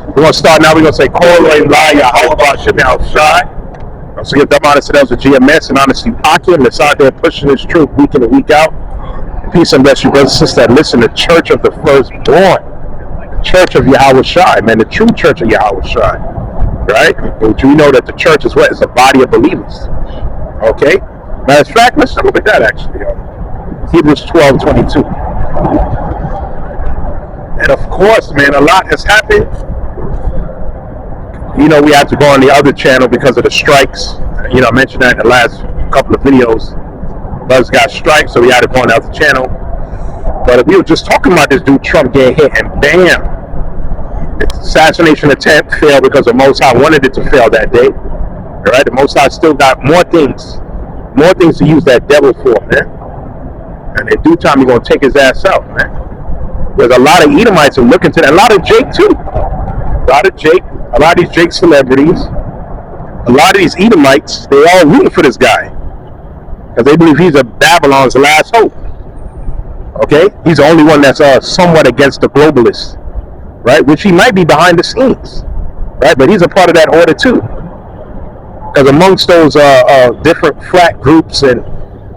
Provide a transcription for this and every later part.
We're going to start now. We're going to say, Koroi Laya, how about Chanel Shy? So give them honest to with GMS and honesty pocket, and it's out there pushing this truth week in and week out. Peace and bless you, brothers and sisters that listen to Church of the Firstborn, the Church of Yahweh Shai, man, the true Church of Yahweh Shai, right? But we know that the church is what? It's a body of believers, okay? Matter of fact, let's look at that actually. Hebrews 12:22. And of course, man, a lot has happened. You know, we had to go on the other channel because of the strikes. You know, I mentioned that in the last couple of videos. Brothers got strikes, so we had to go on the other channel. But we were just talking about this dude Trump getting hit, and bam, the assassination attempt failed because the Most High wanted it to fail that day. All right, the Most High still got more things to use that devil for, man. And in due time, he's gonna take his ass out, man. There's a lot of Edomites who are looking to that. A lot of Jake too. A lot of these Jake celebrities, a lot of these Edomites, they all rooting for this guy because they believe he's a Babylon's last hope. Okay, he's the only one that's somewhat against the globalists, right? Which he might be behind the scenes, right? But he's a part of that order too. Because amongst those different frat groups and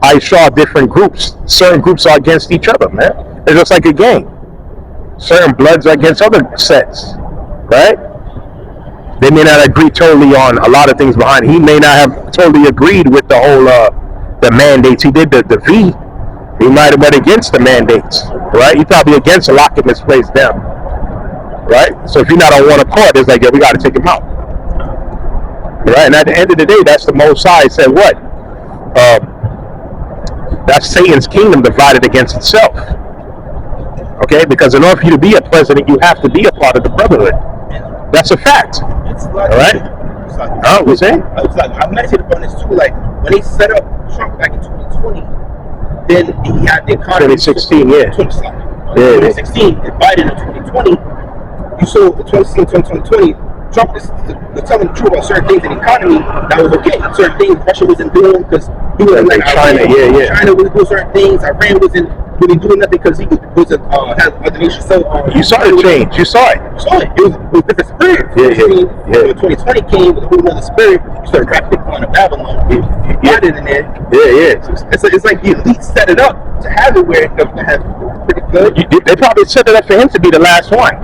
Aisha different groups, certain groups are against each other, man. It's just like a gang. Certain bloods are against other sets, right? They may not agree totally on a lot of things behind it. He may not have totally agreed with the whole the mandates. He did the V. He might have went against the mandates, right? He probably against locking this place down, right? So if you're not on one accord, it's like, yeah, we got to take him out, right? And at the end of the day, that's the Most High said what? That's Satan's kingdom divided against itself. Okay, because in order for you to be a president, you have to be a part of the brotherhood. That's a fact. All right. What's that? I meditated upon this too. Like when they set up Trump back in 2020, then he had the economy. 2016, yeah. 2016, and Biden in 2020. You saw the 2020. Trump is telling the truth about certain things in the economy that was okay. Certain things Russia wasn't doing because he was like China, China was doing certain things. Iran wasn't really doing nothing because he was had other nations. So you saw the change. You saw it. It was a different spirit. When 2020 came with a whole other spirit, you started rapidly going to Babylon. Biden in there. It's like the elite set it up to have it where it comes to have pretty good. They probably set it up for him to be the last one.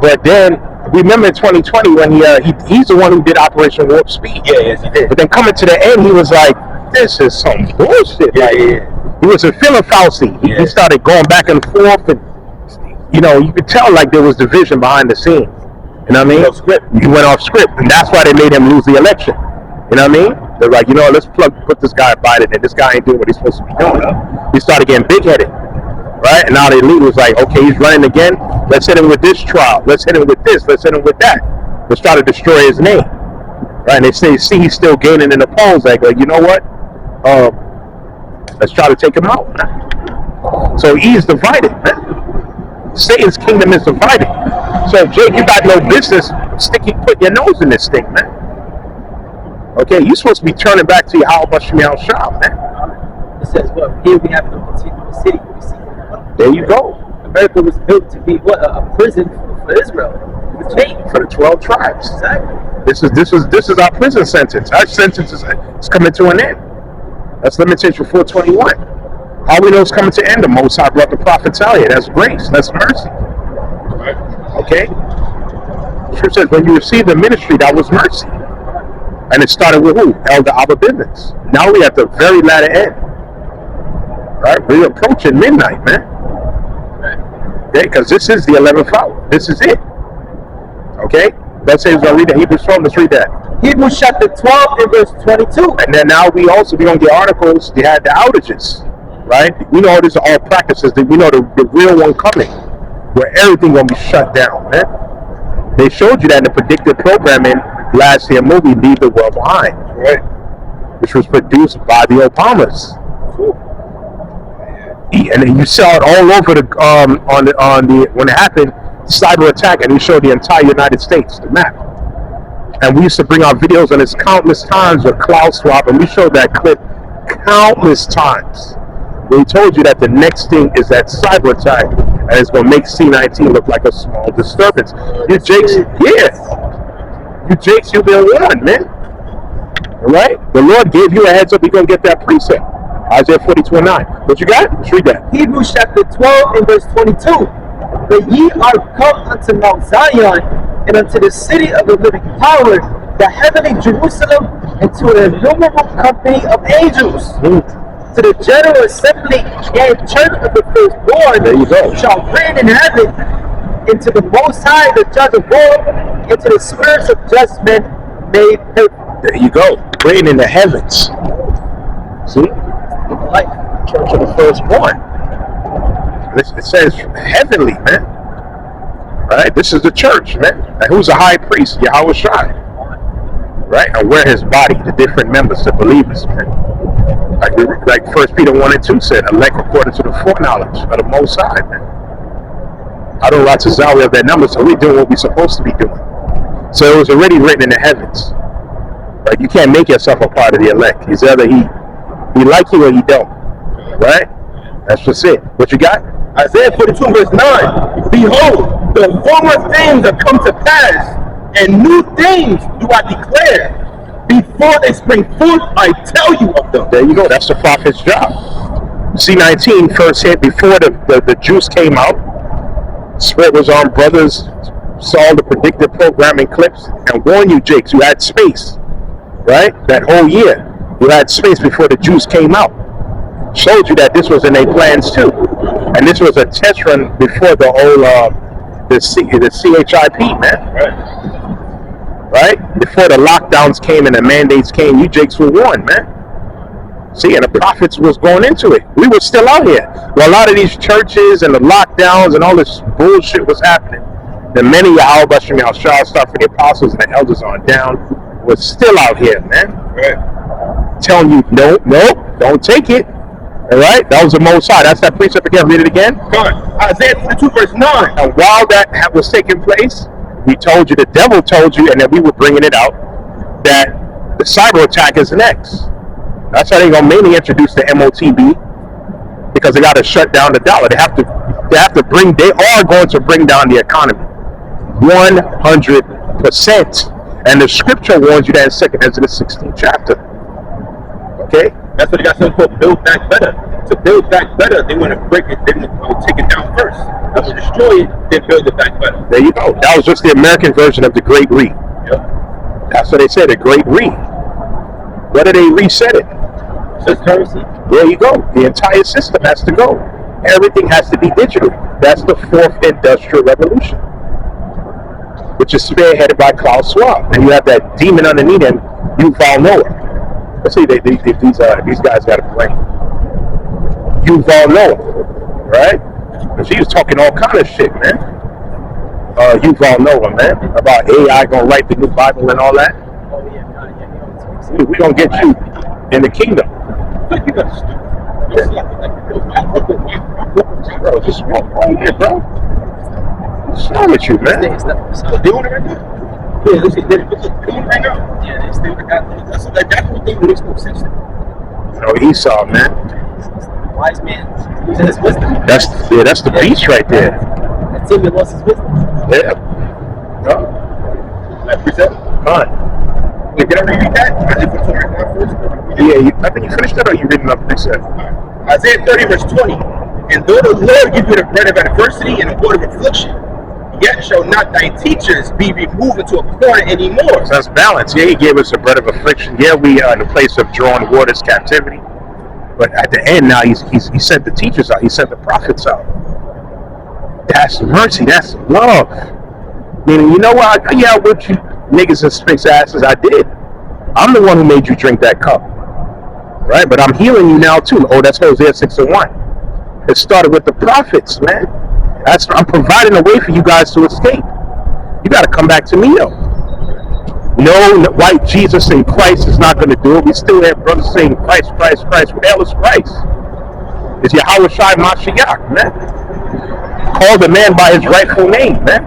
But then remember in 2020 when he's the one who did Operation Warp Speed. Yes, he did. But then coming to the end, he was like, "This is some bullshit." He was a Philip Fauci. He started going back and forth, and you know, you could tell like there was division behind the scenes. You know what I mean? He went off script, and that's why they made him lose the election. You know what I mean? They're like, you know, let's put this guy Biden in. This guy ain't doing what he's supposed to be doing. He started getting big-headed, right? And now the elite was like, okay, he's running again. Let's hit him with this trial. Let's hit him with this. Let's hit him with that. Let's try to destroy his name, right? And they see he's still gaining in the polls. Like, you know what? Let's try to take him out. So he's divided, man. Satan's kingdom is divided. So Jake, you got no business putting your nose in this thing, man. Okay, you're supposed to be turning back to your Yahweh Shemiel Shah, man. It says, well, here we have no continuous city. There you go. America was built to be what, a prison for Israel. For the 12 tribes. Exactly. This is our prison sentence. Our sentence is coming to an end. That's Limitation 421. How we know it's coming to an end? The Most High brought the prophet Talia. That's grace. That's mercy. Okay? Scripture says when you receive the ministry, that was mercy. And it started with who? Elder Abba Bivens. Now we at the very latter end. Right? We're approaching midnight, man. Okay? Because this is the 11th hour. This is it. Okay? Let's say we're going to read the Hebrews 12. Let's read that. Hebrews chapter 12 and verse 22. And then now we don't get articles. They had the outages. Right? We know these are all practices. That we know the real one coming. Where everything going to be shut down, man. They showed you that in the predictive programming last year movie, Leave the World Behind. Right. Which was produced by the Obamas. And then you saw it all over the when it happened, cyber attack, and he showed the entire United States, the map. And we used to bring out videos on this countless times with Klaus Schwab, and we showed that clip countless times. We told you that the next thing is that cyber attack, and it's going to make C19 look like a small disturbance. You Jakes, you Jakes, you've been warned, man. All right? The Lord gave you a heads up. You're going to get that precept. Isaiah 42:9. What you got? Let's read that. Hebrews chapter 12 and verse 22. But ye are come unto Mount Zion, and unto the city of the living power, the heavenly Jerusalem, and to an innumerable company of angels, to the general assembly and church of the firstborn, There you go. shall reign in heaven, and to the Most High, the judge of all, and to the spirits of just men made perfect. There you go. Reign in the heavens. See? Life. Church of the firstborn. It says heavenly, man. Right? This is the church, man. And who's the high priest? Yahweh Shai. Right? And we're his body, the different members, the believers, man. Like 1 Peter 1 and 2 said, elect according to the foreknowledge of the Most High, man. I don't like to we have that number, so we're doing what we're supposed to be doing. So it was already written in the heavens. Right? You can't make yourself a part of the elect. It's either he like you or he don't. Right? That's just it. What you got? Isaiah 42 verse 9. Behold, the former things are come to pass, and new things do I declare. Before they spring forth, I tell you of them. There you go. That's the prophet's job. C19 first hit before the juice came out. Spirit was on. Brothers saw the predictive programming clips and warned you, Jakes. You had space, right? That whole year, you had space before the juice came out. Showed you that this was in their plans too, and this was a test run before the whole the CHIP, man. Right? Before the lockdowns came and the mandates came, you Jakes were warned, man. See, and the prophets was going into it. We were still out here. Well, a lot of these churches and the lockdowns and all this bullshit was happening. The many Yahweh Bashim Yahshua, start for the apostles and the elders on down, was still out here, man. Right. Telling you, no, don't take it. All right? That was the Most High. That's that precept again. Read it again. Come on. Isaiah 42 verse 9. And while that was taking place, we told you, the devil told you, and then we were bringing it out, that the cyber attack is next. That's how they're going to mainly introduce the MOTB, because they got to shut down the dollar. They are going to bring down the economy 100%. And the scripture warns you that in 2nd Ezra 16th chapter. Okay? That's what they got something called build back better. To build back better, they want to break it, they want to take it down first. They want to destroy it, then build it back better. There you go. That was just the American version of the Great Read. Yep. That's what they said, the Great Read. What did they reset it? Just currency. There you go. The entire system has to go. Everything has to be digital. That's the 4th industrial revolution, which is spearheaded by Klaus Schwab. And you have that demon underneath him, Yuval Noah. Let's see, these guys got a brain. Yuval Noah, right? And she was talking all kind of shit, man. Yuval Noah, man, about AI gonna write the new Bible and all that. We gonna get you in the kingdom. Bro, just walk right here, bro. What's wrong with you, man? They doing it right now? Yeah, they doing it right now. Yeah, they still got that's what they makes no sense. Esau, man. Wise man. He's in his wisdom. That's the beast right there. That Timmy lost his wisdom. Yeah. That precept. Come on. Wait, did I read that? I did for first. Yeah, I think you finished that, or you reading up precept? Isaiah 30 verse 20. And though the Lord give you the bread of adversity and the water of affliction, yet shall not thy teachers be removed into a corner anymore. So that's balance. Yeah, he gave us a bread of affliction. Yeah, we are in the place of drawing waters captivity. But at the end now, he sent the teachers out. He sent the prophets out. That's mercy. That's love. Meaning, you know what? I with you niggas and sphinx asses. I did. I'm the one who made you drink that cup. Right? But I'm healing you now too. Oh, that's Hosea 6:1. It started with the prophets, man. I'm providing a way for you guys to escape. You got to come back to me, though. No, white Jesus and Christ is not going to do it. We still have brothers saying Christ. What the hell is Christ? It's Yahweh Shai Mashiach, man. Call the man by his rightful name, man.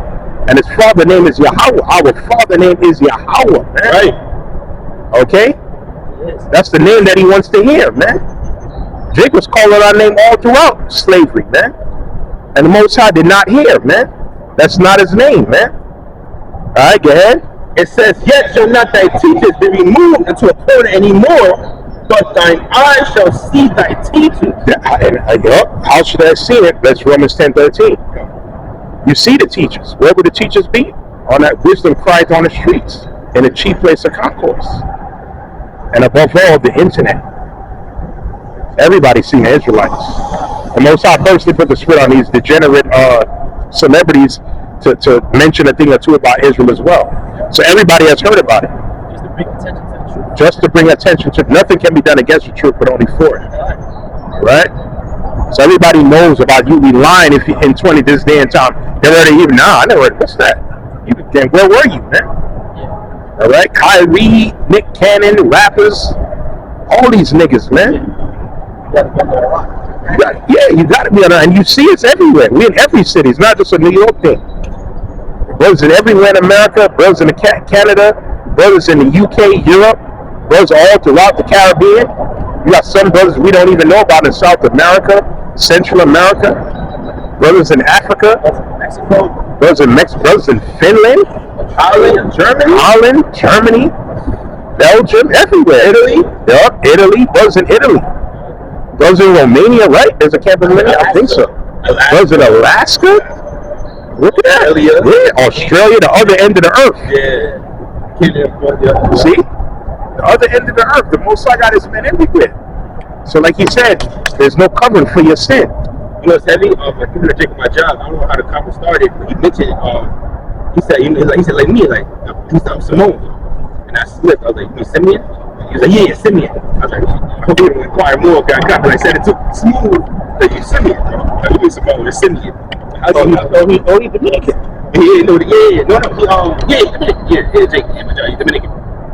And his father name is Yahweh. Our father name is Yahweh, man. Right. Okay? That's the name that he wants to hear, man. Jake was calling our name all throughout slavery, man. And the Most High did not hear, man. That's not his name, man. All right, go ahead. It says, yet shall not thy teachers be removed into a corner anymore, but thine eyes shall see thy teachers. How should I see it? That's Romans 10:13. You see the teachers. Where would the teachers be? On that wisdom cried on the streets, in a chief place of concourse. And above all, the internet. Everybody seen the Israelites. The Most High personally put the spit on these degenerate celebrities to mention a thing or two about Israel as well. So everybody has heard about it. Just to bring attention to nothing can be done against the truth, but only for it. Right? So everybody knows about you be lying if you in 20 this day and time. They already even I never heard. What's that? Where were you, man? All right, Kyrie, Nick Cannon, rappers, all these niggas, man. You got to be on, and you see it's everywhere. We in every city. It's not just a New York thing. Brothers in everywhere in America, brothers in Canada, brothers in the UK, Europe, brothers all throughout the Caribbean. You got some brothers we don't even know about in South America, Central America, brothers in Africa, brothers in Mexico, brothers in Finland, Holland, Germany, Belgium, everywhere. Italy, Italy, brothers in Italy. Brothers in Romania, right? There's a camp in Romania, I think so. Brothers in Alaska. Look at that. Yeah, Australia, the other end of the earth. Yeah. See? The other end of the earth. The Most High got his men everywhere. So like he said, there's no covering for your sin. You know what's heavy? Like people that take my job, I don't know how the conference started. He mentioned, he said like me, like, he said, I'm Simone. And I slipped. I was like, you Simeon? He was like, yeah, Simeon. I was like, I hope you don't inquire more. I got it. I said it too. Smooth. Like, you Simeon. Like, you mean Simone, it's Simeon. He's Dominican. Yeah, Dominican. Yeah, Jake, he's Dominican.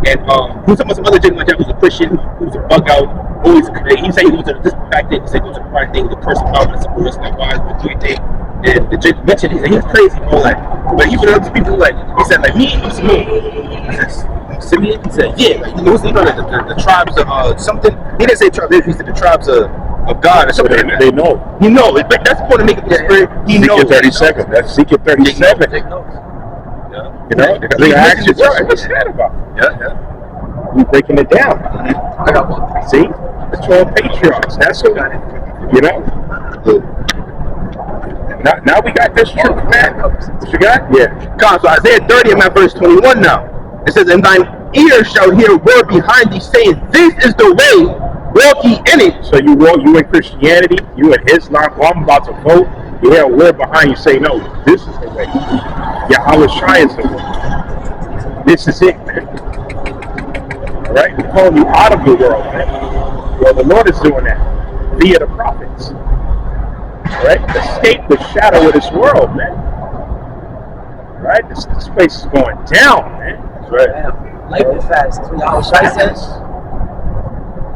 And he was talking about some other Jake, my job, who's a Christian, who's a bug out, always, he said he was this back then, he said he was a part thing, the curse of power, and some rest of wise, but doing thing. And the Jake mentioned, he said he's crazy, bro, like, but he went up to people like, he said, like, me, I'm Simeon. I said, Simeon? He said, yeah, like, you know the tribes of something, he didn't say tribes, he said the tribes of God or something. So they know. He knows. But that's the point of making the spirit. He knows. 37. That's Secret 37. Take notes. You know, because they actually what's that about? Yeah. We breaking it down. I got one. See, the 12 patriarchs. That's what you know. Now we got this truth, man. What you got? Yeah. God, so Isaiah 30, I'm at verse 21 now. It says, "And thine ears shall hear a word behind thee, saying, This is the way. Walk ye in it." So you in Christianity, you in Islam, I'm about to vote, you hear a word behind you say, no, this is the way. Yahweh Shai is the way. This is it, man. Alright? We're calling you out of the world, man. Well, the Lord is doing that via the prophets. Alright? Escape the shadow of this world, man. Alright? This place is going down, man. That's right. Life is fast. That's what Yahweh Shai says.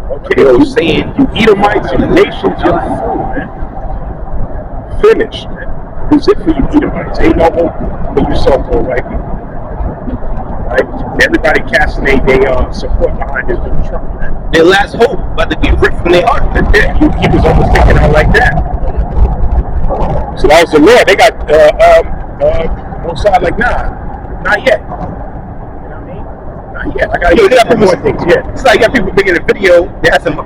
Okay, so saying you Edomites, you nations, you're fool, man. Finished, man. Who's it for you Edomites? Ain't no hope for you so-called white people. Right? Everybody casting their support behind this new Trump, man. Their last hope about to be ripped from their heart. He was almost thinking out like that. So that was the Lord. They got one side like, nah, not yet. Yeah, I got more things. Yeah, it's like you got people making a video. They had some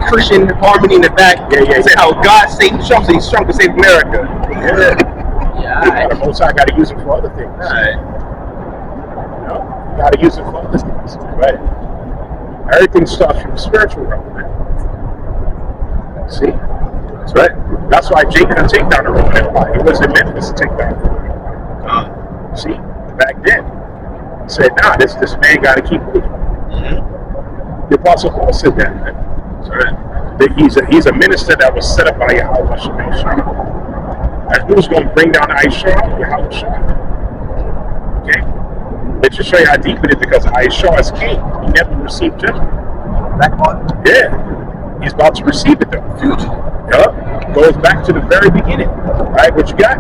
Christian harmony in the back. Yeah. Say how God saved Trump, so he's Trump to save America. Yeah. The Most High got to use it for other things. Right. You know, you got to use it for other things. Right. Everything starts from the spiritual realm, man. See, that's right. That's why Jake couldn't take down the Roman Empire. He wasn't meant to take down the Roman Empire. See, back then. Said, nah, this man got to keep moving. Mm-hmm. The Apostle Paul said that, man. That he's a minister that was set up by Yahweh Shai. And who's going to bring down Aisha? Yahweh Shai. Okay? Let's just show you how deep it is, because Aisha is king. He never received judgment. Back on? Yeah. He's about to receive it, though. Yeah. Goes back to the very beginning. All right, what you got?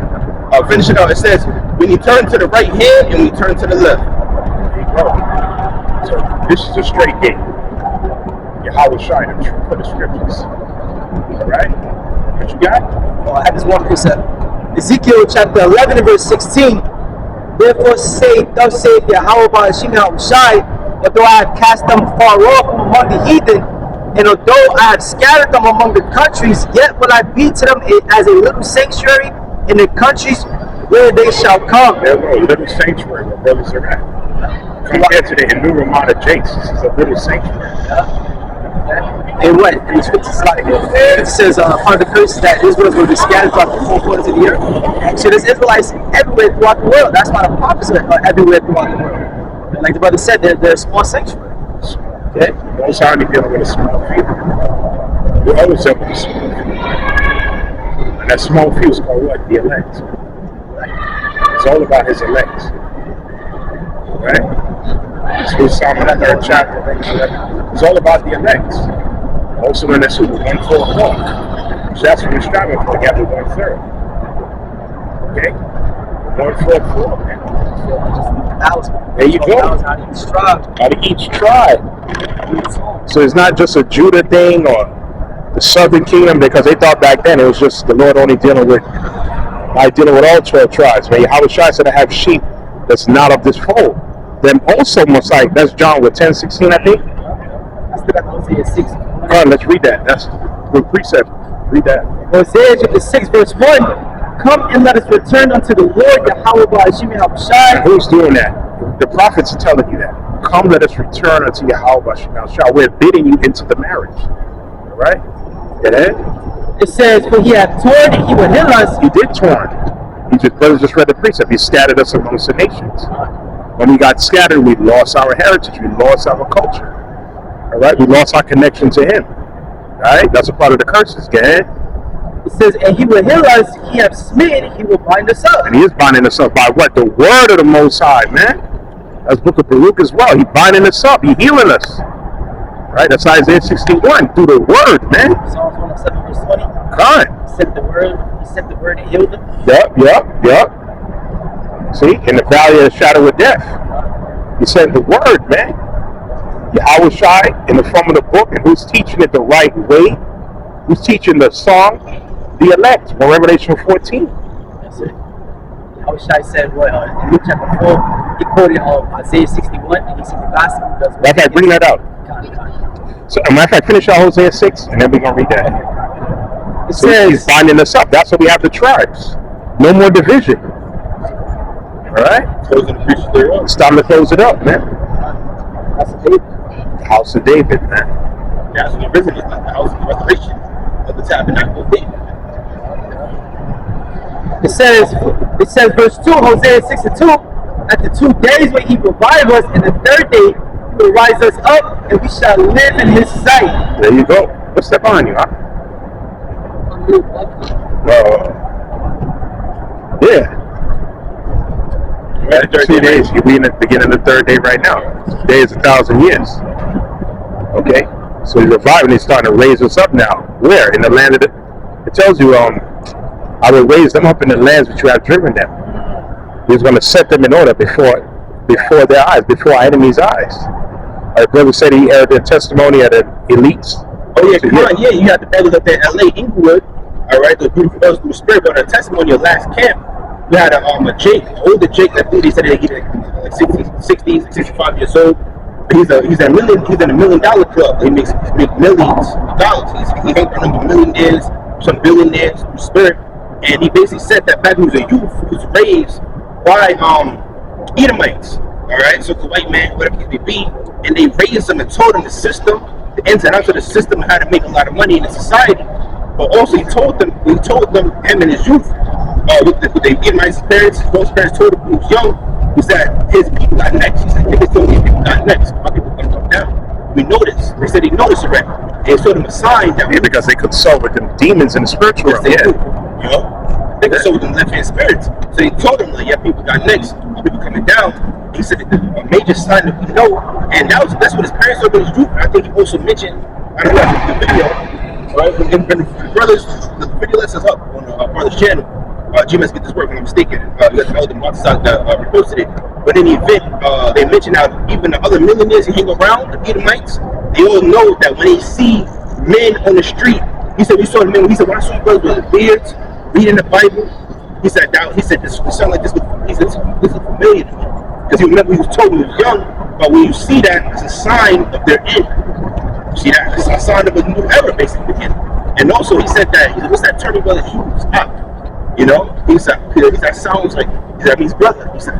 Finish it out. It says, when you turn to the right hand and when you turn to the left. So this is a straight game. Yahweh Shai, the truth of the scriptures. Alright? What you got? I have this one precept. Ezekiel chapter 11 and verse 16. Therefore thus saith Yahweh Hashem Shai, although I have cast them far off from among the heathen, and although I have scattered them among the countries, yet will I be to them as a little sanctuary in the countries where they shall come. There's a little sanctuary where brothers are at. Compared to the Enduramata Jakes, this is a little sanctuary. And what? And the scriptures like it says part of the curses that Israel will be scattered throughout the 4 quarters of the earth. So there's Israelites everywhere throughout the world. That's why the prophets are everywhere throughout the world. And like the brother said, they're a small sanctuary. Okay? Most time you're dealing with a small few. You're always dealing with a small few. And that small few is called what? The elect. It's all about his elect. Right? So Psalm 3rd chapter. It's all about the elect. Also known as 1/4. So that's what we're striving for, to get the 1/3. Okay? 1/4. There you go. Out of each tribe. So it's not just a Judah thing or the southern kingdom, because they thought back then it was just the Lord only dealing with all 12 tribes. Man, Yahweh Shai said to have sheep that's not of this fold. Then also most like, that's John with 10:16, I think. Come on, let's read that. That's good precept. Read that. Hosea chapter 6 verse 1. Come and let us return unto the Lord Yahweh Hashem Shai. Who's doing that? The prophets are telling you that. Come, let us return unto Yahweh Hashem Shai. We're bidding you into the marriage. All right? Get it? It says, for he hath torn and he will heal us. He did torn. Brothers just read the precept. He scattered us amongst the nations. When we got scattered, we lost our heritage. We lost our culture. All right? We lost our connection to him. All right? That's a part of the curses. Get it? It says, and he will heal us. He hath smitten. He will bind us up. And he is binding us up by what? The word of the Most High, man. That's Book of Baruch as well. He binding us up. He healing us. Right? That's Isaiah 61. Through the word, man. Psalms 107 verse 20. God. He sent the word and healed them. Yep. See? In the valley of the shadow of death. He said the word, man. Yahweh Shai in the form of the book, and who's teaching it the right way? Who's teaching the song? The elect. From Revelation 14. That's it. Yahweh Shai said, in Luke chapter 4, he quoted Isaiah 61, and he said the gospel does. Okay, bring that out. So, as a matter of fact, finish our Hosea 6, and then we're going to read that. It So says, he's binding us up. That's why we have the tribes. No more division. All right? It's time to close it up, man. The house of David, man. The house of the risen is not the house of the restoration of the tabernacle of David. It says verse 2, Hosea 6:2, at the 2 days when he will revive us, and the 3rd day he will rise us up, and we shall live in his sight. There you go. What's that behind you, huh? Yeah. Right, 2 days. You'll be in the beginning of the 3rd day right now. Day is 1,000 years. Okay? So he's reviving. He's starting to raise us up now. Where? In the land of the... It tells you, I will raise them up in the lands which you have driven them. He's going to set them in order before their eyes, before our enemies' eyes. Our brother said he heard the testimony of the elites. Oh yeah, come on, yeah, you got the brothers up there in LA, Inglewood, all right, the beautiful brothers through the spirit, but the testimony of last camp, we had a Jake, older Jake, I think they said that he's like 60, 65 years old. He's in a $1 million club. He makes millions of dollars. He hangs around with millionaires, some billionaires through spirit, and he basically said that back when he was a youth, he was raised by Edomites, all right, so the white man, whatever he may be, and they raised him and taught him the system, the ins and outs of the system, how to make a lot of money in the society. But also he told them, him and his youth, with the Edomite's parents, his parents told him when he was young, was that his people got next. He said, they told me people got next. My people are going to come down. We noticed. They said they noticed already. They showed him a sign that because they consult with them demons in the spiritual realm. They consult with them left-hand spirits. So he told them, like, yeah, people got next. People coming down. He said a major sign that we know, and that's what his parents told his group. I think he also mentioned, I don't know, the video, right? When the brothers, the video lets us up on our brother's channel. G-Mess get this work, if I'm mistaken. You got the elder Martzak that reposted it. But in the event, they mentioned how even the other millionaires who hang around, the Edomites, they all know that when they see men on the street He said, we saw the men. He said, when I saw you brothers with beards, reading the Bible, he said, this sounded like this. He said, this is familiar to me. Because he remember he was told when he was young, but when you see that, it's a sign of their end. You see that? It's a sign of a new era, basically, beginning. And also, he said that, what's that term, brother? He was up. You know? He said, that sounds like, that means brother. He said,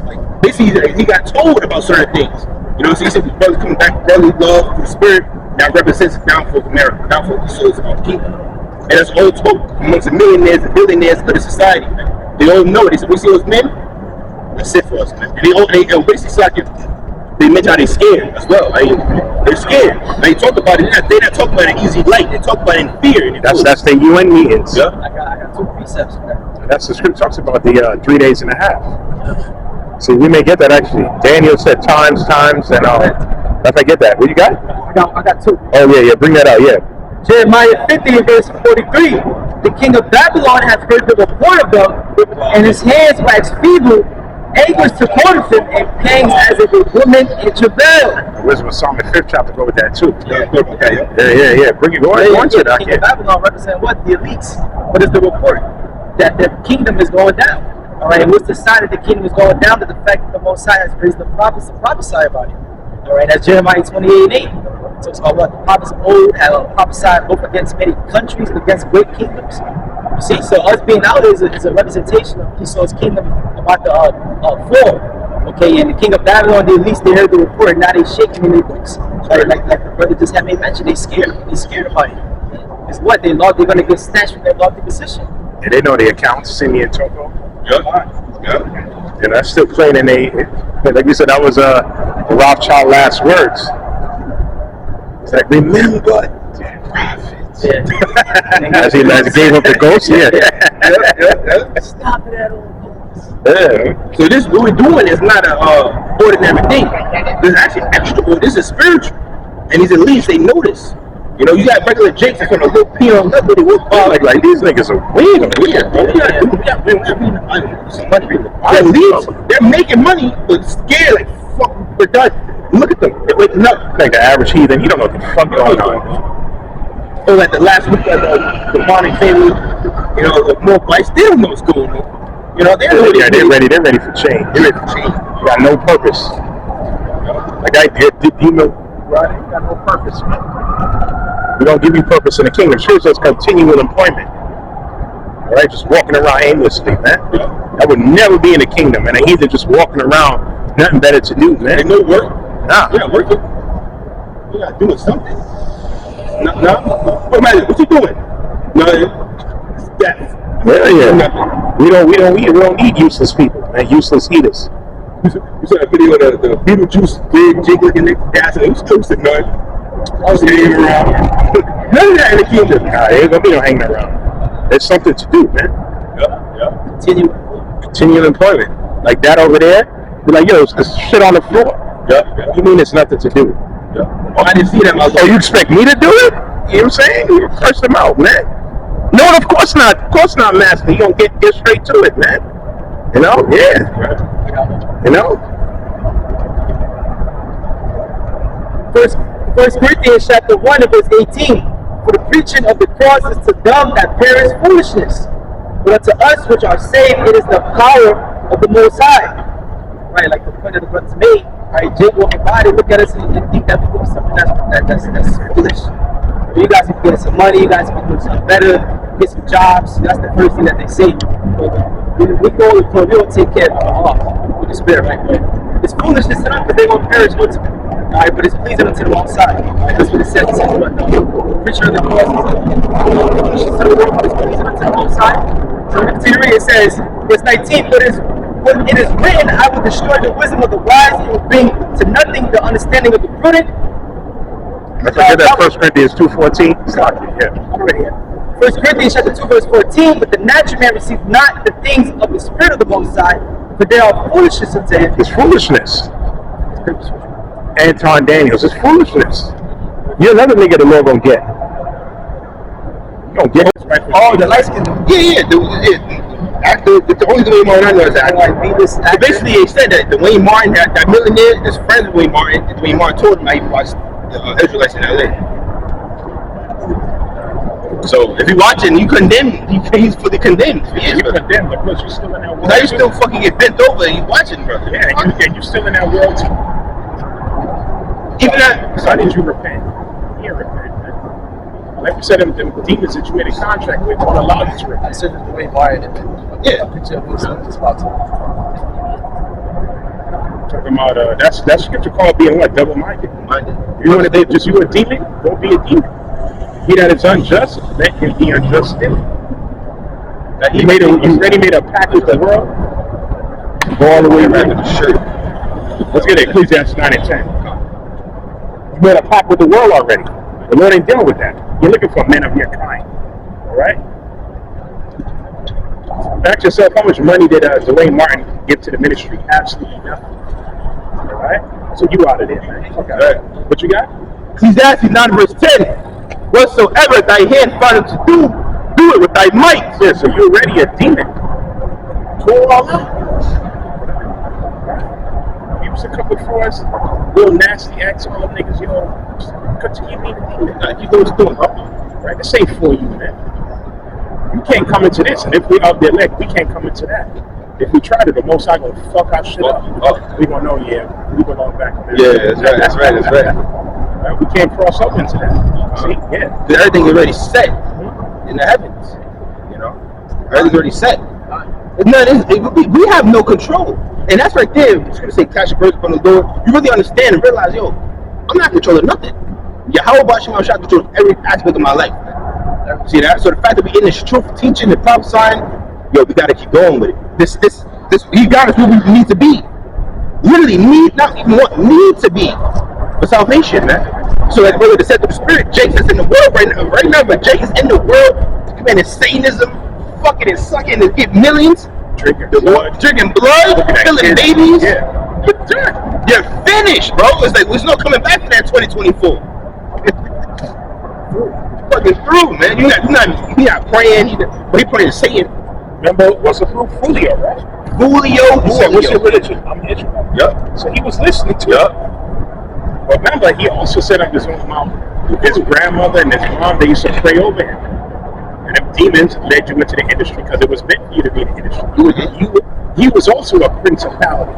like, basically, he got told about certain things. You know, so he said, his brother coming back, brotherly love, through the spirit, that represents the downfall of America, downfall of the souls of our kingdom. And that's all spoke amongst the millionaires and billionaires of the society, man. They all know it. They said, we see those men, that's it for us, man. And they basically like they mention how they're scared as well. Like, they're scared. They talk about it. They're not talking about it in easy light. They talk about it in fear. And that's the UN meetings. Yeah. I got 2 precepts for that. That's the script talks about the 3 days and a half. See, we may get that actually. Daniel said times, and if I get that, what you got? I got 2. Oh yeah, bring that out, yeah. Jeremiah 50 verse 43. The king of Babylon hath heard the report of them, and his hands wax feeble, anguish took hold of him, and pangs as of a woman in travail. Wisdom of Psalm, the 5th chapter, go with that too. Yeah. Bring it, go on to that. The king of Babylon represent what? The elites. What is the report? That the kingdom is going down. All right, and what's the sign that the kingdom is going down? That the fact that the Most High has raised the prophets to prophesy about it. All right, that's Jeremiah 28:8. So it's about what the prophets of old have prophesied both against many countries and against great kingdoms. You see, so us being out is a representation of Esau's kingdom about the fall. Okay, and the king of Babylon, they at least they heard the report. Now they shaking in their books. Right? Like the brother just had made mention, they scared. They scared about it. It's what they're going to get snatched from their lofty position. And they know the accounts, Simi and Toko. Yeah. And that's still playing in like you said, that was Rothschild last words. It's like, remember the prophets. Yeah. as he gave up the ghost, yeah. Stop it at all. Yeah. So this, what we're doing is not an ordinary thing. This is actually extraordinary. This is spiritual. And these elites, they know this. You know, you got regular Jakes that's on a little peon level, they walk by like these niggas are weird, bro. The elites, they're making money, but scared like fuck, we're done. Look at them, they're waking up. Like the average heathen, you don't know what the fuck going on. So like the last week of the Bonnie family, you know, the more vice, they don't know what's going on. You know, they're ready for change. They're ready for change. You got no purpose. Like I did, you know, right? You got no purpose, man. We don't give you purpose in the kingdom. Shows us continual employment. All right, just walking around aimlessly, man. That would never be in the kingdom, man. A heathen just walking around, nothing better to do, man. Ain't no work. Nah. We're not working. We're not doing something. No. What you doing? No. Death. Yeah. We don't need useless people, man. Useless eaters. You saw that video of the Beetlejuice big jiggling in the gas and it was toasted, man. I was hanging around. None of that in the kingdom. Nah, there ain't gonna be no hanging around. There's something to do, man. Yeah. Continual employment. Like that over there, you're like, yo, there's shit on the floor. Yeah. You mean it's nothing to do? Yeah. Oh, I didn't see that. Oh, you expect me to do it? You know what I'm saying? You curse them out, man. No, of course not. Of course not, master. You don't get straight to it, man. You know? Yeah. You know? First Corinthians chapter 1 and verse 18. For the preaching of the cross is to them that perish foolishness, but unto us which are saved it is the power of the Most High. Right, like the point of the brothers made. Right, Jake walking by, they look at us and think that we're doing something that's foolish. You guys can get some money, you guys can do something better, get some jobs. That's the first thing that they say. We go to the club, we don't take care of our heart with the spirit, right? It's foolishness to them because they won't perish with it. Alright, but it's pleasing unto the Most High. That's what it says. It says what? The preacher of the cross is foolishness to the world, but it's pleasing unto the Most High. So we continue to read, it says, verse 19, but it is written, I will destroy the wisdom of the wise and will bring to nothing the understanding of the prudent. I forget that 1 Corinthians 2:14. Yeah. Already here. 1 Corinthians chapter 2 verse 14, but the natural man receives not the things of the Spirit of the Most High, for they are foolishness unto him. It's foolishness. Anton Daniels, it's foolishness. You're another nigga the Lord gonna get. You don't get it. Oh, the light skin. Yeah. The only Dwayne Martin I know is that. So basically, he said that Dwayne Martin, that millionaire, is friends with Dwayne Martin. Dwayne Martin told him how he watched Israelites in LA. So if you're watching, you condemn. He's fully condemned. Yeah, you condemned, but plus you're still in that world. Now you still fucking get bent over and you watching, brother. Yeah, you're still in that world too. Even that. So did you repent? Yeah, repent. Man. Like you said, them demons that you made a contract with won't allow you to repent. I said the way wired it. Yeah. Talking about that's scripture called being what? Double-minded. You know what they just you a demon? Don't be a demon. He that is unjust, let him be unjust still. That you already made a pact with the world. Go all the way around the shirt. Let's get it. Ecclesiastes 9 and 10. You made a pact with the world already. The Lord ain't dealing with that. You're looking for men of your kind. All right. Ask yourself, how much money did Dwayne Martin give to the ministry? Absolutely nothing. All right. So you out of there, man. Okay. Right. What you got? Ecclesiastes 9 verse 10. Whatsoever thy hand findeth to do, do it with thy might. Yeah, so you're already a demon. Go all out. Give us a couple of frauds, real nasty acts, all them niggas, continue being a demon. You know what you're doing, bro. Right? This ain't for you, man. You can't come into this, and if we out there elect, we can't come into that. If we try to, the Most High gonna fuck our shit up. We gonna know, we belong back. Yeah, that's right. Right? We can't cross up into that. See, yeah. Everything is already set in the heavens. Everything's already set. We have no control, and that's right there. It's gonna say, "Cast your burdens upon the Lord." You really understand and realize, I'm not controlling nothing. Yahweh Bashim Shah controls every aspect of my life. See that? So the fact that we in this truth, teaching and prophesying, we gotta keep going with it. This, He got us where we need to be. Literally need to be for salvation, man. So that whether the set of the spirit, Jake is in the world right now, but Jake is in the world, committing Satanism, fucking and sucking and get millions, drinking blood, killing babies. Yeah. You're done. You're finished, bro. It's like there's no coming back from that 2024. Fucking through, man. You're not praying, but he praying to Satan. Remember, what's the proof? Julio, right? Julio. He said, what's your religion? I'm Israel. Yep. So he was listening to it. But remember, he also said on his own mouth, his grandmother and his mom, they used to pray over him. And them demons led you into the industry because it was meant for you to be in the industry. He was also a principality.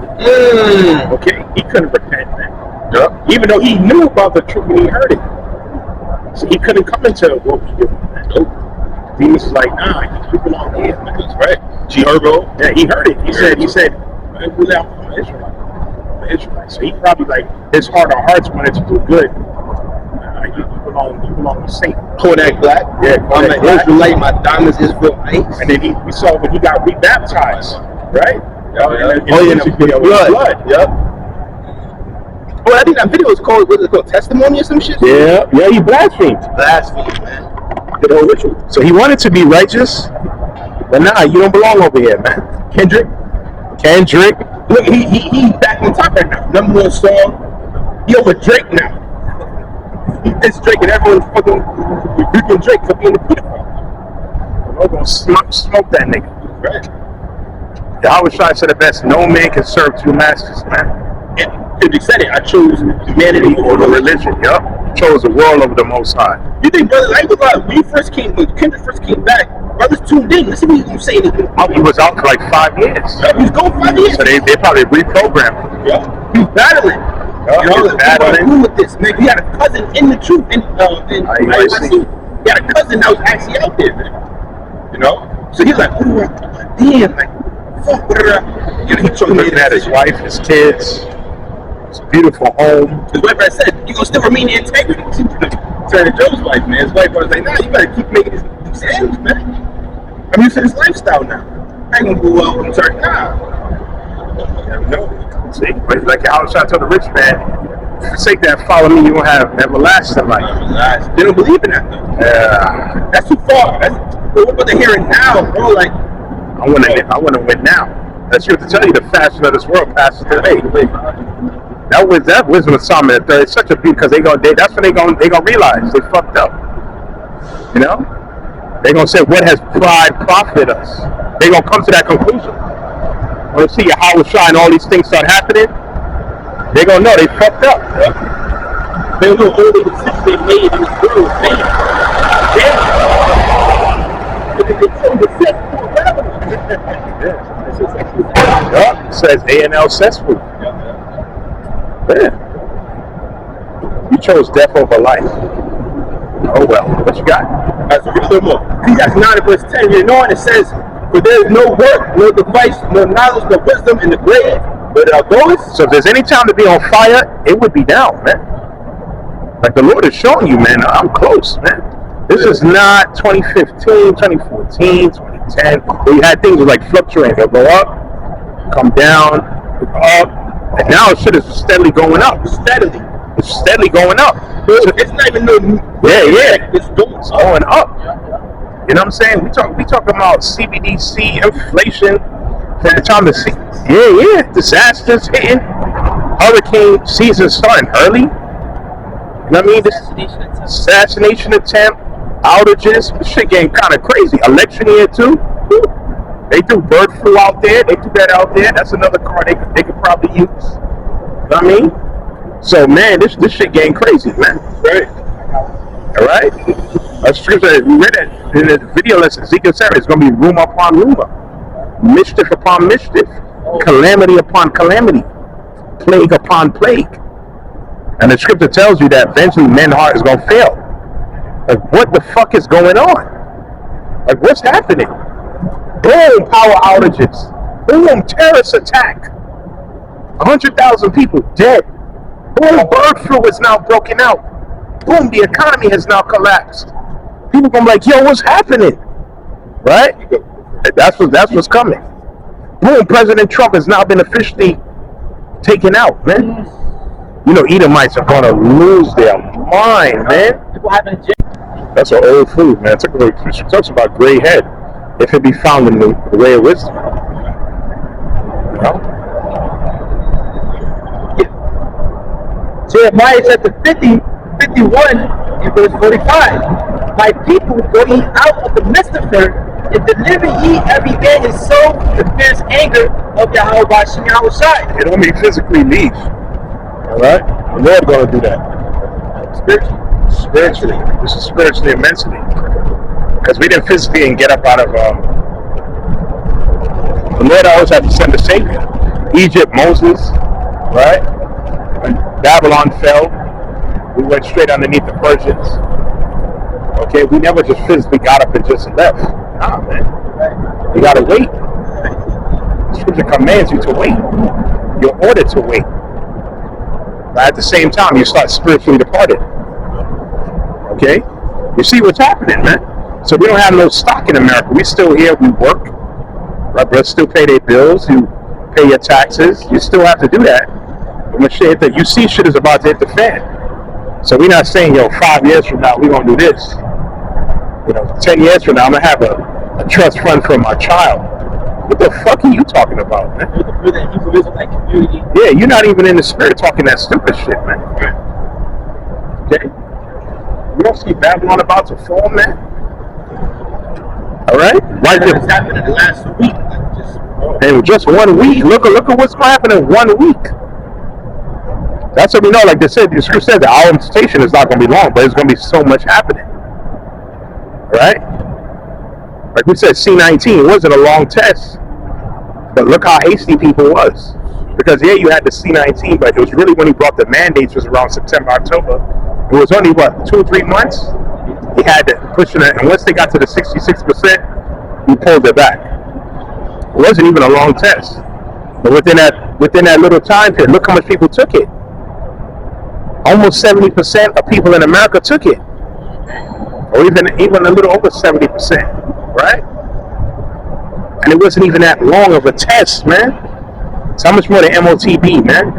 Okay? He couldn't repent, man. Yep. Even though he knew about the truth when he heard it. So he couldn't come into what we do, man. Demons was like, nah, you belong here, man. That's right. G-Herbo. Yeah, he heard it. He said, I'm an Israelite. So he probably his heart of hearts wanted to do good. You belong to Satan. Kodak Black. Yeah, I'm an Israelite. My diamonds Israelite. And then we saw when he got rebaptized, right? Blood. Yep. Oh, I think that video was called, what is it called, Testimony or some shit? Yeah, he blasphemed. Blasphemy, man. Good old ritual. So he wanted to be righteous, but nah, you don't belong over here, man. Kendrick. Look, he's back on top right now. Number 1 song. He over Drake now. He's Drake and everyone's fucking rebuking Drake for being a pedophile. We're gonna smoke that nigga. Right. Yahweh Shai said the best, no man can serve two masters, man. Yeah, Kendrick said it. I chose humanity Or the religion, chose the world over the Most High. You think, brother, when Kendrick first came back, brothers tuned in. Listen to what he was saying. He was out for like 5 years. Yeah, he was gone 5 years. So they probably reprogrammed him. Yeah, he was battling. Battling. With this, man. He had a cousin in the truth in IUIC. He had a cousin that was actually out there, man. So he's like, ooh, damn, like, fuck, he looking at his wife, his kids. It's a beautiful home. His wife had said, you gonna still remain in integrity. Turner Joe's wife, man. His wife was like, nah, you better keep making these decisions, man. I'm used to this lifestyle now. I ain't gonna go out and turn, nah. No. See, but it's like how I told the rich man, forsake that, follow me, you won't have everlasting life. They don't believe in that, though. Yeah. That's too far. What they're hearing now, bro, like. I want to win now. That's you have to tell you, the fashion of this world passes away. That wisdom of Solomon III, it's such a beauty because that's when they gonna realize they fucked up. They're gonna say, what has pride profited us? They're gonna come to that conclusion. When they see Yahweh Shai and all these things start happening, they're gonna know they fucked up. They know all the decisions they made in this world, man. Yeah. set for Babylon. Yup, says A&L cesspool. Yeah. You chose death over life. Oh well, what you got? Alright, so read a little more. Ecclesiastes 9 and verse 10, you know, and it says, for there is no work, no device, no knowledge, no wisdom in the grave, where thou goest. So if there's any time to be on fire, it would be now, man. Like the Lord is showing you, man, I'm close, man. This is not 2015, 2014, 2010, where you had things like fluctuating. They'll go up, come down, up, and now shit is steadily going up. Steadily. It's steadily going up. It's not even no. Yeah. It's going up. You know what I'm saying? We talking about CBDC inflation from the time disasters hitting, hurricane season starting early. You know what I mean? This assassination attempt, outages, this shit getting kind of crazy. Election year too. They threw bird flu out there. They threw that out there. That's another card they could probably use. You know what I mean? So man, this shit getting crazy, man. right. All right. A scripture we read it in the video lesson. Ezekiel said it's going to be rumor upon rumor, mischief upon mischief, calamity upon calamity, plague upon plague. And the scripture tells you that eventually men's heart is going to fail. Like, what the fuck is going on? Like, what's happening? Boom, power outages. Boom, terrorist attack. 100,000 people dead. Boom, bird flu is now broken out. Boom, the economy has now collapsed. People gonna be like, yo, what's happening? Right? That's what's coming. Boom, President Trump has now been officially taken out, man. You know, Edomites are gonna lose their mind, man. That's an old food, man. It talks about gray head. If it be found in the way of wisdom. You know? Jeremiah chapter 50, 51, and verse 45. My people go ye out of the midst of her, and deliver ye every man his soul from the fierce anger of Yahweh Shem Yahushai. It don't mean physically leave. Alright? The Lord gonna do that. Spiritually. This is spiritually and mentally. Because we didn't physically and get up out of the Lord always had to send a savior. Egypt, Moses, right? When Babylon fell, we went straight underneath the Persians. Okay, we never just physically got up and just left. Nah, man. You gotta wait. The scripture commands you to wait. You're ordered to wait. But at the same time, you start spiritually departed. Okay? You see what's happening, man? So we don't have no stock in America. We still here, we work. Right, brothers still pay their bills, you pay your taxes. You still have to do that. But when shit hit the, you see shit is about to hit the fan. So we're not saying, yo, 5 years from now, we're going to do this. 10 years from now, I'm going to have a trust fund for my child. What the fuck are you talking about, man? Yeah, you're not even in the spirit talking that stupid shit, man. Okay? You don't see Babylon about to fall, man? All right? Right there. What's happened in the last week? In just 1 week. Look at what's going to happen in 1 week. That's what we know. Like they said, the scripture says that our invitation is not going to be long, but there's going to be so much happening. Right? Like we said, C-19 wasn't a long test, but look how hasty people was. Because you had the C-19, but it was really when he brought the mandates was around September, October. It was only 2 or 3 months. He had to push it, and once they got to the 66%, he pulled it back. It wasn't even a long test, but within that little time period, look how much people took it. Almost 70% of people in America took it, or even a little over 70%, right? And it wasn't even that long of a test, man. So how much more than MOTB, man?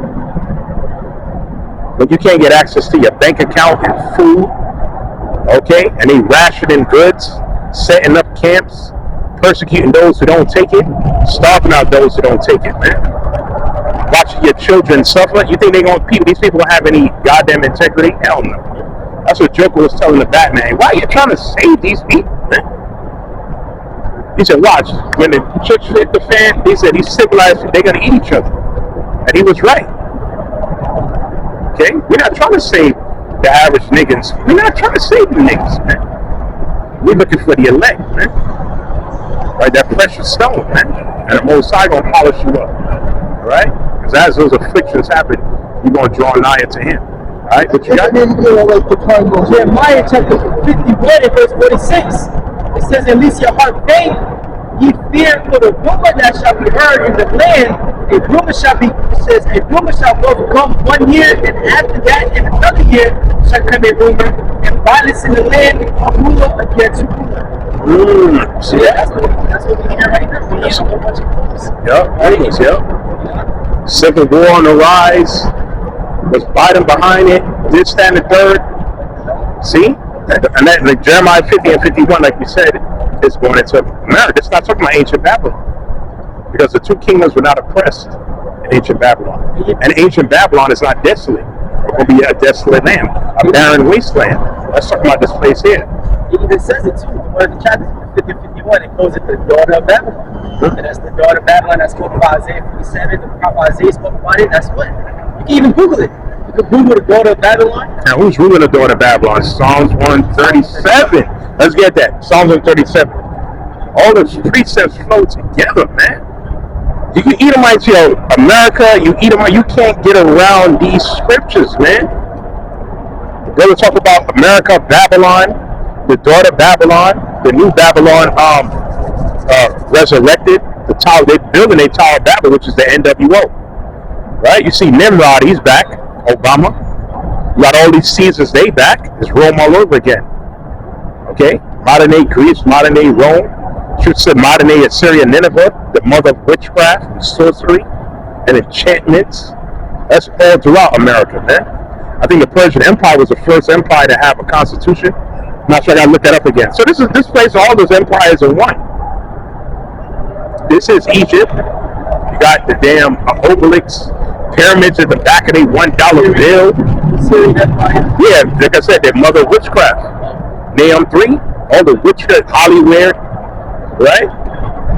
But you can't get access to your bank account and food, okay? And they rationing goods, setting up camps, persecuting those who don't take it, starving out those who don't take it, man. Watching your children suffer. You think these people don't have any goddamn integrity? Hell no. That's what Joker was telling the Batman. Why are you trying to save these people, man? He said, watch, when the church hit the fan, he said these civilized, they're going to eat each other. And he was right. Okay? We're not trying to save the average niggas. We're not trying to save the niggas, man. We're looking for the elect, man. right? That precious stone, man. And the Most High gonna polish you up, all right? Because as those afflictions happen, you're gonna draw nigh to Him, all right? What you got? Jeremiah chapter 51 and verse 46. It says, "At least your heart faint, ye fear for the rumor that shall be heard in the land. A rumor shall be," it says, "a rumor shall overcome 1 year, and after that, in another year, shall come a rumor, and violence in the land, ruler against ruler." See that? That's what we hear right now. We hear a whole bunch of rumors. Yep. Civil war on the rise. Was Biden behind it? This, that, and the third. See? And that, like Jeremiah 50 and 51, like we said, is going into America. It's not talking about ancient Babylon. Because the two kingdoms were not oppressed in ancient Babylon. And ancient Babylon is not desolate. It will be a desolate land, a barren wasteland. Let's talk about this place here. It even says it too. One of the chapters, 50 and 51, it calls it the daughter of Babylon. And that's the daughter of Babylon that's spoken by Isaiah 47. The prophet Isaiah spoke about it. That's what. You can even Google it. You can Google the daughter of Babylon. Now, who's ruling the daughter of Babylon? Psalms 137. Let's get that. Psalms 137. All the precepts flow together, man. You Edomites, America, you Edomite, you can't get around these scriptures, man. The brother talk about America, Babylon, the daughter of Babylon, the new Babylon resurrected. The tower, they're building a Tower of Babel, which is the NWO. Right? You see Nimrod, he's back. Obama. You got all these Caesars, they back. It's Rome all over again. Okay? Modern day Greece, modern day Rome. Should say modern day Assyria, Nineveh, the mother of witchcraft and sorcery and enchantments. That's all throughout America, man. I think the Persian Empire was the first empire to have a constitution. I'm not sure, I gotta look that up again. So this place all those empires in one. This is Egypt. You got the damn obelisks, pyramids at the back of a $1 bill. Yeah, like I said, their mother of witchcraft. Nahum 3, all the witchcraft, Hollywood, right?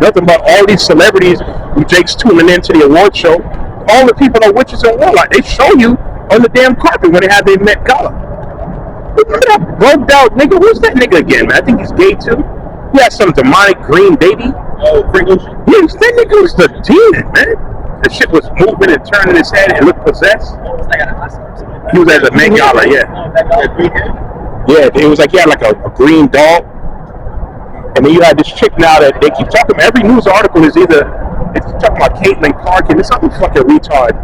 Nothing but all these celebrities who Jake's tuning into the award show. All the people are witches and warlocks. They show you on the damn carpet when they have their Met Gala. Remember that broke out nigga? Who's that nigga again, man? I think he's gay too. He has some demonic green baby. Oh, Pringles? Yeah, that nigga was the demon, man. The shit was moving and turning his head and looked possessed. He was at the Met Gala, yeah. Yeah, it was like he had like a green dog. And then you had this chick now that they keep talking about. Every news article is either it's talking about Caitlin Clark and it's something fucking retard.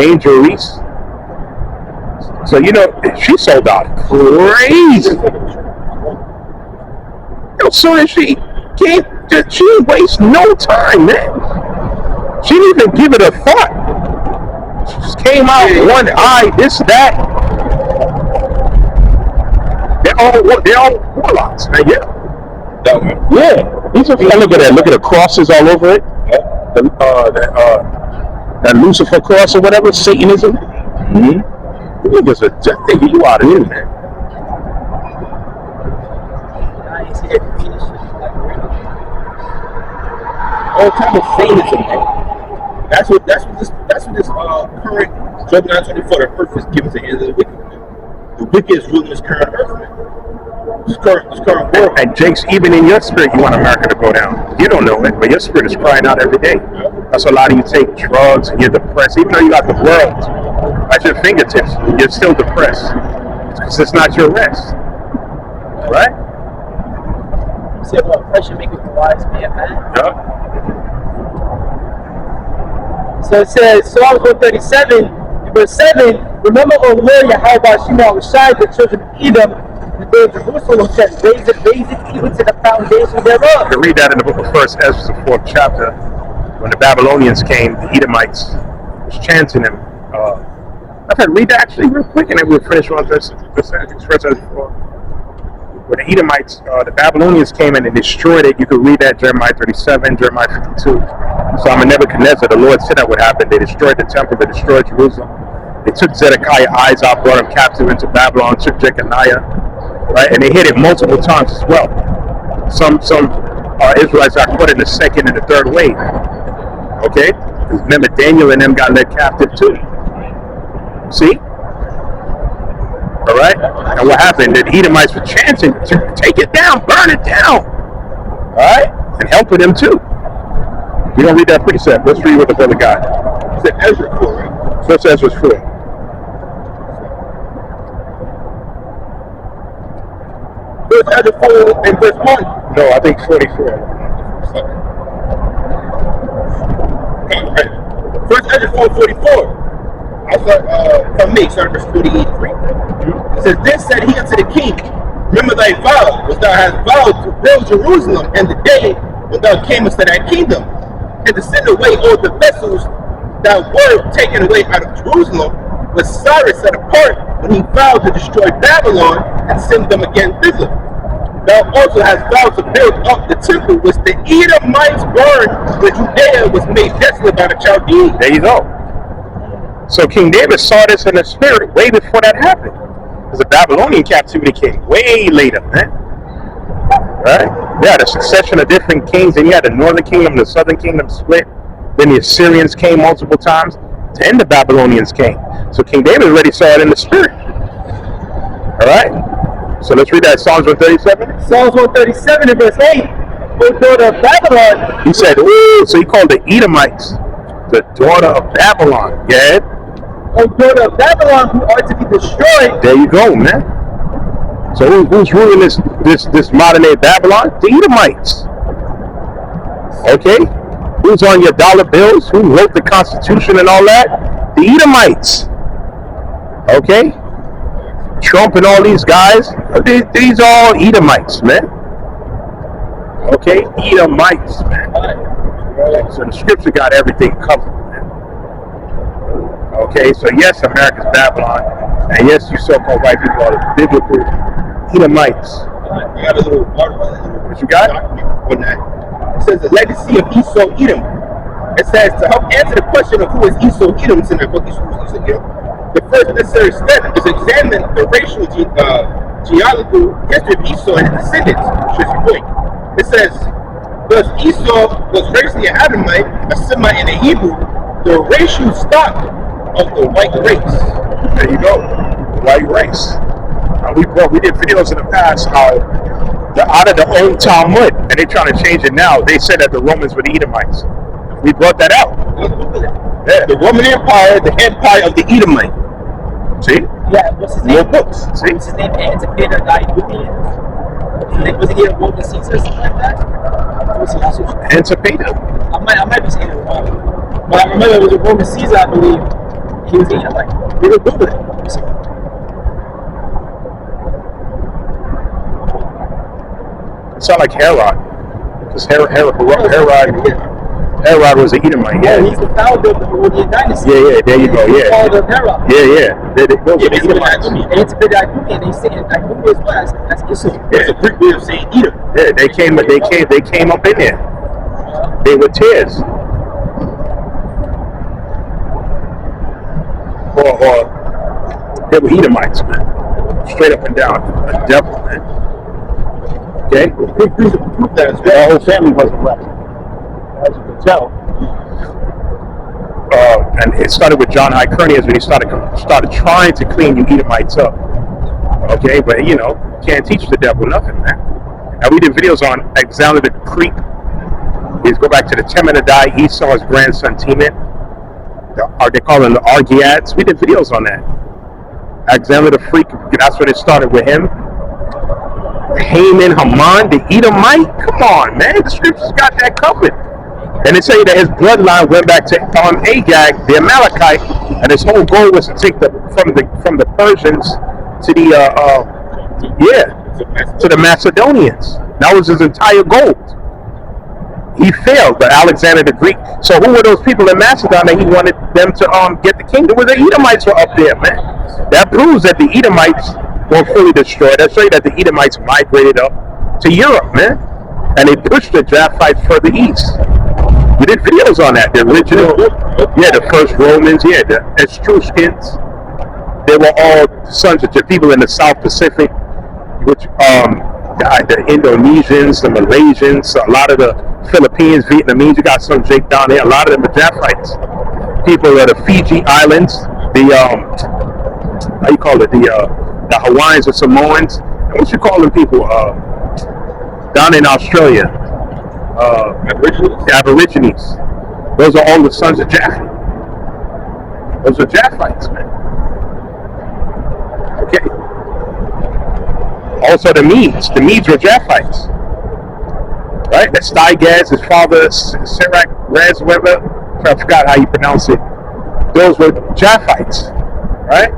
Angel Reese. So she sold out crazy. So that she didn't waste no time, man. She didn't even give it a thought. She just came out one eye, this, that. They're all warlocks, man. Yeah. Yeah. Look at that. Look at the crosses all over it. That Lucifer cross or whatever, Satanism. Mm-hmm. Niggas are just thinking you out of here, man. All type of Satanism, man. That's what this current Judgment 24, the earth is given to the hands of the wicked. The wicked is ruling this current earth, man. This current world. And Jake's, even in your spirit, you want America to go down. You don't know it, but your spirit is crying out every day. That's why a lot of you take drugs and you're depressed. Even though you got the world at your fingertips, you're still depressed. Because it's not your rest. Right? You said what pressure makes the wise man mad? Yeah. So it says, Psalms 137, verse 7, remember, O Lord, Yahweh, Shema, Rashai, the children of Edom, the day of Jerusalem, said, raise it even to the foundation thereof. You can read that in the book of 1 Ezra, the 4th chapter. When the Babylonians came, the Edomites was chanting them. I've had to read that actually real quick, and then we'll finish on this. When the Edomites, the Babylonians came in and destroyed it, you could read that Jeremiah 37, Jeremiah 52. So I'm a Nebuchadnezzar, the Lord said that would happen. They destroyed the temple, they destroyed Jerusalem. They took Zedekiah's eyes out, brought him captive into Babylon, took Jeconiah, right? And they hit it multiple times as well. Some Israelites got caught in the second and the third wave. Okay? Remember, Daniel and them got led captive too. See? All right? And what happened? The Edomites were chanting, take it down, burn it down. All right? and helping them too. We're going to read that precept. Let's read what the brother got. It's in Ezra 4, right? First Ezra 4. First Ezra 4 and verse 1. No, I think 44. Right. First Ezra 4:44. From me, starting verse 43. It says, Then said he unto the king, Remember thy vow, which thou hast vowed to build Jerusalem, and the day when thou camest to thy kingdom, and to send away all the vessels that were taken away out of Jerusalem, was Cyrus set apart when he vowed to destroy Babylon and send them again thither. Thou also hast vowed to build up the temple which the Edomites burned when Judea was made desolate by the Chaldeans. There you go. So King David saw this in the spirit way before that happened. Because the Babylonian captivity came way later, man. Right? You had a succession of different kings, and you had the northern kingdom, the southern kingdom split. Then the Assyrians came multiple times, and the Babylonians came. So King David already saw it in the spirit. All right? So let's read that Psalms 137. Psalms 137 and verse 8. O daughter of Babylon. He said, ooh, so he called the Edomites the daughter of Babylon. Yeah? O daughter of Babylon, who are to be destroyed. There you go, man. So who's ruling this modern day Babylon? The Edomites. Okay? Who's on your dollar bills? Who wrote the Constitution and all that? The Edomites. Okay? Trump and all these guys, these are all Edomites, man. Okay? Edomites, man. So the scripture got everything covered, man. Okay? So yes, America's Babylon. And yes, you so-called white people are the biblical Edomites. I got a little article. What you got? On that. It says the legacy of Esau Edom. It says to help answer the question of who is Esau Edom, it's in the book of Esau Edom. The first necessary step is to examine the racial geological history of Esau and his descendants. It says, thus Esau was racially an Adamite, a Semite, and a Hebrew, the racial stock of the white race. There you go, the white race. We did videos in the past how they're out of the old Talmud, and they're trying to change it now. They said that the Romans were the Edomites. We brought that out. Yeah. The Roman Empire, the empire of the Edomite. See? Yeah, what's his name? More books. See? What's his name? Antipater Diocletian. Was he a Roman Caesar or something like that? Antipater. I might be saying it wrong. But I remember it was a Roman Caesar, I believe. He was Edomite. We were good with it. It sounds like Herod. Because Herod was an Edomite, yeah. Oh, he's the founder of the Herodian dynasty. Yeah, there you go, yeah. He's called Herod. Yeah. Those are Edomites. Antipater Diocletian, they say Diocletian as well. That's Esau. It's a Greek way of saying Edom. Yeah, they came up in there. They were tears. Or they were Edomites, man. Straight up and down. A devil, man. Okay? Their whole family wasn't left, as you can tell. And it started with John Hyrcanus when he started trying to clean you Edomites up. Okay, but can't teach the devil nothing, man. And we did videos on Alexander the Greek. Please go back to the Temanadai, Esau's grandson Teman. They call him the Argiads. We did videos on that. Alexander the Freak, that's when it started with him. Haman, Haman, the Edomite. Come on, man. The scriptures got that covered. And they say that his bloodline went back to Agag, the Amalekite, and his whole goal was to take from the Persians to the Macedonians. That was his entire goal. He failed, but Alexander the Greek. So who were those people in Macedon that he wanted them to get the kingdom? Well, the Edomites were up there, man. That proves that the Edomites were fully destroyed. That shows you that the Edomites migrated up to Europe, man. And they pushed the Japhites further east. We did videos on that. The original, the first Romans, the Etruscans. They were all sons of people in the South Pacific, which the Indonesians, the Malaysians, a lot of the Philippines, Vietnamese. You got some Jake down there. A lot of them are Japhites. People of the Fiji Islands, the Hawaiians or Samoans. And what you call them people down in Australia? Aborigines? The Aborigines. Those are all the sons of Japhet. Those are Japhites, man. Okay. Also the Medes. The Medes were Japhites. Right? That's Stigaz, his father, Sirach, Rez, whatever. I forgot how you pronounce it. Those were Japhites. Right?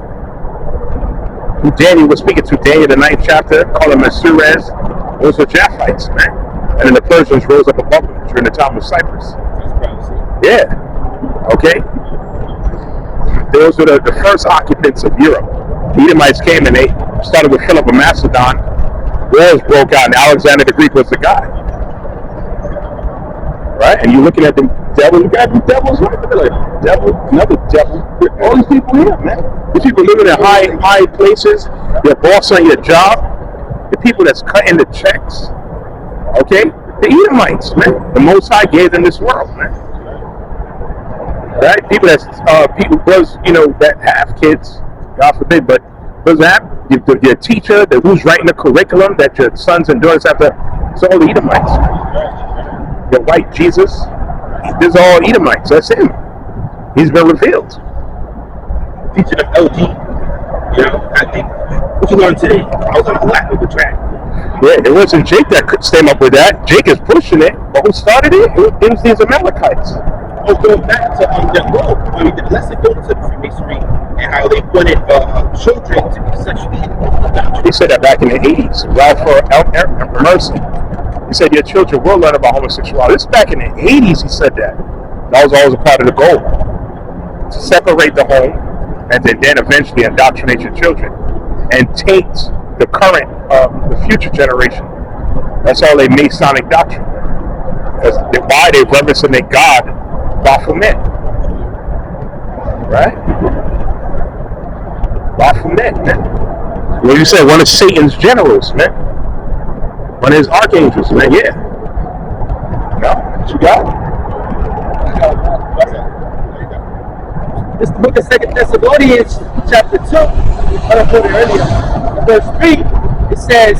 Who Daniel was speaking to, Daniel, the 9th chapter, called him Mesurez. Those were Japhites, man. And then the Persians rose up above them during the time of Cyprus. Yeah. Okay? Those were the first occupants of Europe. The Edomites came and they started with Philip of Macedon. Wars broke out and Alexander the Greek was the guy. Right? And you're looking at the devil, look at the devil's right there. Like, devil, another devil. All these people here, man. These people living in high places, your boss on your job, the people that's cutting the checks. Okay? The Edomites, man. The Most High gave them this world, man. Right? People that have kids, God forbid, but does have your teacher, who's writing the curriculum that your sons and daughters have to, it's all the Edomites. Your white Jesus, these are all Edomites. That's him. He's been revealed. Teaching of LG, I think. What you learned today? I was on a lap of the track. Yeah, it wasn't Jake that came up with that. Jake is pushing it, but who started it? It was these Amalekites. Oh, going back to that road, where we did the lesson going to Freemasonry and how they wanted children to be sexually indoctrinated. He said that back in the 80s. Ralph Mercy. He said your children will learn about homosexuality. This is back in the 80s he said that. That was always a part of the goal. To separate the home and then eventually indoctrinate your children. And taint the current, the future generation. That's all a Masonic doctrine. That's why they reverencing their God, Baphomet. Right? Baphomet, man. Well, you said one of Satan's generals, man. One of his archangels, man. Yeah. No, what you got? It's the book of 2 Thessalonians, chapter 2. I put it earlier. Verse 3, it says,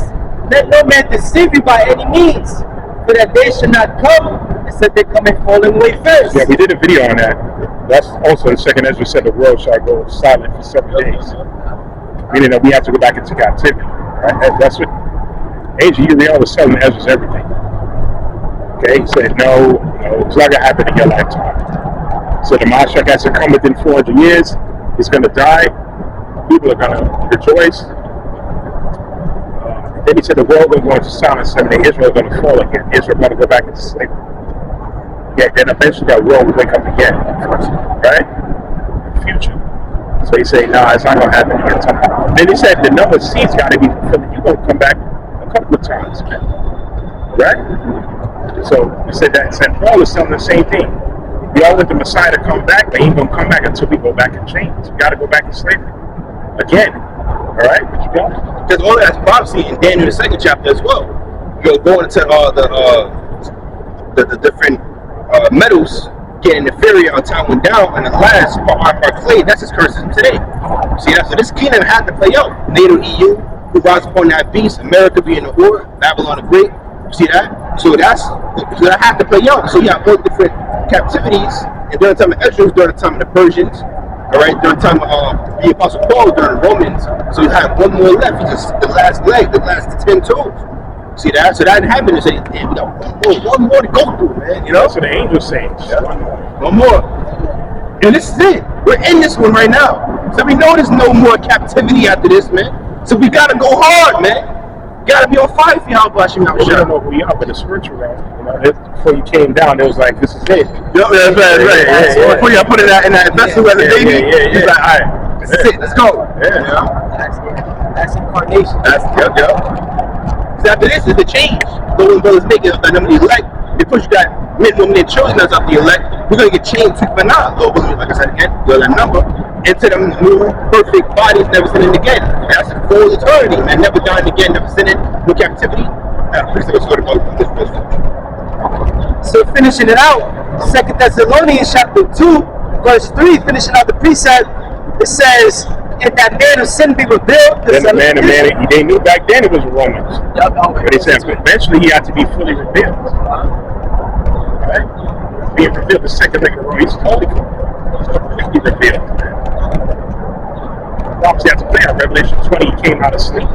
let no man deceive you by any means, for that day should not come, except they come and falling away first. Yeah, we did a video on that. That's also the second Ezra said the world shall go silent for 7 days. Meaning that we have to go back into captivity. Right? That's what Angel, you read all the 7 Ezra's everything. Okay, he said, no, it's not going to happen in your lifetime. So the Mashiach has to come within 400 years. He's going to die. People are going to rejoice. Then he said the world will go into silence 7 days. Israel is going to fall again. Israel is going to go back into slavery. Yeah, then eventually that world will wake up again. Right? In the future. So he said, no, it's not going to happen in your time. Then he said the number of seeds got to be fulfilled. You're going to come back a couple of times, man. Right? So he said that St. Paul is telling the same thing. We all want the Messiah to come back, but he ain't gonna come back until we go back in chains. We gotta go back in slavery. Again. Alright, what you got? Because all that's prophecy in Daniel the 2nd chapter as well. You're going into the different metals getting inferior on time went down, and the last our clay, that's his curses today. See that? So this kingdom had to play out. NATO EU, who rides upon that beast, America being the whore, Babylon the Great. See that? So that had to play out. So you have all different captivities, and during the time of Ezra, during the time of the Persians, all right, during the time of the Apostle Paul, during the Romans. So you have one more left, it's just the last leg, the last 10 toes. See that? So that didn't happen. They say, damn, we got one more to go through, man. You know? That's what the angels saying. Yeah. One more. And this is it. We're in this one right now. So we know there's no more captivity after this, man. So we gotta go hard, man. Gotta be on fire for y'all, Bashim. Well, we don't know who we are, but the spiritual realm, before you came down, it was like, this is it. Yep, that's right. Yeah. Before you put it in that vessel as a baby, he's like, all right, this is it, let's go. Yeah. That's incarnation. Yep. So after this is the change. So when brothers make it, the number of the elect, they push that men, women, and children that's up the elect, we're gonna get changed to Fanah, like I said again, that number, into them new perfect bodies never sinning again. And that's for eternity, man. Never dying again, never sinning, no captivity. So finishing it out, 2 Thessalonians chapter 2, verse 3, finishing out the precept, it says, if that man of sin be revealed, then the man, they knew back then it was Romans. But he said eventually he had to be fully revealed. get revealed the second ring in a row. He's totally completely revealed. Obviously, after prayer, Revelation 20, he came out of sleep.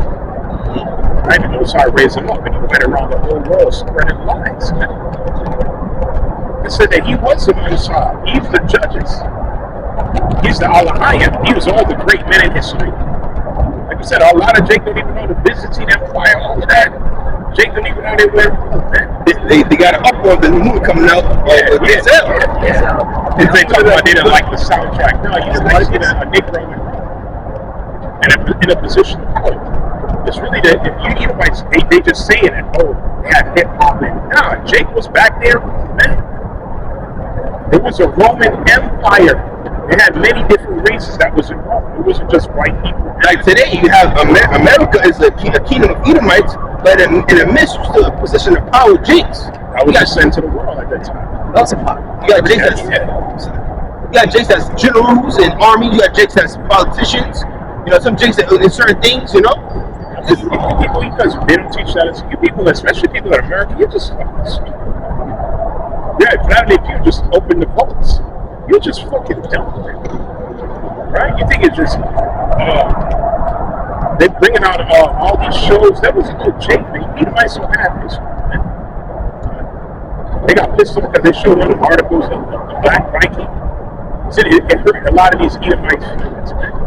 Right? And the Most High raised him up, and he went around the whole world spreading lies. It said that he was the Most High. He's the judges. He's the Alahayim. He was all the great men in history. Like I said, a lot of Jake don't even know the Byzantine Empire, all of that. Jake don't even know they went. They got an uproar of the movie coming out. Yeah. They talk about they didn't like the soundtrack. No, you just like a Negro in a position of power. It's really that if you Edomites, they just saying it. Oh, they had hip hop and nah. Jake was back there, man. It was a Roman Empire. They had many different races that was in Rome. It wasn't just white people. Like today, you have America is a kingdom of Edomites, but in the midst of the position of power, Jakes. I was just sent to the world at that time. That's a pot. You got Jakes that's generals and armies. You got Jakes that's politicians. You know, some Jakes that in certain things. You know. People, because they don't teach that. You people, especially people in America, you're just fucking stupid. Yeah, now if you just open the votes, you're just fucking dumb. Right? You think it's just they're bringing out all these shows. That was a good Jake. You need my so happy. They got pissed off because they showed one of the articles of the Black Viking. It hurt a lot of these Edomites.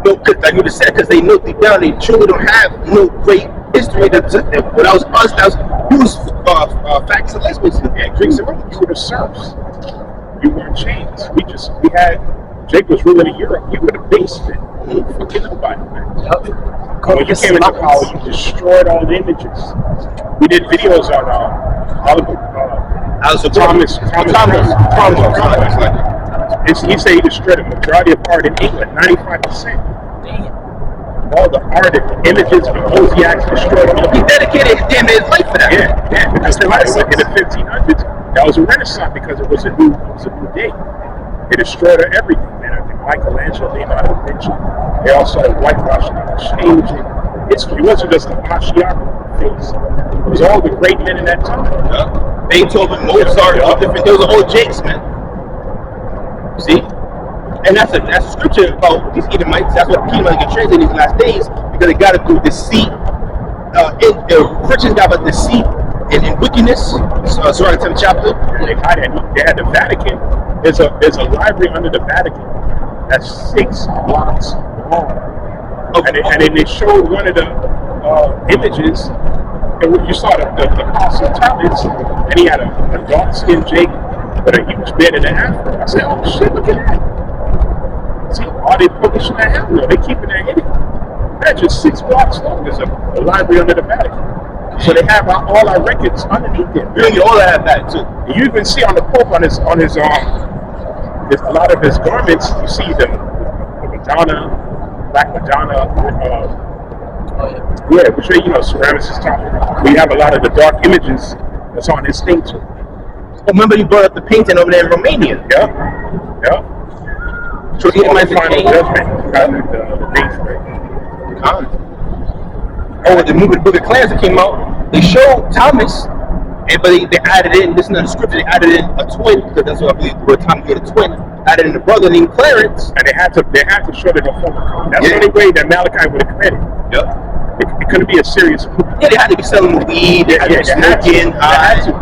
No, like you just said, because they know deep down they truly don't have no great history. When I was us, that was facts and lesbians. Yeah, Greeks and Romans. You were the serfs. You weren't chains. We had Jake was ruling in Europe. You were the basement. You fucking nobody, man. When you came into power, you destroyed all the images. We did videos on Thomas. He said he destroyed the majority of art in England, 95%. Damn. All the art and images of Mosaics destroyed. He dedicated his life for that. Yeah, because in the 1500s, that was a renaissance because it was a new day. They destroyed everything, man. I think Michelangelo, Leonardo da Vinci, they all started whitewashing and changing history. It wasn't just the Mashiach things. It was all the great men in that time. Yeah. Beethoven, Mozart, all different. Those are all Jakes, man. See? And that's a scripture about these Edomites. That's what people get translated in these last days because they got it through deceit. Christians got about deceit and wickedness. Sorry, 10th chapter. They had the Vatican. There's a library under the Vatican that's 6 blocks long. Okay. And then they showed one of the images, and when you saw the Apostle Thomas, and he had a dark-skinned Jake with a huge beard and an afro. I said, oh shit, look at that. See, are they publishing that hell? No, they keeping that hidden. That's just 6 blocks long. There's a library under the Vatican. So they have all our records underneath it. Really, all that back too. And you even see on the Pope on his a lot of his garments. You see the Madonna, Black Madonna. Yeah, which ceramics is talking. We have a lot of the dark images that's on his thing too. Remember you brought up the painting over there in Romania. Yeah. So he might final judgment. The dates right. Oh, the movie Book of Clans that came out, they showed Thomas, but they added in, this is not a scripture, they added in a twin, because that's what I believe the word Thomas made a twin, added in a brother named Clarence. And they had to show that the former code. That's the only way that Malachi would have credited. Yep. It couldn't be a serious movie. Yeah, they had to be selling weed, they had to be smoking,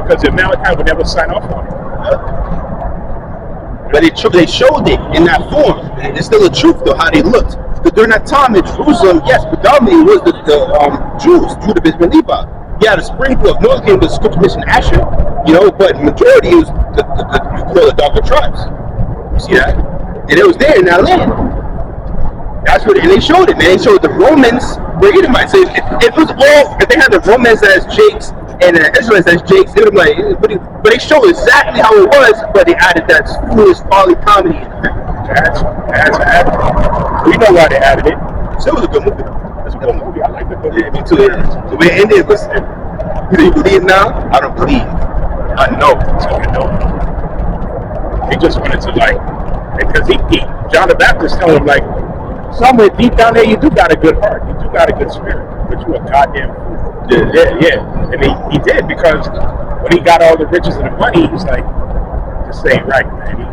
because if Malachi would never sign off on it. But they showed it in that form. And it's still the truth, though, how they looked. Because during that time in Jerusalem, yes, predominantly was the Jews, Judah, Benjamin, Levi. Yeah, the sprinkle of North came with scripture mission Asher, but majority is you call the darker tribes. You see that? And it was there in that land. That's what, and they showed it, man. They showed the Romans were Edomites. So if they had the Romans as Jakes and the Israelites as Jakes, it would be like, but they showed exactly how it was, but they added that foolish folly comedy in it. That's added. We know why they added it. So it was a good movie. It's a good movie. I like the movie. Yeah, me too. The way it ended was, do you believe now? I don't believe. I know. So I know. He just wanted to because John the Baptist told him somewhere deep down there you do got a good heart, you do got a good spirit, but you a goddamn fool. Yeah. And he did, because when he got all the riches and the money, he's like, This ain't right, man. He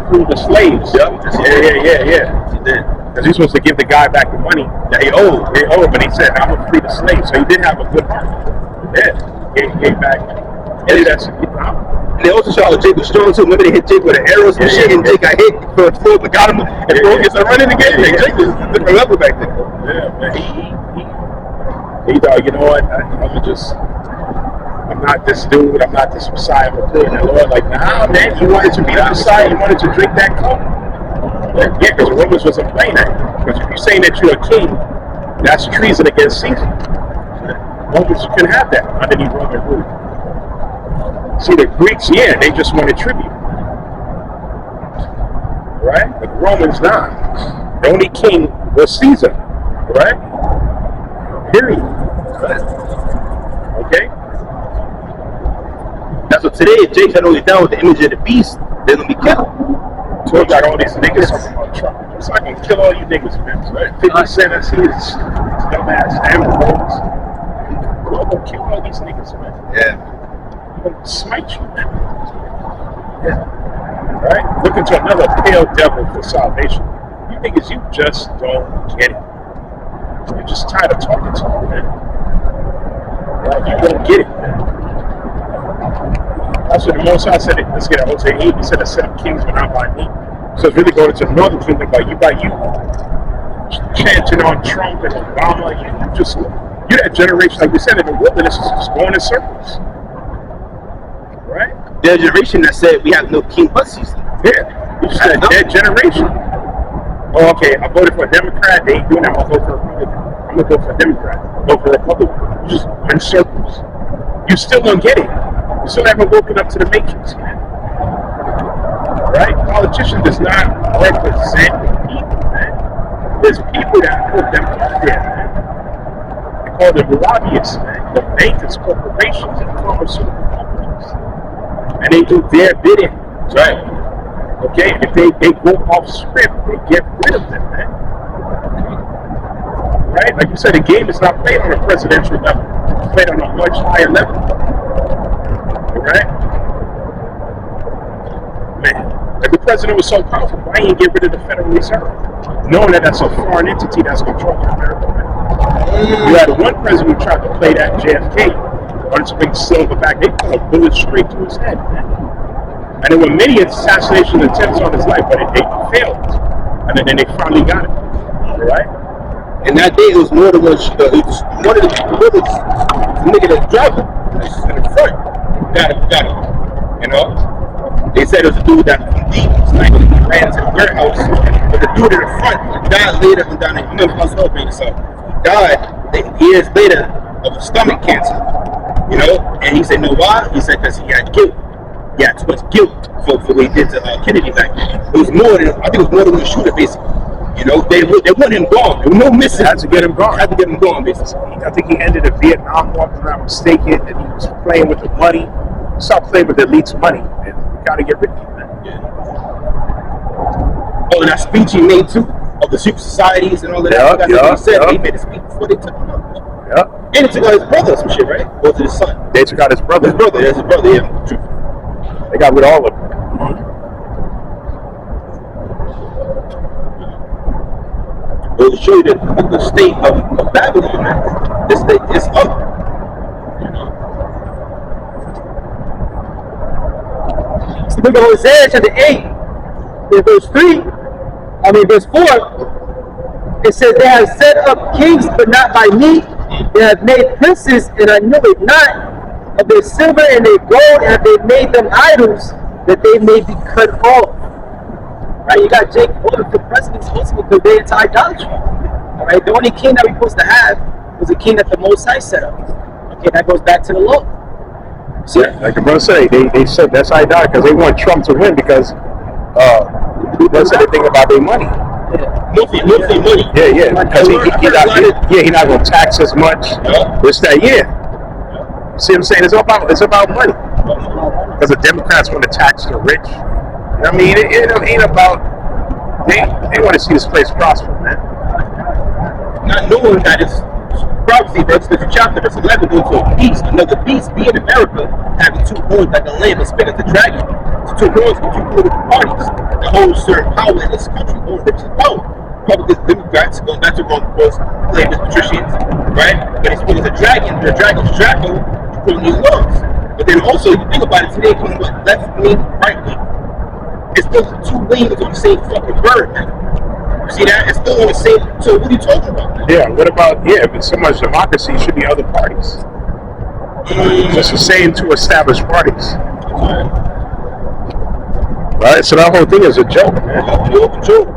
threw the slaves. Yep. Yeah. He did. Because he's supposed to give the guy back the money that he owed. But he said, I'm going to free the slaves. So he did have a good heart. Yeah. Gave back. And they also shot Jake was strong too. Remember they hit Jake with an arrows and shit, and Jake got hit for a floor, but got him. And bro gets a running again. Jake was a different level back then. Yeah, man. He thought, you know what? I'm not this dude. I'm not this Messiah. I'm a good. And the Lord, like, nah, man. You wanted to be the Messiah. You wanted to drink that cup. Yeah, because the Romans wasn't playing that. Because if you're saying that you're a king, that's treason against Caesar. Romans can have that underneath Roman rule. See, the Greeks, they just wanted tribute. Right? But the Romans, not. The only king was Caesar. Right? Period. Right? Okay? That's what today, if Jake had only down with the image of the beast, they're going to be killed. So we got all these niggas talking about Trump. It's like I'm gonna kill all you niggas, man. Right? 50 Cent, I see his dumbass Amber Rose. I'm gonna kill all these niggas, man. Yeah. I'm gonna smite you, man. Yeah. Right? Look into another pale devil for salvation. You niggas, you just don't get it. You're just tired of talking to me, man. Right? You don't get it, man. That's what the Most High said. Let's get it. Hosea 8. He said, "I set up kings, but not by me." So it's really going into the northern kingdom by you, chanting on Trump and Obama. You're that generation, like we said, in the wilderness is just going in circles. Right? There's a generation that said we have no king but Caesar. Yeah. You just said that generation. Oh, okay. I voted for a Democrat. They ain't doing that. I'll vote for a Republican. I'm going to vote for a Democrat. Vote for a Republican. You just in circles. You still don't get it. You still haven't woken up to the matrix, man. Right? Politician does not represent the people, man. There's people that put them out there, man. They call them lobbyists, man. The bankers, corporations, and pharmaceutical companies. And they do their bidding. Right? Okay? And if they go off script, they get rid of them, man. Right? Like you said, the game is not played on a presidential level. It's played on a much higher level. Right? Man, if the president was so powerful, why didn't he get rid of the Federal Reserve? Knowing that that's a foreign entity that's controlling America. You had one president who tried to play that JFK, wanted to bring silver back. They put a bullet straight to his head, man. And there were many assassination attempts on his life, but they failed. And then they finally got it. Right? And that day it was more than one shooter. It was one of the bullets, the nigga that's driving in the front. Got him. You know? They said it was a dude that from deep, like he ran into the warehouse, but the dude in the front died later on down there. You remember House Hurricane, so he died years later of a stomach cancer. You know? And he said, "No, why?" He said, "Because he had guilt. He had too much guilt for what he did to Kennedy back then. It was more than, I think it was more than one shooter, basically. You know, they want him gone. There was no missing. Had to get him gone. Had to get him gone, basically. I think he ended the Vietnam War, if I'm not mistaken, and he was playing with the money. Stop playing with the elite's money. And you gotta get rid of him, man. Yeah. Oh, and that speech he made too, of the secret societies and all of that. He said he made a speech before they took him out. Yeah. And he took out his brother or some shit, right? Or was it his son? They took out his brother. His brother, yeah. True. They got rid of all of them. Well, to show you the state of Babylon, man. This state is up. So look at Hosea chapter 8, in verse 4, it says, "They have set up kings, but not by me. They have made princes, and I knew it not. Of their silver and their gold have they made them idols, that they may be cut off." Right? You got Jake voting for president ultimately because they're into idolatry. All right? The only king that we're supposed to have was a king that the Most High set up. Okay, that goes back to the law. So, yeah, like the brother said, they said that's idolatry because they want Trump to win because they said anything about their money. Mostly money. Yeah, because he's not going to tax as much. It's that, See what I'm saying? It's about money. Because the Democrats want to tax the rich. I mean, it ain't about, they want to see this place prosper, man. Not knowing that it's prophecy, there's a chapter that's 11 going to a beast, another beast being America, having two horns like a lamb and spitting the dragon. So two wars with two political parties that hold certain power in this country, hold riches power. Republicans, Democrats, going back to Rome, of course, claim as patricians, right? But it's because the dragon's Draco, you put in these laws. But then also, you think about it today, going what, left wing, right wing. It's still two wings on the same fucking bird, man. You see that? It's still on the same. So what are you talking about, man? Yeah, what about, if it's so much democracy, should be other parties. Just the same two established parties. Right? So that whole thing is a joke, man. Joke.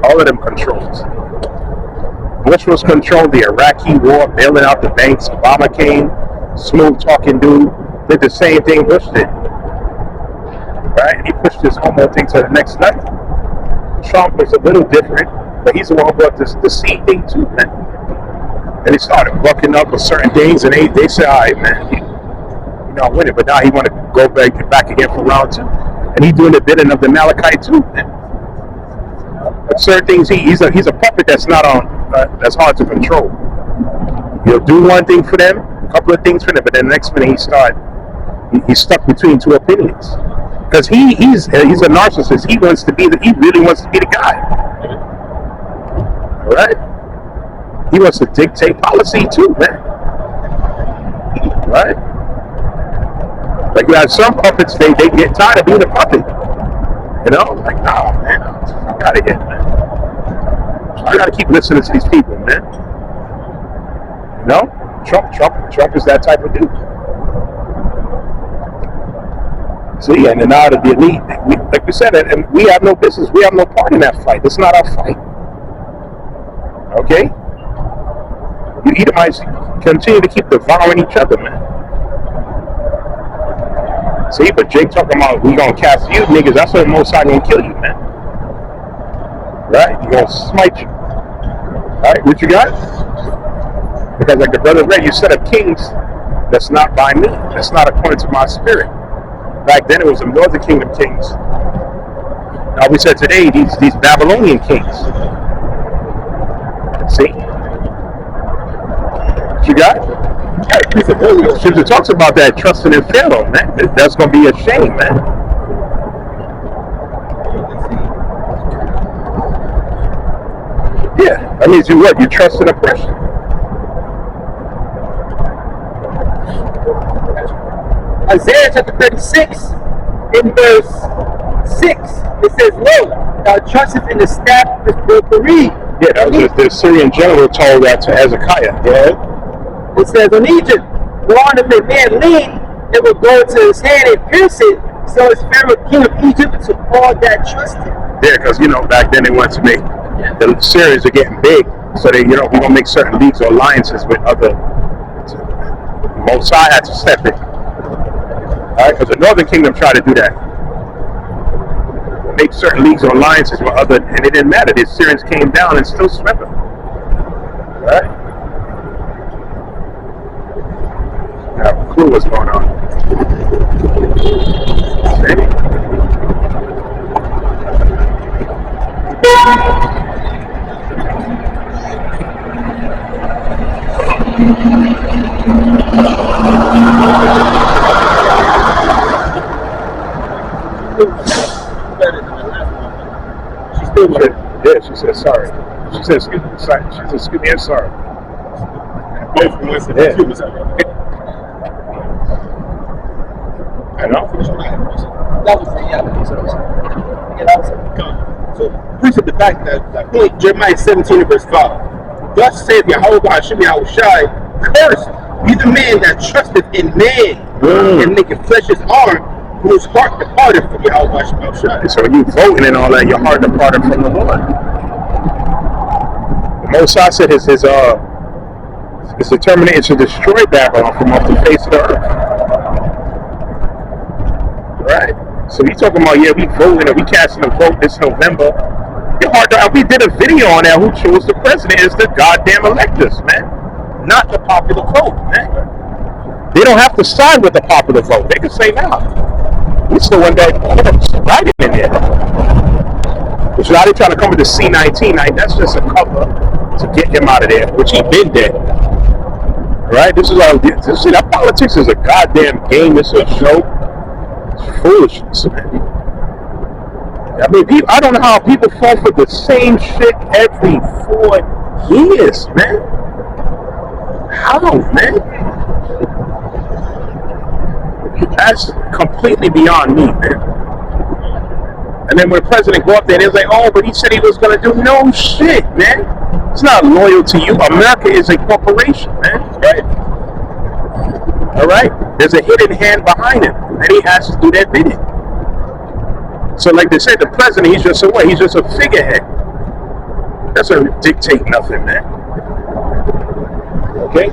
All of them controls. Bush was controlled the Iraqi war, bailing out the banks. Obama came, smooth talking dude, did the same thing Bush did. Right? He pushed this homo thing to the next level. Trump was a little different, but he's the one who brought the C thing too, man. And he started bucking up with certain things, and they said, all right, man, you're not winning, but now he want to go back again for round 2. And he's doing the bidding of the Malachite too, man. But certain things, he's a puppet that's not on, that's hard to control. He'll do one thing for them, a couple of things for them, but then the next minute he's stuck between two opinions. Because he's a narcissist. He really wants to be the guy. All right? He wants to dictate policy too, man. Right? Like you have some puppets, they get tired of being a puppet. You know? Like, nah, man, I gotta get, man. I gotta keep listening to these people, man. You know? Trump is that type of dude. See, and then out of the elite, like we said, and we have no business, we have no part in that fight. It's not our fight. Okay? You Edomites continue to keep devouring each other, man. See, but Jake talking about we gonna cast you niggas, that's what Most High gonna kill you, man. Right? He gonna smite you. Alright, what you got? Because like the brother read, you set up kings, that's not by me. That's not according to my spirit. Back then it was the Northern Kingdom kings. Now we said today these Babylonian kings. See? What you got? Scripture talks about that trusting in Pharaoh, man. That's going to be a shame, man. Yeah, that means you what? You trust in oppression. Isaiah chapter 36, in verse 6, it says, "Lo, thou trustest in the staff which broke the reed." Yeah, that was the Syrian general told that to Hezekiah. Yeah. It says, "On Egypt, whereon if a man lean, it will go to his hand and pierce it. So is Pharaoh king of Egypt to all that trust him." Yeah, because back then they wanted to make the Syrians are getting big, so they we're gonna make certain leagues or alliances with other. Most High had to step in. All right, because the Northern Kingdom tried to do that. Make certain leagues or alliances with other, and it didn't matter. The Syrians came down and still swept them. All right? I have a clue what's going on. See? She still with it. Yeah, she said sorry. She said excuse me, sorry. She said excuse me and sorry. Both of them said excuse me, sorry. I know. That was it, yeah. That was it. So, precept the fact that point, Jeremiah 17 and verse 5. Thus saith Yahweh Hashem Yahushai, cursed be the man that trusteth in man and maketh flesh his arm, whose heart departed from Yahweh Hashem Yahushai. So when you voting and all that, your heart departed from the Lord. The Most High said his determination to destroy Babylon from off the face of the earth. Right? So we talking about, we voting and we casting a vote this November. We did a video on that. Who chose the president is the goddamn electors, man. Not the popular vote, man. They don't have to side with the popular vote. They can say, nah, it's the one that right in there. Which now they're trying to come with the C-19. That's just a cover to get him out of there, which he been dead. Right? This is all. That politics is a goddamn game. It's a show. It's foolishness, man. I mean, I don't know how people fall for the same shit every 4 years, man. How, man? That's completely beyond me, man. And then when the president go up there, they're like, oh, but he said he was going to do no shit, man. It's not loyal to you. America is a corporation, man. Right? All right? There's a hidden hand behind him, and he has to do that bidding. So like they said, the president, he's just a what? He's just a figurehead. Doesn't dictate nothing, man. Okay?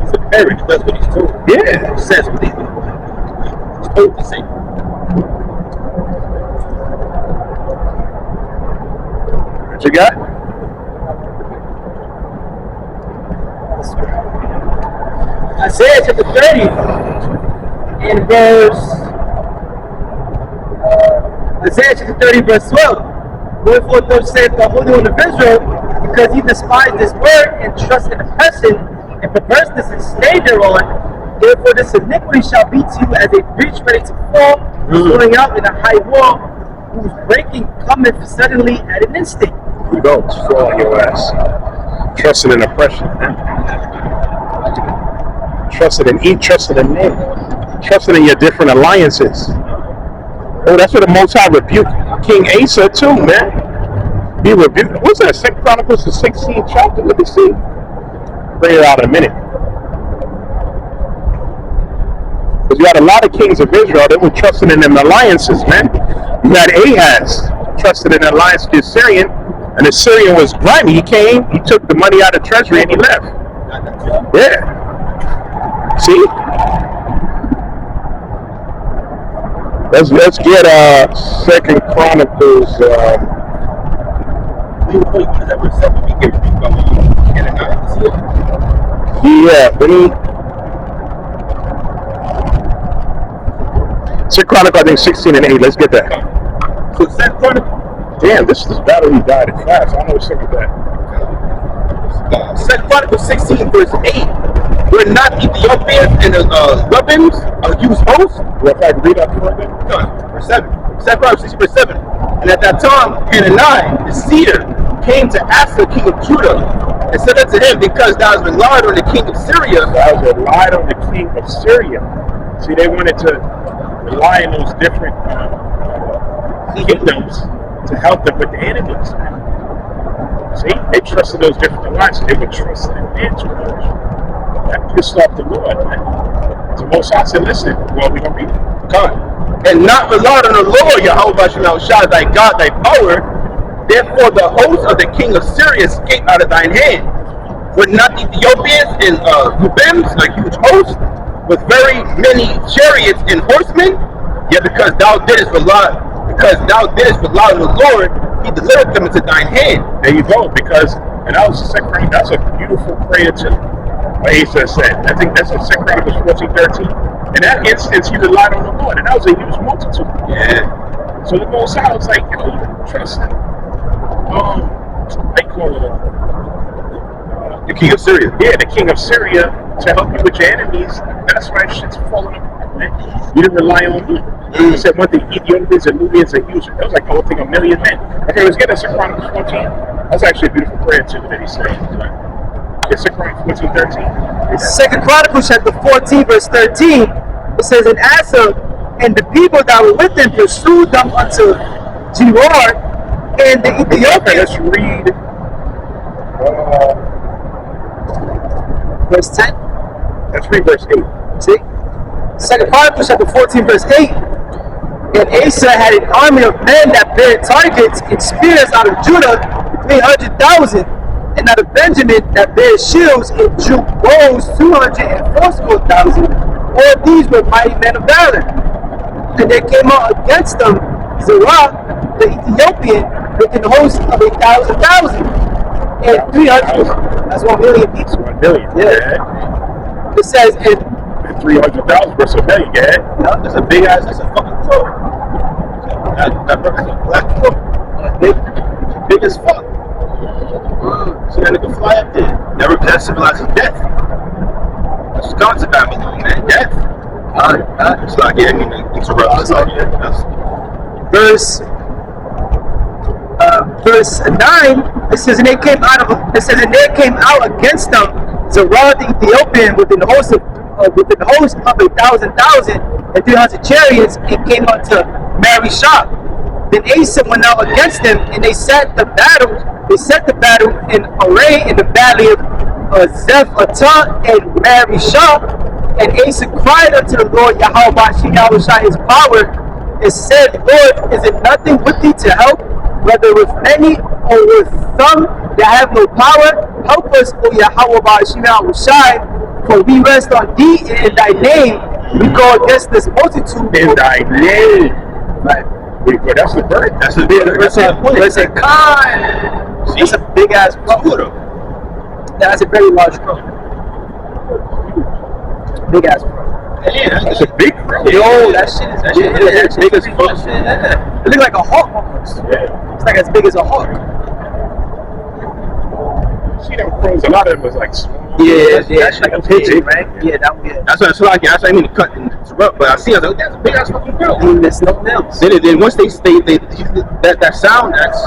He's a parent. That's what he's told. Yeah. He says what he's told to say. What you got? Isaiah chapter 30 in verse Isaiah chapter 30 verse 12. Wherefore thus saith the Holy One of Israel, because ye despised this word and trust in oppression and perverseness and stay thereon, therefore this iniquity shall be to you as a breach ready to fall, swelling out in a high wall, whose breaking cometh suddenly at an instant. You go, fall on your ass. Trusted in oppression, man. Trusted in trusted in men. Trusted in your different alliances. Oh, that's what the Most High rebuked King Asa too, man. He rebuked. What's that? 2 Chronicles, the 16th chapter. Let me see. Bring it out in a minute. Because you had a lot of kings of Israel that were trusting in them alliances, man. You had Ahaz trusted in an alliance with the Syrian, and the Syrian was grimy. He came, he took the money out of the treasury, and he left. Yeah. See? Let's get 2 Chronicles. Yeah, but 2 Chronicles, I think 16 and 8. Let's get that. So 2 Chronicles. Damn, this battery died fast. I don't know what's up with that. 2 Chronicles 16 verse 8. Were not Ethiopians and the Lubims used hosts? Well, if I can read that for them. No, verse 7. 2 Chronicles 16 verse 7. And at that time, Hananiah, the seer, came to Asa, king of Judah, and said unto him, because thou hast relied on the king of Syria. Thou hast relied on the king of Syria. See, they wanted to rely on those different kingdoms to help them with the enemies. See, they trusted those different alliances. They were trusting in men too much. That pissed off the Lord, man. So Most High said, listen, well, we're going to read it. God. And not relied on the Lord, Yahweh Shah, thy God, thy power. Therefore the host of the king of Syria escaped out of thine hand. Were not Ethiopians and Lubims, a huge host, with very many chariots and horsemen? Yet because thou didst rely on the Lord, he delivered them into thine hand. There you go, because, and that was the second, that's a beautiful prayer too. What Asa said. I think that's in 2 Chronicles 14:13. In that instance, he relied on the Lord, and that was a huge multitude. Yeah. So the Most High was like, yo, you trust him. They call it The king of Syria. Yeah, the king of Syria to help you with your enemies. That's why shit's falling apart, man. You didn't rely on me. He said one thing, Ethiopians and Nubians are huge. That was like the whole thing, 1 million men. Okay, let's get us to Chronicles 14. That's actually a beautiful prayer too that he said. It's 2 Chronicles 14:13. 2 Chronicles chapter 14 verse 13. It says, and Asa and the people that were with him pursued them unto Gerar, and the Ethiopians. Let's read verse 10. let's read verse 8. See? 2 Chronicles chapter 14 verse 8. And Asa had an army of men that bare targets and spears out of Judah, 300,000, and out of Benjamin that bare shields and drew bows, 240,000. All these were mighty men of valor. And there came out against them Zerah, the Ethiopian, with an host of 1,000,000. And 300, that's 1 million each. 1 million. Yeah. It says, and 300,000 versus 1 million, yeah. No, that's a big ass, that's a fucking crow. That's a black crow. Big as fuck. So that nigga fly up there. Never symbolizes death. That's Wisconsin Babylon, man. Death. It's like, yeah, I mean, interrupt. Verse 9, it says, and they came out against them, Zerah the Ethiopian with the host of 1,000 and 300 chariots, and came unto Marishah. Then Asa went out against them, and they set the battle in array in the valley of Zephatah and Marishah. And Asa cried unto the Lord Yahweh his power, and said, Lord, is it nothing with thee to help, whether with many or with some that have no power? Help us, O Yahweh for we rest on thee, and in thy name we go against this multitude. In thy name. Right. That's the bird. That's the bird. That's a It's a big ass crow. That's a very large crow. Big ass crow. Yeah, it's a big crow. Yo, that shit is big as fuck. It looks like a hawk almost. Yeah. It's like as big as a hawk. See them crows? A lot of them was like small. Yeah, that's like a pigeon, right? Yeah, that was. That's what I didn't mean to cut and interrupt, but I see. I was like, that's a big ass fucking crow. There's nothing else. Then once they that sound, that's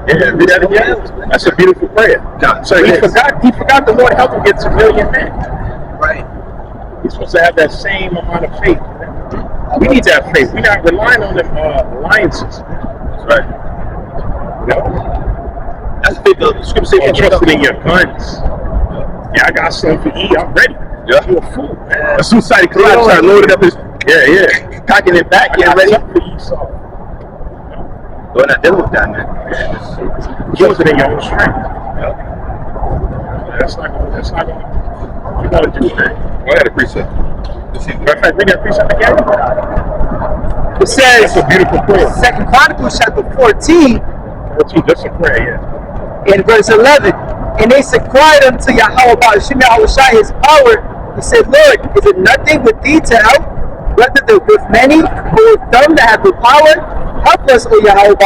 do that again. That's a beautiful prayer. So he forgot the Lord help against a million men. Right. He's supposed to have that same amount of faith. We need to have faith. We're not relying on them alliances. That's right. You know? That's big. The scripture says trusting in your guns. Yeah, I got something for E. I'm ready. Yeah. You're a fool, man. A suicide collapse started loading up his. Yeah. Cocking it back. Get ready. For Esau. Going that devil down there. Trusting in your own strength. Yeah. That's not going. You got to do that. Go ahead, precept. Matter of fact, bring that precept again. It says, it's a beautiful prayer. 2 Chronicles chapter 14. Just a prayer, yeah. In verse 11, and they said, cried unto Yahweh his power. He said, Lord, is it nothing with thee to help, whether with many or with some that have the power? Help us, O Yahweh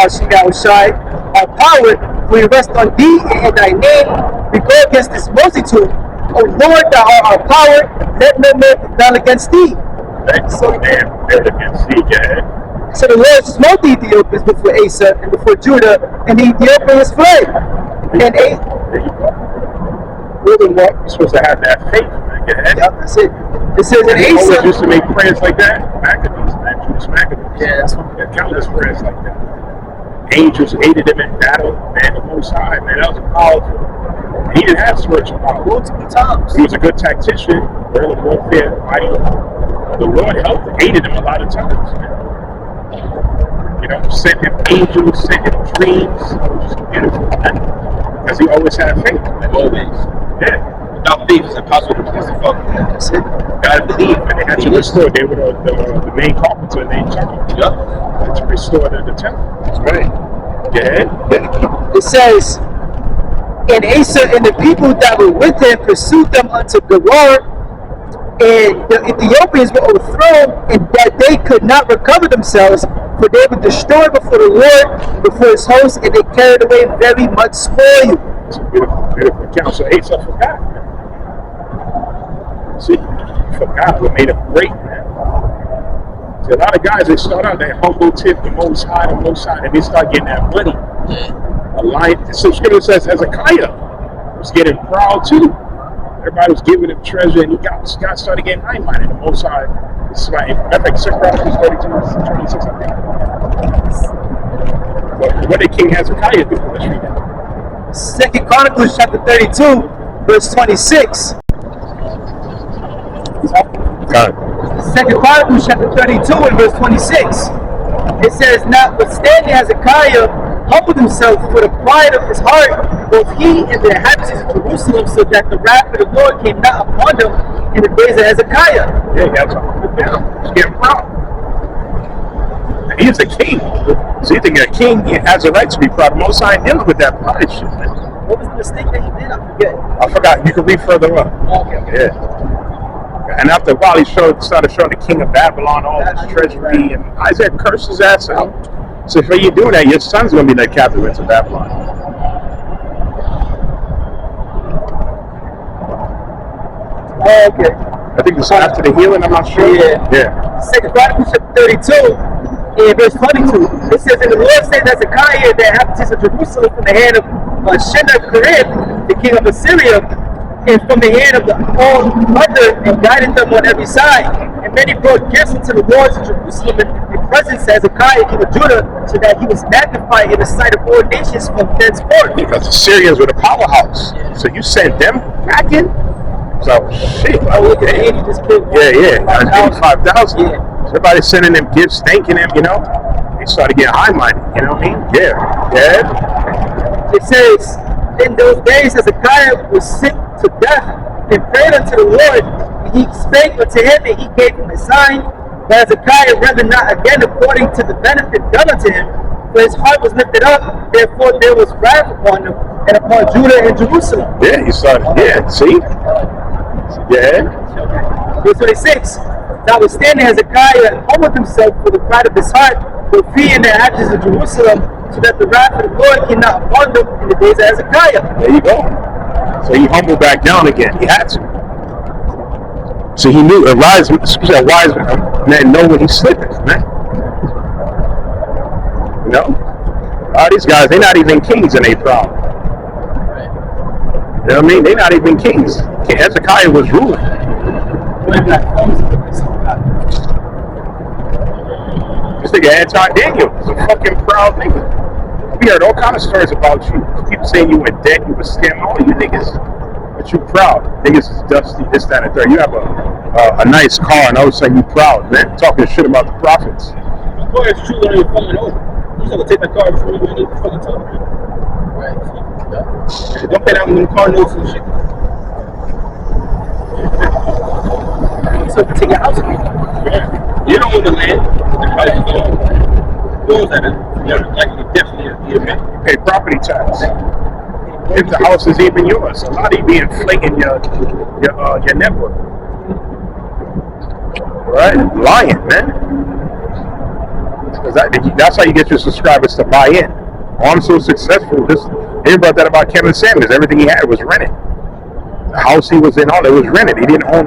our power, we rest on thee, and in thy name we go against this multitude. O Lord, thou art our power, let no man prevail against thee. So the Lord smote the Ethiopians before Asa and before Judah, and the Ethiopians fled. And really what? You're supposed to have that faith. Yep, that's it. It says that Asa used to make prayers like that. Maccabees, man, Judas Maccabees. Yeah, that's what. Countless prayers like that. Angels aided him in battle. Man, the Most High, man, that was powerful. He didn't have spiritual power. Multiple times. He was a good tactician, guerrilla warfare, fighting. The Lord helped, aided him a lot of times, man. You know, sent him angels, sent him dreams. It was just beautiful, man. Because he always had faith. Always. Yeah. Without faith, it's impossible to please the Father. That's it. Gotta believe, and they had to restore. They were the main carpenter named Chucky. Yep. Had to restore the temple. That's right. Yeah. It says, and Asa and the people that were with him pursued them unto Gerar, and the Ethiopians were overthrown, and that they could not recover themselves, for they were destroyed before the Lord, before his host, and they carried away very much spoil. It's a beautiful, beautiful account. So Asa forgot. See, he forgot what made him great, man. See, a lot of guys, they start out, they humble tip, the most high, and they start getting that money. A lion, so scripture says Hezekiah was getting proud too. Everybody was giving him treasure, and God started getting high-minded. The Most High, it's like, I think 2 Chronicles 32:26, I think. What did King Hezekiah do? Let's read that. 2 Chronicles chapter 32, verse 26. God. 2 Chronicles chapter 32 and verse 26. It says, notwithstanding Hezekiah humbled himself for the pride of his heart, both he and the inhabitants of Jerusalem, so that the wrath of the Lord came not upon them in the days of Hezekiah. Yeah, he had something to down. He's getting proud. And he's a king. So you think a king has a right to be proud. Most High dealing with that pride shit, man. What was the mistake that he did? I forget. I forgot. You can read further up. Okay. Yeah. And after a while, he started showing the king of Babylon all his treasury, and Isaiah cursed his ass out. So if you're doing that, your son's going to be led captive into Babylon. Okay. I think it's after the healing. I'm not sure. Yeah. Second Chronicles chapter 32, in verse 22, it says, "And the Lord said to Hezekiah that inhabitants of Jerusalem from the hand of Sennacherib, the king of Assyria, and from the hand of all other, and guided them on every side. And many brought gifts into the walls of Jerusalem in presence to Hezekiah, king of Judah, so that he was magnified in the sight of all nations from thenceforth." Because the Syrians were the powerhouse. So you sent them back in? So, shit. Oh, look at 80 just killed. Yeah. 85,000. Yeah. So everybody sending them gifts, thanking them, you know? They started getting high-minded, you know what I mean? Yeah. It says, "In those days Hezekiah was sick to death, and prayed unto the Lord, and he spake unto him, and he gave him a sign. But Hezekiah rendered not again according to the benefit done unto him, for his heart was lifted up, therefore there was wrath upon him, and upon Judah and Jerusalem." Yeah, he started, see? Yeah. Verse 26, "Notwithstanding Hezekiah humbled himself for the pride of his heart, for fearing the actions of Jerusalem, so that the wrath of the Lord came not upon them in the days of Hezekiah." There you go. So he humbled back down again. He had to. So he knew a wise man know when he's slipping, man. You know? All these guys, they're not even kings and they proud. You know what I mean? They're not even kings. Hezekiah was ruling. This nigga anti-Daniel. He's a fucking proud nigga. We heard all kind of stories about you. People saying you were dead, you were scammed, all you niggas. But you proud. Niggas is dusty, this, that, and third. You have a nice car, and all of a sudden you proud, man. Talking shit about the prophets. My car is true when you're pulling over. You gotta take my car before you even fucking tell me. Right. Don't pay down them car notes and shit. So you take your house again. Yeah. You don't own the land. You own that. Like definitely a man. You pay property tax. If the house is even yours, a lot of you be inflating your network. Right? Lying, man. Because that's how you get your subscribers to buy in. Oh, I'm so successful. They brought that about Kevin Samuels. Everything he had was rented. The house he was in, all it was rented. He didn't own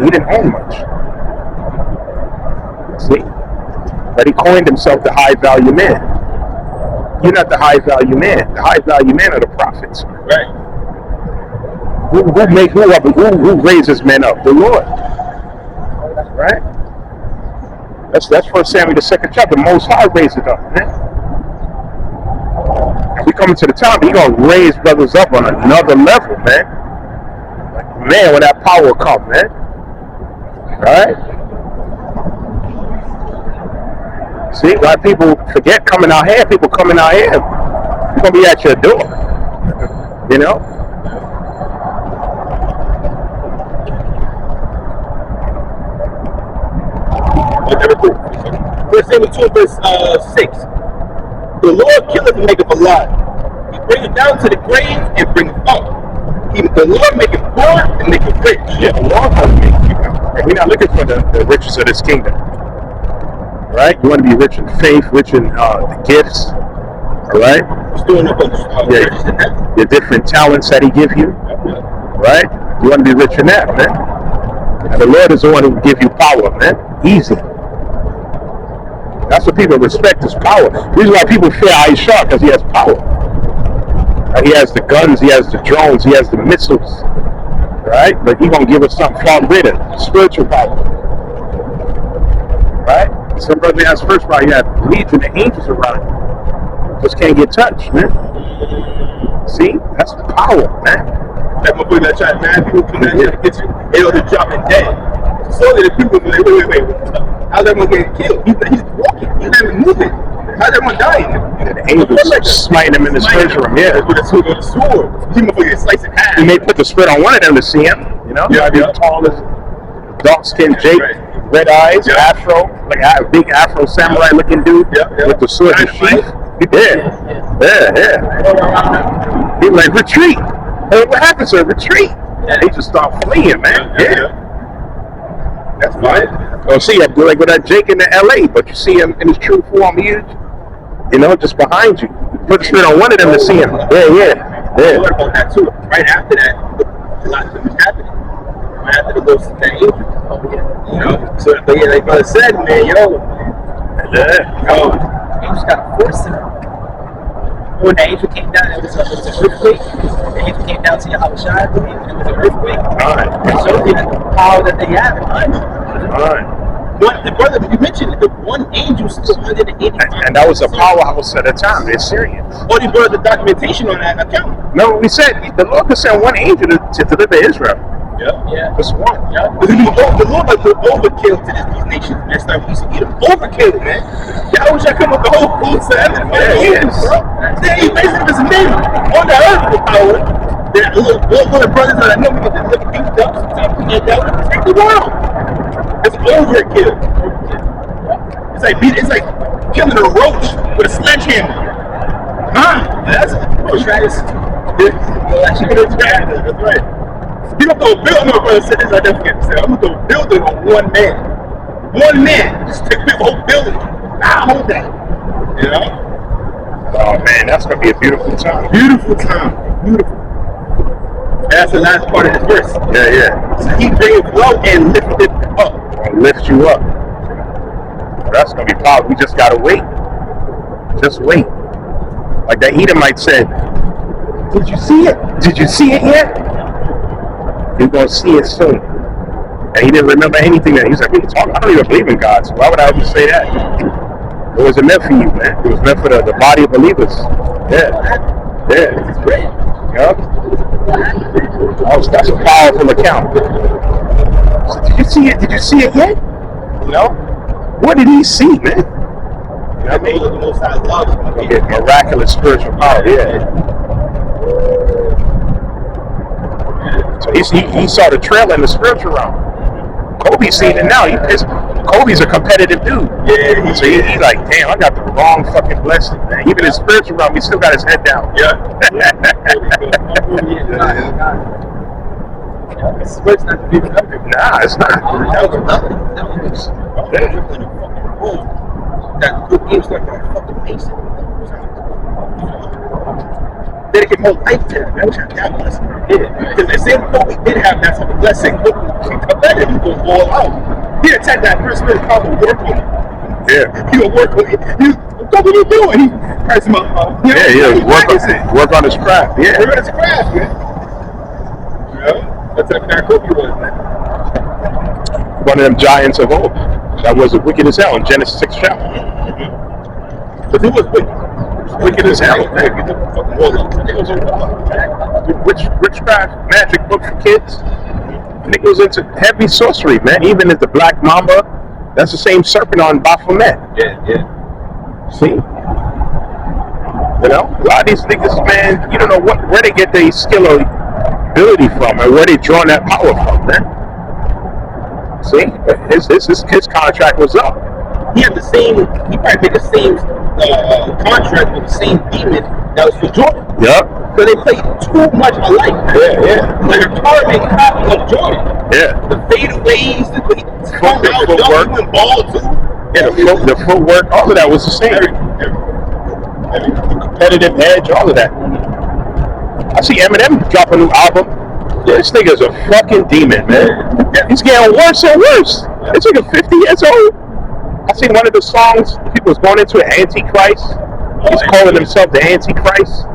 much. See? But he coined himself the high value man. You're not the high value man. The high value man are the prophets. Right. Who raises men up? The Lord. Right? That's 1 Samuel the 2nd chapter. The Most High raised it up, man. We coming to the time, he gonna raise brothers up on another level, man. Like, man, when that power come, man. Right? See, why people forget coming out here, people coming out here, they're gonna be at your door. You know? First Samuel 2, verse 6. The Lord killeth and maketh alive. He bringeth down to the grave and bringeth up. The Lord maketh poor and maketh rich. Yeah, the Lord has made you. And we're not looking for the riches of this kingdom. Right? You want to be rich in faith, rich in the gifts. Alright? Storing up on riches in heaven. Your different talents that he give you. Right? You want to be rich in that, man. And the Lord is the one who will give you power, man. Easy. That's what people respect, is power. The reason why people fear Aisha, because he has power. He has the guns, he has the drones, he has the missiles. Right? But he's going to give us something far greater, spiritual power. Right? Some brother has first power, you have legion of angels around you. Just can't get touched, man. See? That's the power, man. That motherfucker that tried, man, people come down here to get you, they ought to drop it dead. Slowly the people be like, wait. How's everyone getting killed? He's walking, he's not even moving. How's everyone dying? The angels like smiting him in the spiritual room, yeah. With a sword. He motherfucker slice in half. He may put the spit on one of them to see him, you know? Yeah. Tall as dark-skinned Jake, red eyes, afro, like a big afro samurai looking dude with the sword and sheath. Yeah. He was like, retreat. Hey, what happened, sir? Retreat. They just start fleeing, man. Yeah. That's fine. Oh, see, like with that Jake in the LA, but you see him in his true form, huge. You know, just behind you. Put the spit on one of them to see him. Yeah. What about that too? Right after that, a lot of things happening. Right after the ghost of that angel. Oh, yeah. You know, so but yeah, like brother said, man, yo, You just gotta force it. When the angel came down, it was an earthquake. The angel came down to Yahweh Shai, I believe, and it was an earthquake. All right. It showed you the power that they have. All right. the brother you mentioned, the one angel still 185. And that was a powerhouse at the time. They're Syrians. Or they brought the documentation on that account. No, we said the Lord could send one angel to deliver Israel. Yeah. Just one. The Lord like the overkill to these nations, man. It's like we used to eat them overkill, man. Y'all wish I come with the whole food salad. Yeah, yes. Bro. He basically was men on the earth with power. That little brothers that I know we get to live beat up sometimes we get down to protect the world. It's overkill. It's like killing a roach with a sledgehammer. That's right. You don't throw a building on brother said this, I never forget to say. I'm gonna throw a building on one man. One man. Just take the whole building. I'll hold that. You know? Oh man, that's gonna be a beautiful time. Beautiful time. Beautiful. That's the last part of this verse. Yeah. So he bring it low and lift it up. I'll lift you up. That's gonna be powerful. We just gotta wait. Just wait. Like that Edomite said, did you see it? Did you see it yet? You're gonna see it soon. And he didn't remember anything that he was like, what are you talking? I don't even believe in God, so why would I ever say that? It wasn't meant for you, man. It was meant for the body of believers. Yeah. It's great. Yup. That's a powerful account. So did you see it? Did you see it yet? You know? What did he see, man? You know what I mean? The most I love. Miraculous spiritual power, yeah. So he saw the trail in the spiritual realm. Kobe's seen it now. Kobe's a competitive dude. Yeah. So he's like, damn, I got the wrong fucking blessing, man. Even in spiritual realm, he still got his head down. Yeah. It's not to be remembered. Nah, it's not. That good games like that fucking Mason. Dedicate more life to it. I wish I had that blessing. Yeah. Because the same Kobe did have that type of blessing. Kobe competitive, he goes all out. He attacked that first minute, probably work on it. Yeah. He would work on it. What are you doing? He press him up. Work on his craft. Yeah. Work on his craft, man. Yeah. That's how that Kobe was, man. One of them giants of old. That was wicked as hell in Genesis 6 chapter. But he was wicked. Wicked as hell. Witchcraft, magic book for kids. Nigga was into heavy sorcery, man. Even as the Black Mamba, that's the same serpent on Baphomet. Yeah. See? You know, a lot of these niggas, man, you don't know where they get their skill or ability from and where they drawing that power from, man. See? His contract was up. He probably made the same contract with the same demon that was for Jordan. Yep. So they played too much alike. Yeah. Like a carbon copy of Jordan. Yeah. The fadeaways, the footwork, ball too. Yeah, the footwork, all of that was the same. Every competitive edge, all of that. I see Eminem drop a new album. Yeah, this nigga's a fucking demon, man. Yeah. He's getting worse and worse. This nigga 50 years old. I seen one of the songs, people was going into it, Antichrist. He's calling himself the Antichrist.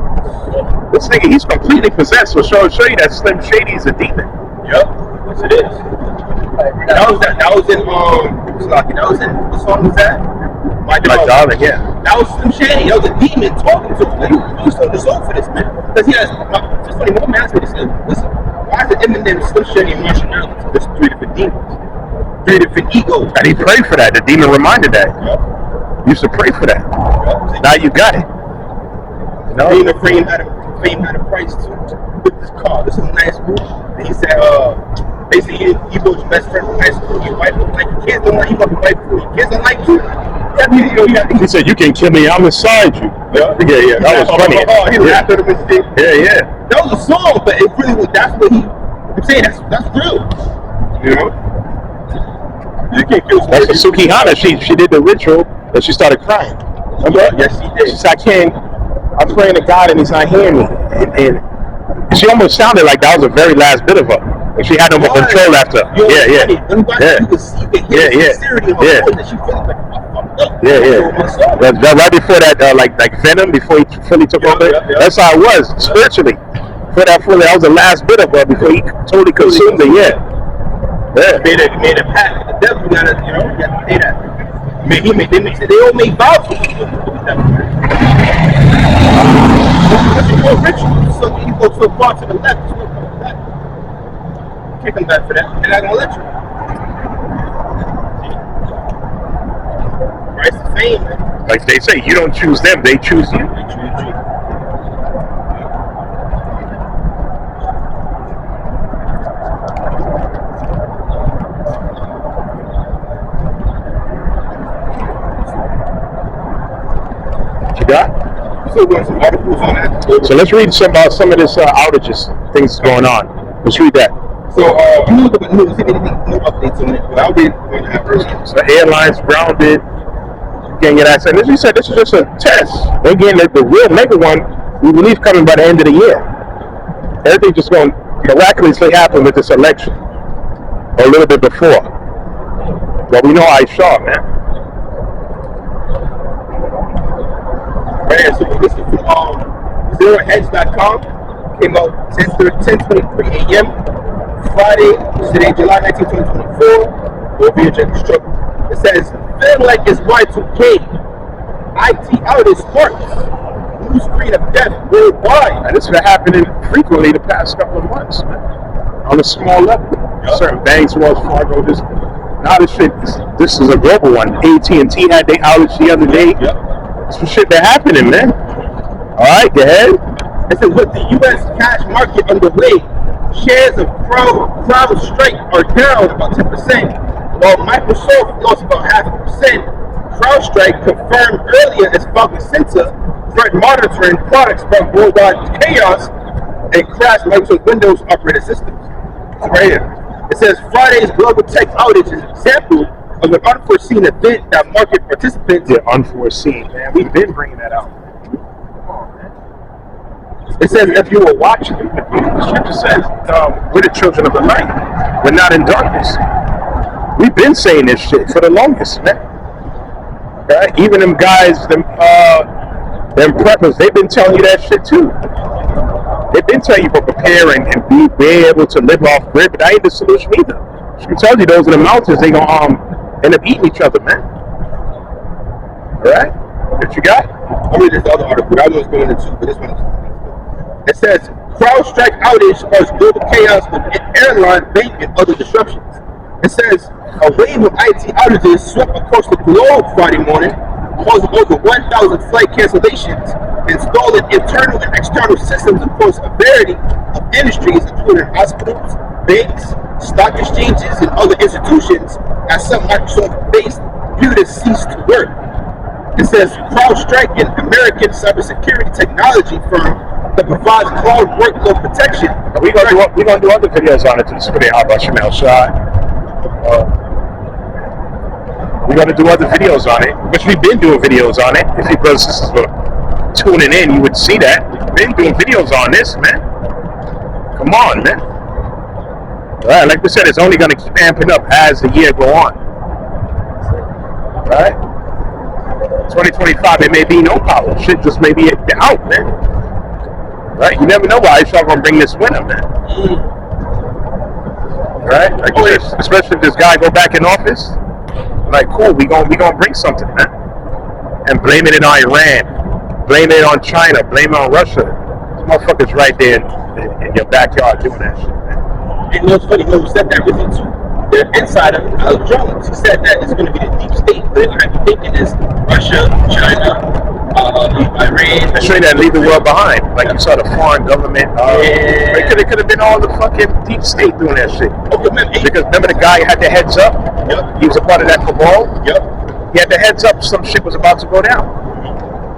This nigga, he's completely possessed. So show you that Slim Shady is a demon. Yep, yes it is. That was in what song was that? My Darling, yeah. That was Slim Shady. That was a demon talking to him. Like, you sold the soul for this, man. Because he has, it's funny, one man asked me, he said, listen, why is it Eminem, Slim Shady, and Marshall Mathers? There's 3 different demons. 3 different egos. And he prayed for that. The demon reminded that. Yep. You used to pray for that. Yep. Now you got it. No. Fame had a price too. With this car. This is a nice move. And he said, basically, you was your best friend from high school. Your wife don't like your kids, don't like you, but your wife for your kids don't like you. He said, you can kill me, I'm inside you. Yeah. That was funny. He laughed at him and shit. Yeah. That was a song, but it really was, that's what I'm saying, that's real. You know? You can't kill somebody. That's Suki Hana. She did the ritual and she started crying. Remember? Yes, she did. She said, I'm praying to God and he's not hearing me. And she almost sounded like that was the very last bit of her. And she had no more control after. Yeah. Right before that, like Venom, before he fully took over. That's how it was spiritually. For that was the last bit of her before he totally consumed it. Yeah. Made a pact with the devil. You gotta pay that. They all made vows with the devil. More rituals. So you go so far to the left, so far to the left. Can't come back for that. They're not gonna let you. Price of fame, man. Like they say, you don't choose them, they choose you. They choose you. What you got? Still doing some articles on that. So let's read some of this outages, things going on. Let's read that. So I'm a little bit new. See anything, no updates on it, but I'll be going to have earlier. So airlines grounded, can't get access. And as you said, this is just a test. They're getting the real mega one, we believe, coming by the end of the year. Everything just going to miraculously happen with this election, or a little bit before. But we know Aisha, man. Right here, so this is from ZeroHedge.com. Came out 10:23 a.m. Friday, today, July 19, 2024. Over struggle. It says, feeling like it's Y2K. IT outage sparks. New screen of death worldwide. And this has been happening frequently the past couple of months, man. On a small level. Certain banks, Wells Fargo, now this is a global one. AT&T had their outage the other day. Some shit that happening, man. All right, go ahead. It says, with the U.S. cash market underway, shares of CrowdStrike are down about 10%, while Microsoft lost about 0.5%. CrowdStrike confirmed earlier its Falcon Center threat monitoring products brought worldwide chaos and crashed Microsoft Windows operating systems. So right here. It says Friday's global tech outage is an example of an unforeseen event that market participants. Yeah, unforeseen, man. We've been bringing that out. It says if you were watching, the scripture says, we're the children of the light. We're not in darkness. We've been saying this shit for the longest, man. Right? Even them guys, them preppers, they've been telling you that shit too. They've been telling you for preparing and be able to live off grid, but that ain't the solution either. She tells you those are the mountains, they gonna end up eating each other, man. Alright? What you got? I'll read this other article. I was going into, but this one is. It says CrowdStrike outage caused global chaos with airline, bank, and other disruptions. It says a wave of IT outages swept across the globe Friday morning, causing over 1,000 flight cancellations, installing internal and external systems across a variety of industries, including hospitals, banks, stock exchanges, and other institutions, as some Microsoft-based computers ceased to work. It says CrowdStrike, an American cybersecurity technology firm that provides cloud workload protection. We're gonna do other videos on it to display how about Chanel Shot. We're gonna do other videos on it, which we've been doing videos on it. If you brothers and sisters were tuning in, you would see that. We've been doing videos on this, man. Come on, man. All right, like we said, it's only gonna keep amping up as the year go on. All right? 2025, it may be no power. Shit just may be out, man. Right? You never know why Aisha gonna bring this winner, man. Right? Like especially if this guy go back in office. Like, cool, we gonna bring something, man. And blame it on Iran, blame it on China, blame it on Russia. These motherfuckers right there in your backyard doing that shit, man. And you know what's funny? Who said that really too? The insider, Alex Jones, he said that it's going to be the deep state. They're going to be thinking is Russia, China, Iran. They're trying to leave the world behind. Like you saw the foreign government. It could have been all the fucking deep state doing that shit. Okay, man, because remember the guy had the heads up? Yep. He was a part of that cabal? Yep. He had the heads up some shit was about to go down.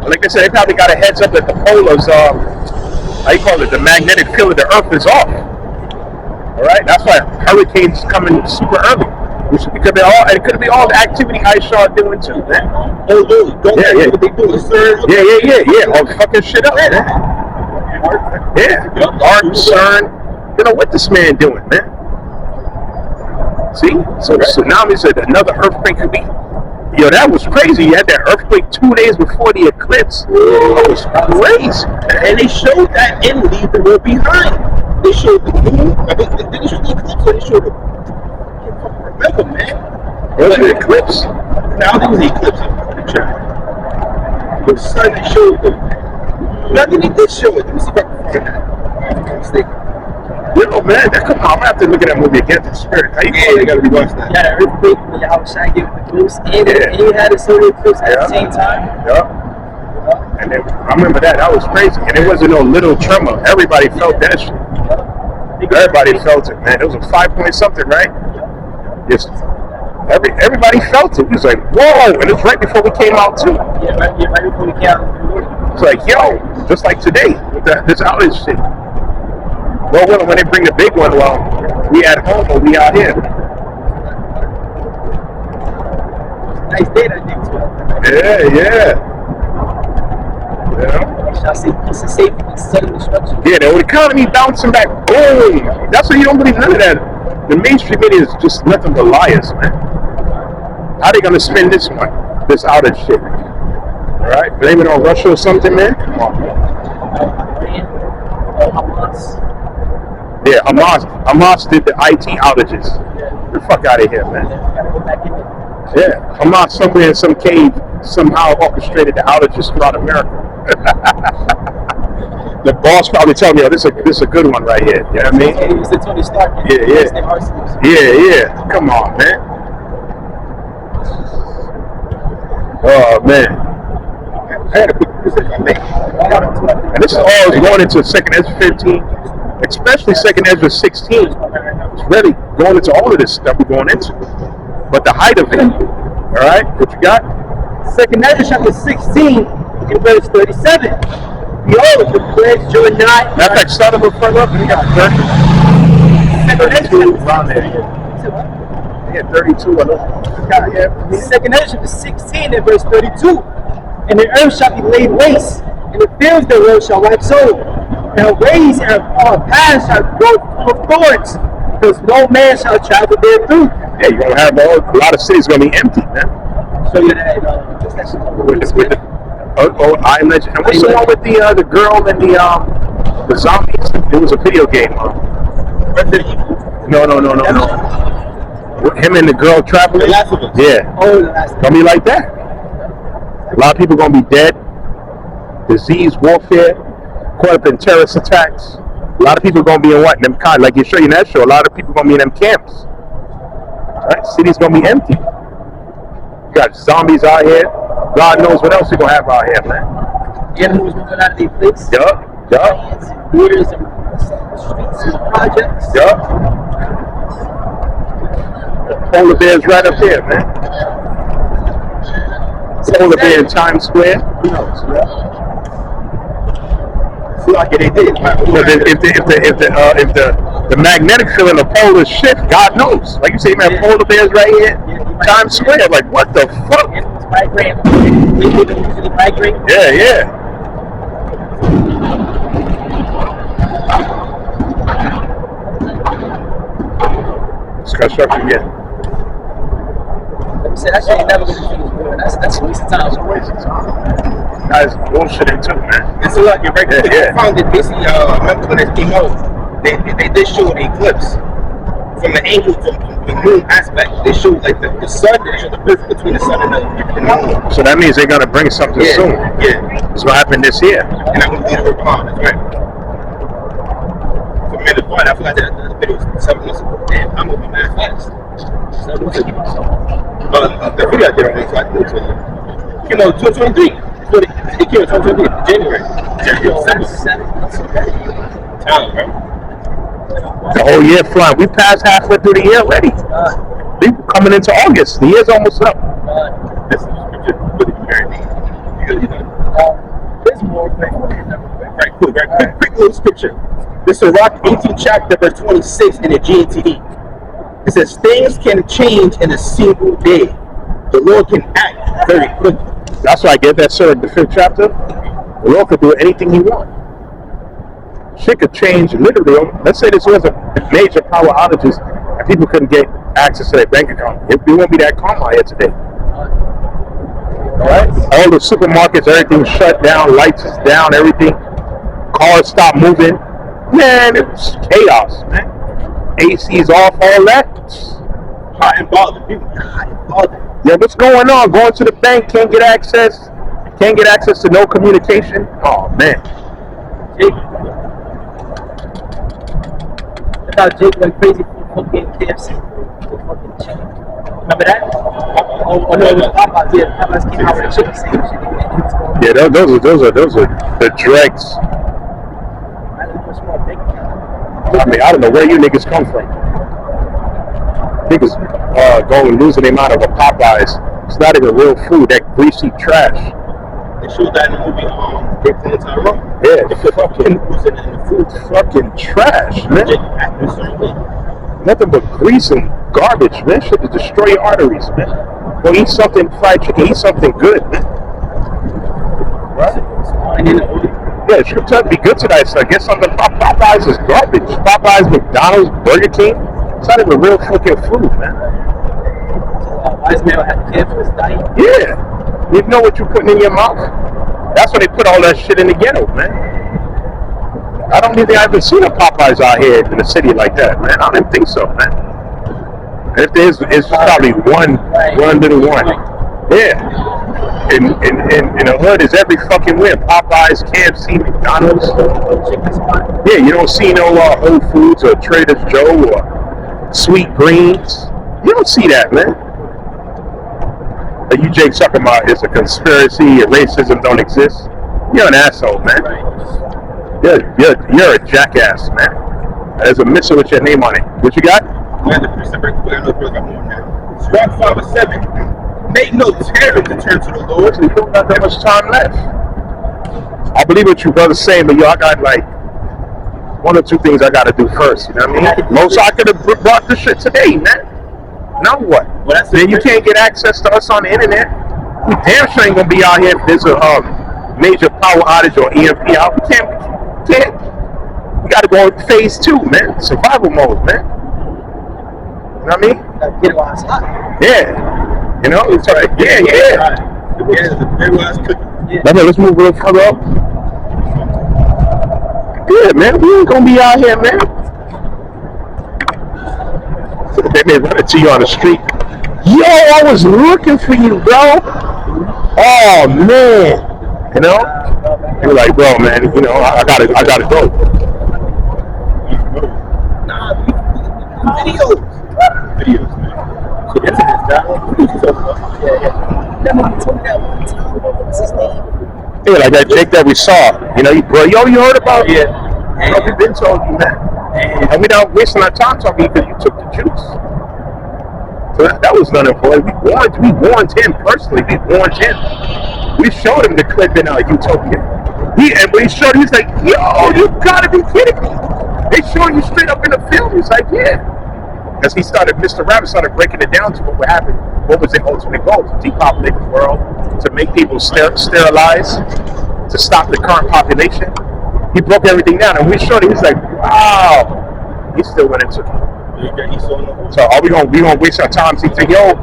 Like I said, they probably got a heads up that the polars, how you call it, the magnetic field of the earth is off. Alright? That's why hurricanes coming super early. It could be all the activity Aisha doing too, man. Oh, really? What they do? Yeah. All fucking shit up, man. Yeah. Art, CERN. You know what this man doing, man? See? So tsunamis and another earthquake could be. Yo, that was crazy. You had that earthquake 2 days before the eclipse. That was crazy. And they showed that in Leave the World Behind. They showed the moon. I mean, they didn't show the eclipse, or they showed the. I can't fucking remember, man. Was it the eclipse? No, I think it was the eclipse. The sun that showed them. No, I think they did show it. Let me see if I can find that. If I'm not mistaken. Yo, man, come on. I'm gonna have to look at that movie again to the spirit. How you Yeah, they gotta rewatch that. Yeah, the earthquake when y'all was trying to get with the eclipse, and you had a solar eclipse at the same time. Yeah. And then, I remember that. That was crazy. And it wasn't no little tremor. Everybody felt that shit. Everybody felt it, man. It was a 5 point something, right? Just everybody felt it. It was like, whoa! And it's right before we came out too. Yeah, right before we came out. It's like, yo, just like today with this outage shit. Well, when they bring the big one, well, we at home or we out here. Nice day that day too. Yeah. Shall I say peace and safety and sudden destruction? Yeah, the economy bouncing back. Boom. That's why you don't believe none of that. The mainstream media is just nothing but liars, man. How they gonna spend this one? This outage shit. All right, blame it on Russia or something, man. Come on, man. Hamas. Yeah, Hamas did the IT outages. Get the fuck out of here, man. Gotta go back in there. Yeah, Hamas somewhere in some cave somehow orchestrated the outages throughout America. The boss probably told me, "Oh, this is a good one right here." You know what I mean? It was the Tony Stark. Yeah. Come on, man. Oh man. I had a quick decision I made. And this is all going into 2nd Ezra 15, especially 2nd Ezra 16. It's really going into all of this stuff we're going into. But the height of it, all right, what you got? 2nd Ezra chapter 16 in verse 37. Behold, the pledge you and not. Matter of fact, start a little further up and you got 32 around there. Yeah, 32. Yeah. 2nd Ezra chapter 16 in verse 32. And the earth shall be laid waste, and the fields thereof shall wax over, and her ways and her paths shall grow full of thorns, because no man shall travel there through. Yeah, you're gonna have a lot of cities gonna be empty, man. So you that I Legend. And what's the one with the girl and the zombies? It was a video game. No. Him and the girl traveling. The Last of Us. Yeah. Oh, the Last of Us. Gonna be like that. A lot of people gonna be dead. Disease, warfare, caught up in terrorist attacks. A lot of people gonna be in what? Them kind, like you show you in that show. A lot of people gonna be in them camps. Right? Cities gonna be empty. You got zombies out here. God knows what else you gonna have out here, man. The animals moving out of their place. Yup. Beers and streets and projects. Yup. Polar bears right up there, man. Polar bear in Times Square. Who knows? See, like they did. If the magnetic field in the polar shift, God knows. Like you say, man, polar bears right here, Times Square. Like what the fuck? Yeah. Construction, yeah. That shit ain't never gonna finish, bro. That's a waste of time. It's a waste of time. Guys, bullshitting too, man. And so, like, you're right. Yeah. I found it basically. Remember when it came out? They did show the eclipse from the angle, from the moon aspect. They showed like the sun. They showed the difference between the sun and the moon. So that means they're gonna bring something soon. Yeah. It's what happened this year. And I'm gonna leave it behind. That's right. For me, the point I forgot that the video was 7 months ago. Damn, I'm gonna be mad fast. 7 months ago. The video I did on this, I think it was, 2023. It came in 2023, January. Time, right? The whole year flying. We passed halfway through the year already. We coming into August. The year's almost up. This is really very neat. There's more. Right, cool. Very quick little scripture. This is Rock 18 chapter, verse 26 in the GNTD. It says, things can change in a single day. The Lord can act very quickly. That's why I get that, sir, in the 5th chapter. The Lord could do anything he wants. Shit could change literally. Let's say this was a major power outages and people couldn't get access to their bank account. It won't be that calm out here today. Alright? All the supermarkets, everything's shut down, lights is down, everything. Cars stop moving. Man, it was chaos, man. AC's off, all that. Hot and bothered. People hot and bothered. Yeah, what's going on? Going to the bank, can't get access to no communication. Oh man. Jake. I thought Jake went crazy for fucking KFC. Fucking chicken. Remember that? Oh no, it was Popeyes. Yeah, Popeyes came out with a chicken sandwich. Yeah, those are the dregs. I mean, I don't know where you niggas come from. Niggas going losing the amount of a Popeyes. It's not even real food. That greasy trash. They showed that in the movie Big Ten Tyrone. Yeah, fucking trash, man. Nothing but grease and garbage, man. Shit to destroy your arteries, man. Go eat something fried chicken. Eat something good, man. Right? Yeah, it's trying to be good tonight, so I guess something. Popeyes is garbage. Popeyes, McDonald's, Burger King. It's not even real fucking food, man. Wise man had cancer his diet. Yeah. You know what you're putting in your mouth? That's why they put all that shit in the ghetto, man. I don't think I've ever seen a Popeyes out here in the city like that, man. I don't think so, man. If there is, it's probably one little one. Yeah. In the hood is every fucking where. Popeyes, KFC, McDonald's. Yeah, you don't see no Whole Foods or Trader Joe or Sweet Greens. You don't see that, man. You Jake talking about it's a conspiracy, racism don't exist. You're an asshole, man. You're a jackass, man. There's a missile with your name on it. What you got? Squad 5 or 7. Make no terror to turn to the Lord. You don't got that much time left. I believe what you brother's saying, but yo, I got like one or two things I got to do first. You know what I mean? Most I could have brought this shit today, man. Now what? Well, then you can't get access to us on the internet. We damn sure ain't gonna be out here if there's a major power outage or EMP out. We can't. We gotta go in phase 2, man. Survival mode, man. You know what I mean? Get it while it's hot. Yeah. You know, it's like, yeah. Let's move a little further up. Yeah, man. We ain't gonna be out here, man. They may run into you on the street. Yo, I was looking for you, bro. Oh man, you know. You're like, bro, man. You know, I gotta go. Nah, videos, man. So get to this, dog. Yeah, like that Jake that we saw. You know, bro. Yo, you heard about? Yeah. We've been told you that. And we're not wasting our time talking because you took the juice. So that was none of it. We warned him personally. We warned him. We showed him the clip in Utopia. And we showed him, he's like, yo, you gotta be kidding me. They showed you straight up in the film. He's like, yeah. As Mr. Rabbit started breaking it down to what would happen. What was the ultimate goal? To depopulate the world, to make people sterilized, to stop the current population. He broke everything down, and we showed him. He's like, "Wow!" He still went into it. So are we gonna waste our time? He said, "Yo,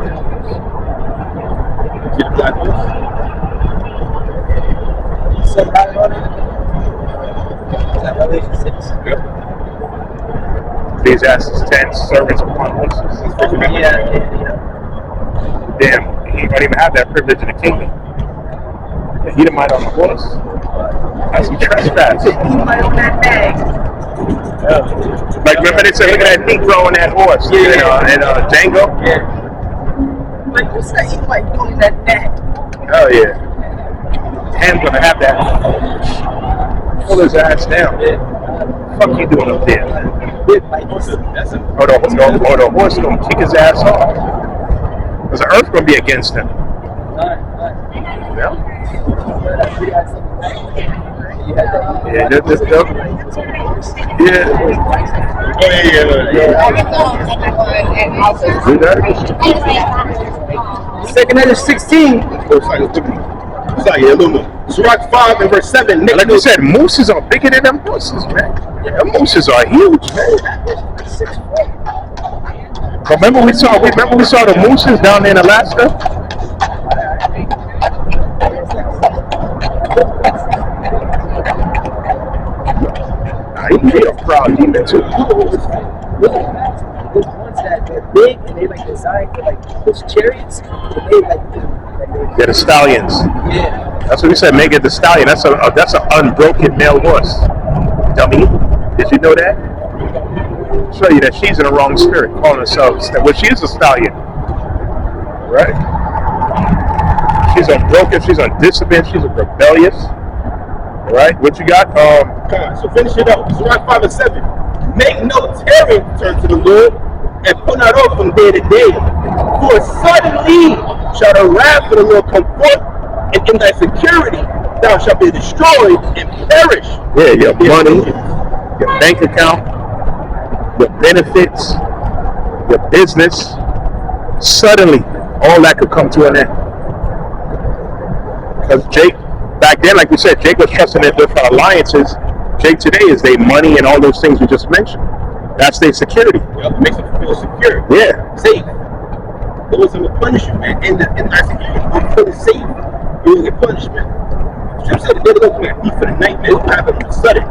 these asses 10 servants upon horses." Yeah. Damn, he don't even have that privilege in the kingdom. He the might on the horse. That's some trespass. He might on that bag. Like, remember they said, look at that Negro on that horse. Yeah. And Django? Yeah. Like you said, he might be on that bag. Oh, yeah. Ham's gonna have that. Pull his ass down. Yeah. Fuck you doing up there, man? The horse gonna kick his ass off. Because the earth gonna be against him. Yeah? Yeah, this dope. Yeah. Second head is 16. It's like a little more. Sirach 5 and verse 7. Like you said, mooses are bigger than them horses, man. Them mooses are huge, man. Remember we saw the mooses down there in Alaska? Nah, he a proud demon too. There's ones that they're big and they like designed to like push chariots. And they like Yeah, the stallions. yeah. That's what we said. Make it the stallion. That's an unbroken male horse. Dummy. Did you know that? Show you that she's in the wrong spirit, calling herself. Well, she is a stallion, right? She's unbroken. She's undisciplined. She's rebellious. Right? What you got? Come on, so finish it up. Surah 5 and 7. Make no tearing return to the Lord, and put not off from day to day. For suddenly shall the wrath of the Lord come forth, and in thy security thou shalt be destroyed and perish. Yeah, your money, your bank account, your benefits, your business. Suddenly, all that could come to an end. Because Jake, back then, like we said, Jake was trusting in different alliances. Jake today is their money and all those things we just mentioned. That's their security. It makes them feel secure. Yeah. Safe. Those are going to punish you, man. In that security, you feel safe. You will get punishment. Scripture said the devil will come thief for the night, man. It will happen on the sudden.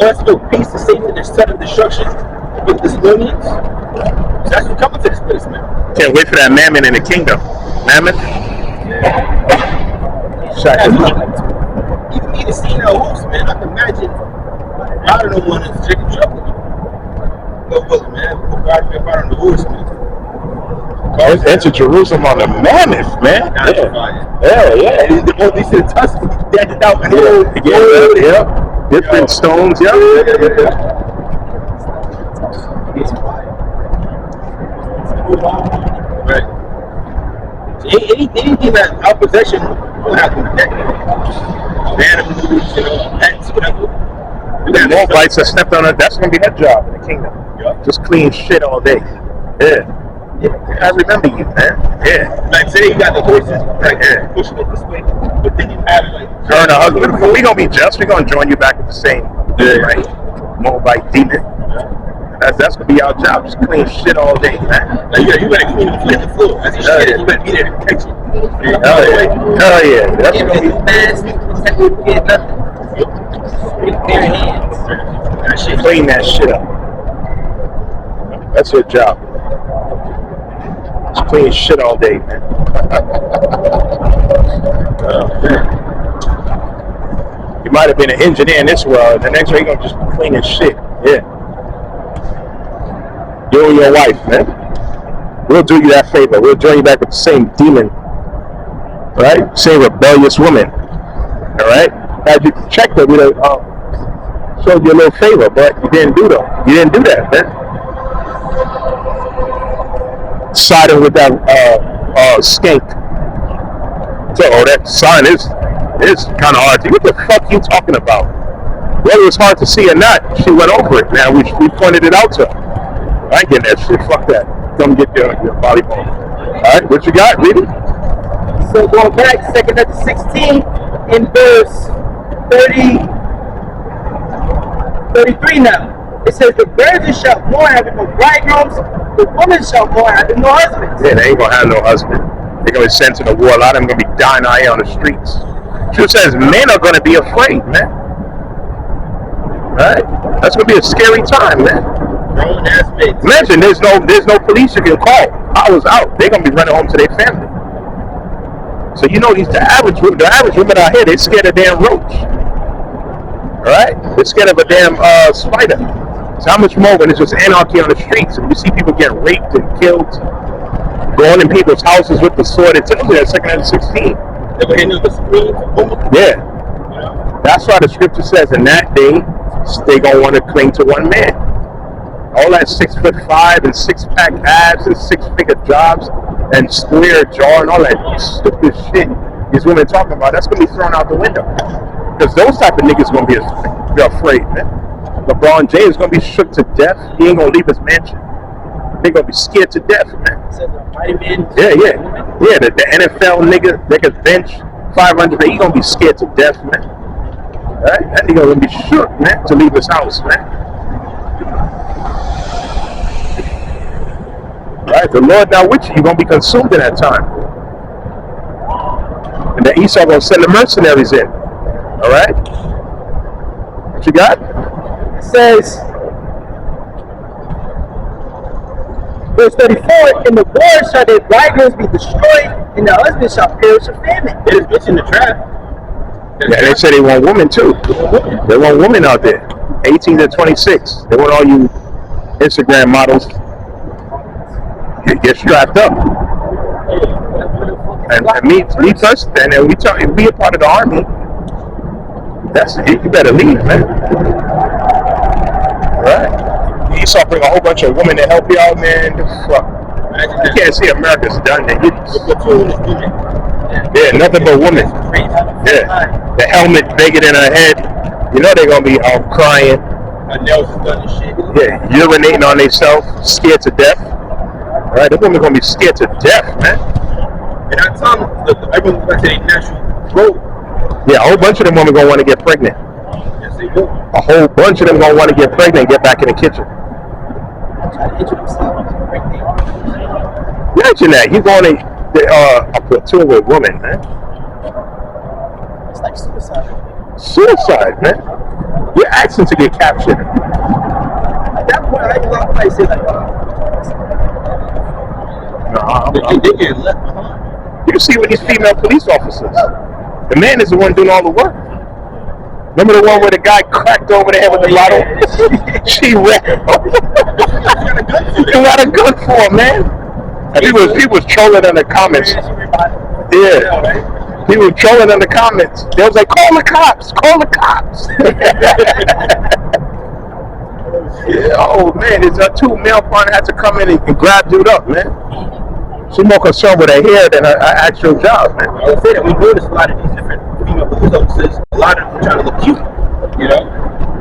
Us no peace and safety, there's sudden destruction with the Thessalonians. So that's what coming to this place, man. Can't wait for that mammon in the kingdom. Mammon? Even me to see our host, man, I can imagine I don't know one that's taking trouble. No bullet, man. God be on the horse, man. Enter Jerusalem on the mammoth, man. Hell yeah. They said Tuscan, decked out and yeah. Different stones, yeah. Right. So anything that our possession will have to protect it. Animals, pets, whatever. The Moabites that stepped on it, that's going to be her job in the kingdom. Yeah. Just clean shit all day. Yeah. I remember you, man. Yeah. Like today you got the horses right there pushing it this way, but then you have like her and her husband. But we gonna be just. We gonna join you back at the same, right? Moabite demon. That's gonna be our job. Just clean shit all day, man. Like, you better clean the floor. As you should, you better be there to catch it. Hell yeah. That's If gonna be. it's fast, you get nothing. With bare hands. That shit. Clean that shit up. That's your job. Just clean shit all day, man. Oh, man. You might have been an engineer in this world. The next way you're gonna just be cleaning shit. Yeah. You and your wife, man. We'll do you that favor. We'll join you back with the same demon. Right? Same rebellious woman. Alright? Had you checked that, we'd have showed you a little favor, but you didn't do though. You didn't do that, man. Siding with that skink. So that sign is kind of hard to. What the fuck you talking about? Whether it's hard to see or not, she went over it. Now we pointed it out to her. I ain't getting that shit. Fuck that. Come get your volleyball. All right, what you got? Read it. So going back, 2 Corinthians 16 in verse 33 now. It says the virgin shall mourn having no bridegrooms, the woman shall mourn having no husbands. Yeah, they ain't gonna have no husband. They're gonna be sent to the war. A lot of them gonna be dying out here on the streets. She says men are gonna be afraid, man. Right? That's gonna be a scary time, man. Grown ass men. Imagine there's no police you can call. I was out. They're gonna be running home to their family. So you know the average women out here, they're scared of damn roach. Alright? They're scared of a damn spider. So how much more when it's just anarchy on the streets and you see people get raped and killed, going in people's houses with the sword. It tells you that 2 Corinthians 16. Never hear the scream. Yeah. That's why the scripture says in that day they gonna want to cling to one man. All that 6'5" and 6-pack abs and 6-figure jobs and square jaw and all that stupid shit these women talking about, that's gonna be thrown out the window. Because those type of niggas gonna be afraid, man. LeBron James gonna be shook to death. He ain't gonna leave his mansion. They gonna be scared to death, man. Yeah. The NFL nigga, they could bench 500. He gonna be scared to death, man. Right? That nigga gonna be shook, man, to leave his house, man. right? The Lord not with you. You're going to be consumed in that time. And then Esau going to send the mercenaries in. All right? What you got? It says, verse 34, in the war shall their bridegrooms be destroyed, and the husband shall perish of famine. It is mentioned in the draft. Yeah, they say they want women too. They want women out there. 18 to 26. They want all you Instagram models get strapped up. And me personally, and we talk, be a part of the army. That's you better leave, man. All right? Esau bring a whole bunch of women to help you out, man. You can't see America's done that. Yeah, nothing but women. Yeah, the helmet bigger than her head. You know they're gonna be crying. My nails is done and shit. Yeah, urinating on themselves, scared to death. All right, the women gonna be scared to death, man. And I tell them, everyone's going to say natural growth. Yeah, a whole bunch of them women gonna want to get pregnant. Yes, they do. A whole bunch of them gonna want to get pregnant and get back in the kitchen. Imagine that. You going to a platoon with women, man. It's like suicide. Suicide, man. You're asking to get captured. At that point, I might say like, They get left behind. You see with these female police officers, the man is the one doing all the work. Remember the one where the guy cracked over the head with the lotto? She ran. You got a gun for him, man. And people was trolling in the comments. Yeah. People were trolling in the comments. They was like, call the cops, call the cops. Yeah, oh man, it's two male partner had to come in and grab dude up, man. She's more concerned with her hair than her actual job, man. I would say that we notice a lot of these different female police officers, a lot of them trying to look cute, you know?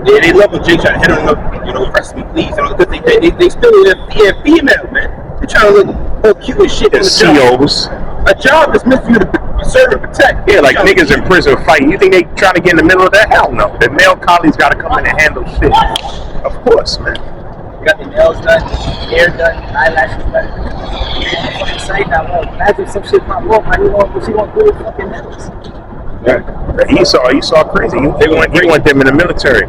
They love when Jake trying to hit on them, you know, arrest me please, you know, because they still they're female, man. They're trying to look all cute and shit. They're COs. A job is meant for you to serve and protect. Yeah, like niggas in prison fighting. You think they trying to get in the middle of that? Hell no. The male colleagues got to come in and handle shit. Of course, man. you got the nails done, hair done, eyelashes done. Fucking say that, well, imagine some shit pop up, how you want, what you gonna do with fucking nails? Yeah. Esau crazy. He want them in the military.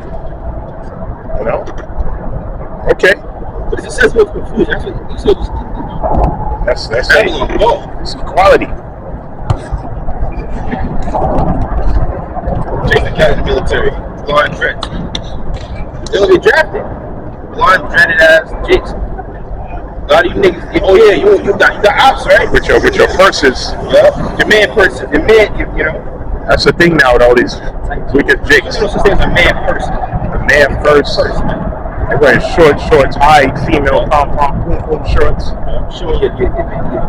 You know? Okay. But it's a sensible confusion. That's what Esau just did. That's it. Whoa. It's equality. Take the cat in the military. Blind dread. They'll get drafted. Blind dreaded ass Jakes. A lot of you niggas. Oh yeah, you got ops, right? With your purses. Yeah. Your man purses. Your man, you know. That's the thing now with all these wicked jakes. There's no such thing as a man person. A man purse. They're wearing shorts, high female pom-pom, boom shorts. Showing your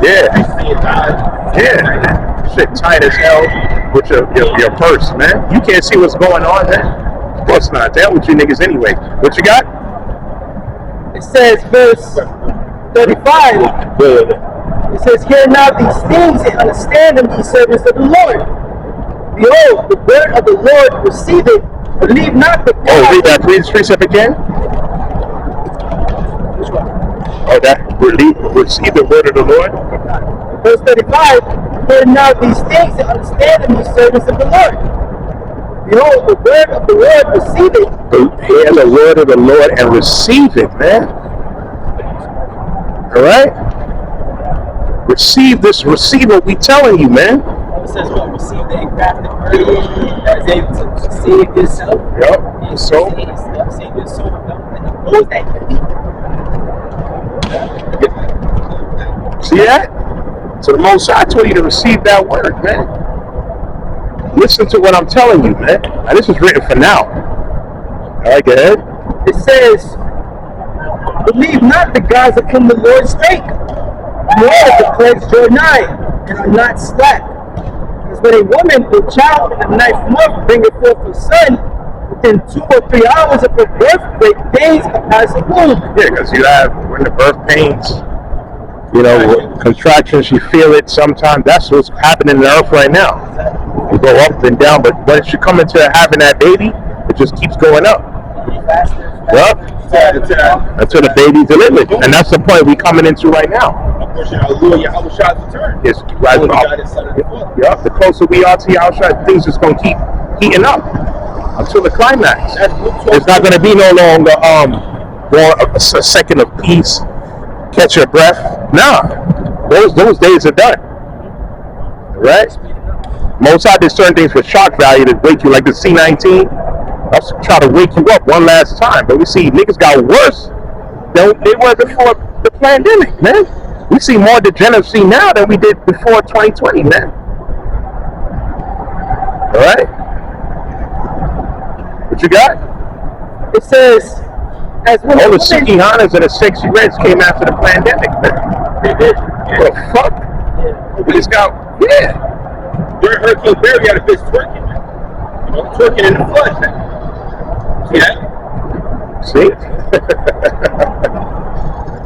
Yeah. thighs. Yeah. Shit tight as hell with your purse, man. You can't see what's going on, man. Of course not. Hell with you niggas anyway. What you got? It says, verse 35, Good. it says, hear now these things and understand them, ye servants of the Lord. Behold, the word of the Lord receive it, believe not the Oh, read that precept again. Which one? Oh, that receive the word of the Lord. Verse 35, hear now these things and understand them, ye servants of the Lord. Behold, the word of the Lord receive it. Hear the word of the Lord and receive it, man. All right? Receive what we telling you, man. It says, well, receive the engrafted word that is able to save your soul. Yep. So, Save your soul. And it knows that you need. see that? So the Most High told you to receive that word, man. Listen to what I'm telling you, man. Now, this is written for now. All right, go ahead. It says, believe not the gods of whom the Lord spake, nor the plagues draw nigh, and are not slack. Because when a woman with child in the 9th month bringeth forth a son, within 2 or 3 hours of her birth, great pains upon the womb. Yeah, because you have, when the birth pains, you know, contractions, you feel it sometimes. That's what's happening in the earth right now. You go up and down, but once you come into having that baby, it just keeps going up. Yep. Until the baby's delivered. And that's the point we coming into right now. Yes, right. Yep. The closer we are to Yahushua, things just going to keep heating up until the climax. It's not going to be no longer a second of peace, catch your breath. Nah, those days are done. Right? Most of there's certain things for shock value that wake you, like the C-19. Let's try to wake you up one last time. But we see niggas got worse than they were before the pandemic, man. We see more degeneracy now than we did before 2020, man. All right? What you got? It says, as when all the Suki Hanas and the sexy reds came after the pandemic, man. They did. What the fuck? We just got, During Hurricane Barry, had a bitch twerking, man. You know, twerking in the flood, man. See?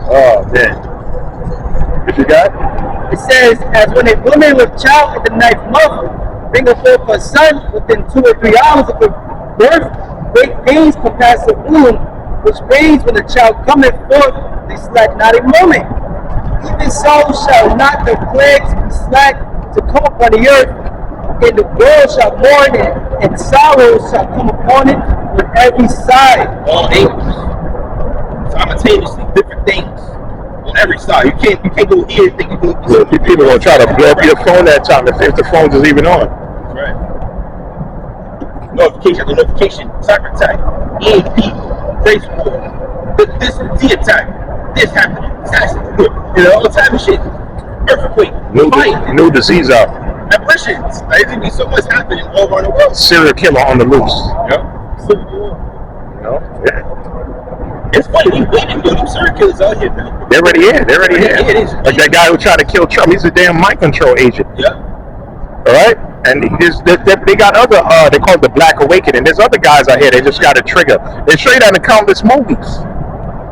Oh, man. What you got? It says, as when a woman with child in the ninth month bringeth forth a son within 2 or 3 hours of her birth, great pains compass the womb, which reigns when the child cometh forth, they slack not a moment. Even so shall not the plagues be slack to come upon the earth, and the world shall mourn it, and sorrow shall come upon it on every side. All angles. Simultaneously, different things on every side. You can't go here and think you can do people gonna try to blow up your phone that time if the phone is even on. Right. Notification, cyber attack, EAP, race war, this D attack, this happening, all the type of shit. Earthquake, new disease out. Apparitions. There's gonna be so much happening all around the world. Serial killer on the loose. Yep. Yeah. It's funny, we waiting for them serial killers out here, man. They're already here. Like that guy who tried to kill Trump, he's a damn mind control agent. Yeah. All right? And they got other, they call it the Black Awakening. There's other guys out here, they just got a trigger. They straight out of countless movies.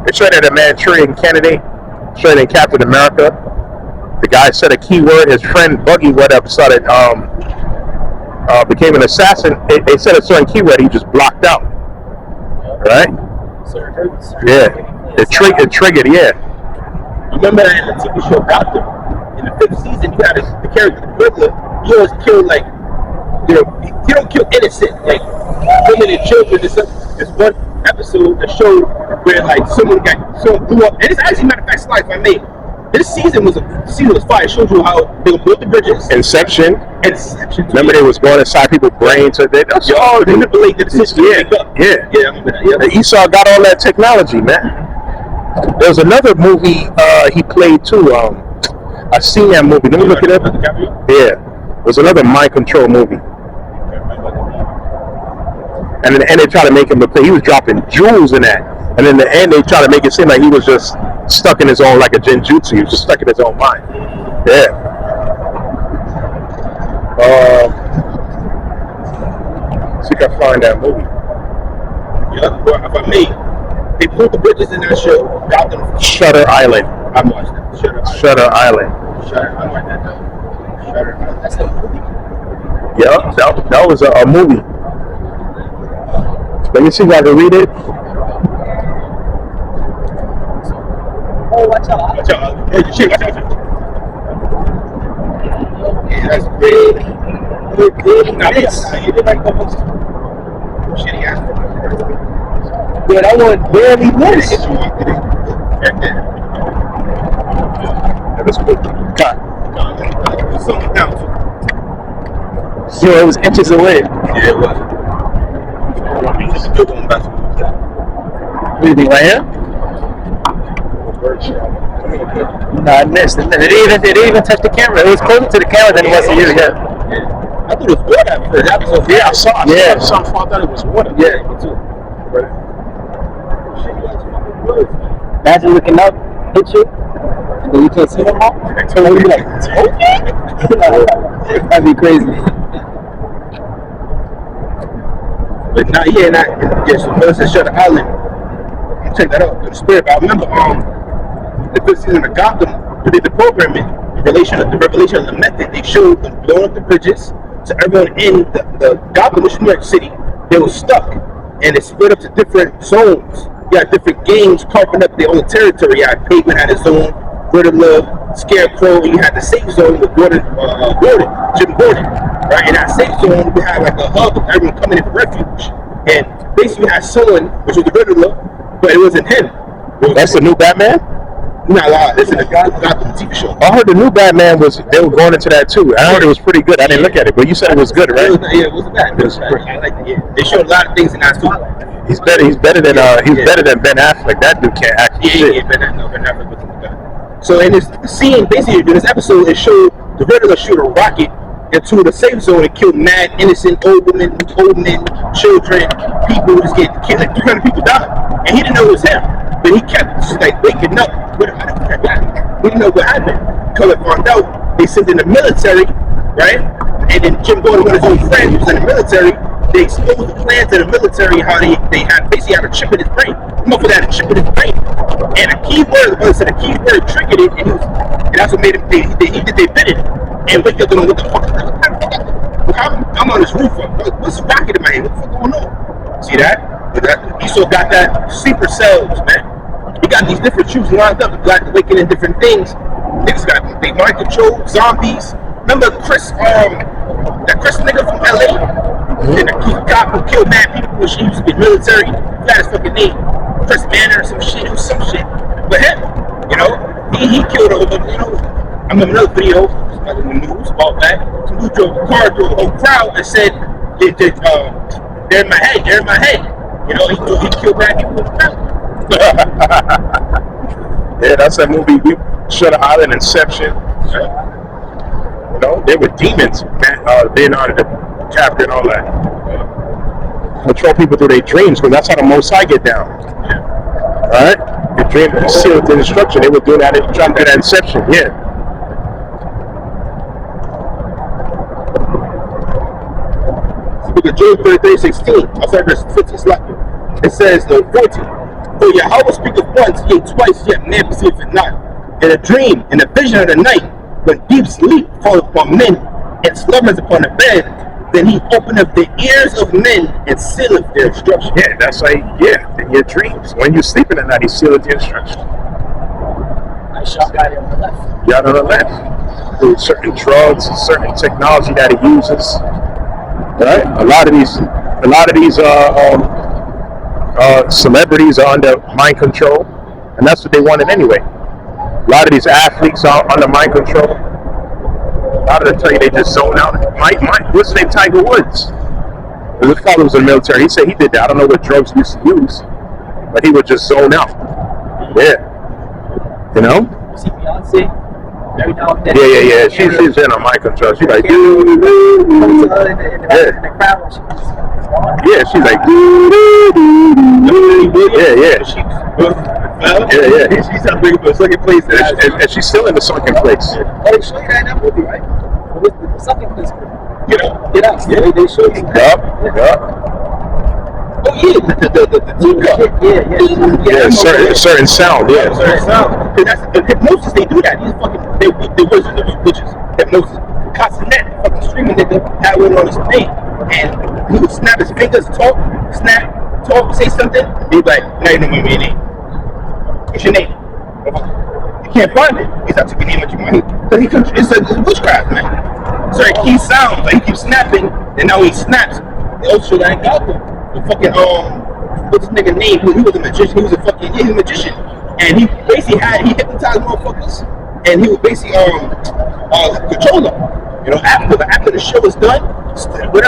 They straight out of Manchurian Candidate, straight in Captain America. The guy said a keyword, his friend Buggy whatever started, became an assassin. They said a certain keyword, he just blocked out. Right? Yeah. It triggered, yeah. Remember in the TV show Gotham, in the 5th season, you had the character, the Riddler, he always killed, like, he don't kill innocent, like, women and children. There's one episode that showed where, like, someone blew up, and it's actually, matter of fact, life I made. This season was fire. It showed you how they would build the bridges. Inception. Remember, they was going inside people's brains, so they manipulate the decision. Yeah. I remember that. Yeah. Esau got all that technology, man. There was another movie he played too. I seen that movie. Let me look it up. Yeah, it was another mind control movie. And in the end, they tried to make him play. He was dropping jewels in that. And in the end, they tried to make it seem like he was just stuck in his own, like a genjutsu. He was just stuck in his own mind. Yeah. See if I can find that movie. Yeah, well, if I may, they pulled the bridges in that show. Got them. Shutter Island. I watched that. Shutter Island. Shutter. I like that. Shutter Island. That's a movie. Yeah, that was a movie. Let me see if I can read it. Oh, watch out. Watch out. Hey, shit, watch out. Yeah, that's big. Now, you did like the most shitty ass. Yeah, that one barely missed. That was cool. Cut. So it was inches away. Yeah, it was. What do you think, right here? No, I missed. It didn't even touch the camera. It was closer to the camera than it was to you. Yeah. I thought it was water at first. Yeah, I saw it. Yeah. I thought it was water. Yeah, me too. Imagine looking up, hit you, and then you can't see them all. So you'd be like, okay. That'd be crazy. But now, so Melissa Shutter Island. Check that out. The spirit. I remember the 5th season of Gotham, they did the programming, the revelation of the method. They showed them blowing up the bridges, so everyone in the Gotham, which is New York City, they were stuck. and it's split up to different zones. You got different gangs carving up their own territory. You had Pavement had his own, Riddler, Scarecrow, and you had the safe zone with Jim Gordon, right? In that safe zone, we had like a hub of everyone coming in for refuge. And basically, you had someone, which was the Riddler, but it wasn't him. That's the new Batman? Nah, this is the Gotham TV show. I heard the new Batman they were going into that too. I heard it was pretty good. I didn't look at it, but you said it was good, right? It was bad. I liked it. Yeah. They showed a lot of things in that too. He's better than Ben Affleck. That dude can't act. Yeah, Ben Affleck was the guy. So in this scene, basically in this episode, it showed the Riddler shoot a rocket into the safe zone and killed mad innocent old men, children, people just getting killed. Like 300 people died, and he didn't know it was him. But he kept just like waking up. He didn't know what happened. Until it found out, they sent in the military, right? And then Jim Gordon, one of his own friends, who was in the military, they exposed the plan to the military how they basically had a chip in his brain. Motherfucker had a chip in his brain. And a keyword, the keyword triggered it, and that's what made him, they bit it. And wake up and what the fuck? I'm on this roof. What's the rocket in my head? What the fuck going on? See that? Esau got that sleeper cells, man. He got these different troops lined up, waking in different things. Niggas got they mind control, zombies. Remember Chris, that Chris nigga from LA? And the cop who killed mad people when she used to be military. He got his fucking name. Chris Manor or some shit. It was some shit. But him, he killed I remember another video in the news about that. Some dude drove a car through a whole crowd and said, they're in my head, they're in my head. He killed mad people in the crowd. Yeah, that's that movie. We Shutter Island, Inception. They were demons, man. Leonardo DiCaprio and all that. Control people through their dreams, because that's how the Most High get down. All right, your dream is sealed with instruction. They were doing that, trying to do that Inception. Yeah. Job 33:16. I'll start verse 15 slightly. It says, 14. For Yahweh speaketh once, yea twice, yet man perceiveth it not. In a dream, in a vision of the night, when deep sleep falleth upon men, and slumbers upon the bed, then he openeth the ears of men and sealeth their instruction. Yeah, that's like, in your dreams. When you're sleeping at night, he sealeth the instruction. Nice shot guy on the left. Yeah, on the left. Through certain drugs, certain technology that he uses. Right? A lot of these celebrities are under mind control, and that's what they wanted anyway. A lot of these athletes are under mind control. A lot of them tell you they just zone out. What's his name? Tiger Woods. His father was in the military. He said he did that. I don't know what drugs he used to use, but he would just zone out. Yeah. See Beyonce? Every now and then. Yeah. She's in on mind control. She's like, yeah, she's like, yeah. She's not big for a second place, and she's still in the sunken place. Oh, they show you that in that movie, right? The second place. Get up. Yeah, they show you. Yup. Oh yeah, the teacup. Yeah, certain sound. Yeah, certain sound. Because that's the hypnosis. They do that. These fucking they wizards, the witches. Hypnosis. Castanet, fucking streaming nigga, had one on his thing, and he would snap his fingers, talk, say something. He'd be like, "Now you know my name. What's your name?" You can't find it. He's not taking name at your money. It's a witchcraft, man. So he keeps sounds. Like he keeps snapping, and now he snaps. The old shit ain't out there. The fucking what's his nigga name? He was a magician. He was a magician, and he basically hypnotized motherfuckers, and he would basically control them. After the show is done,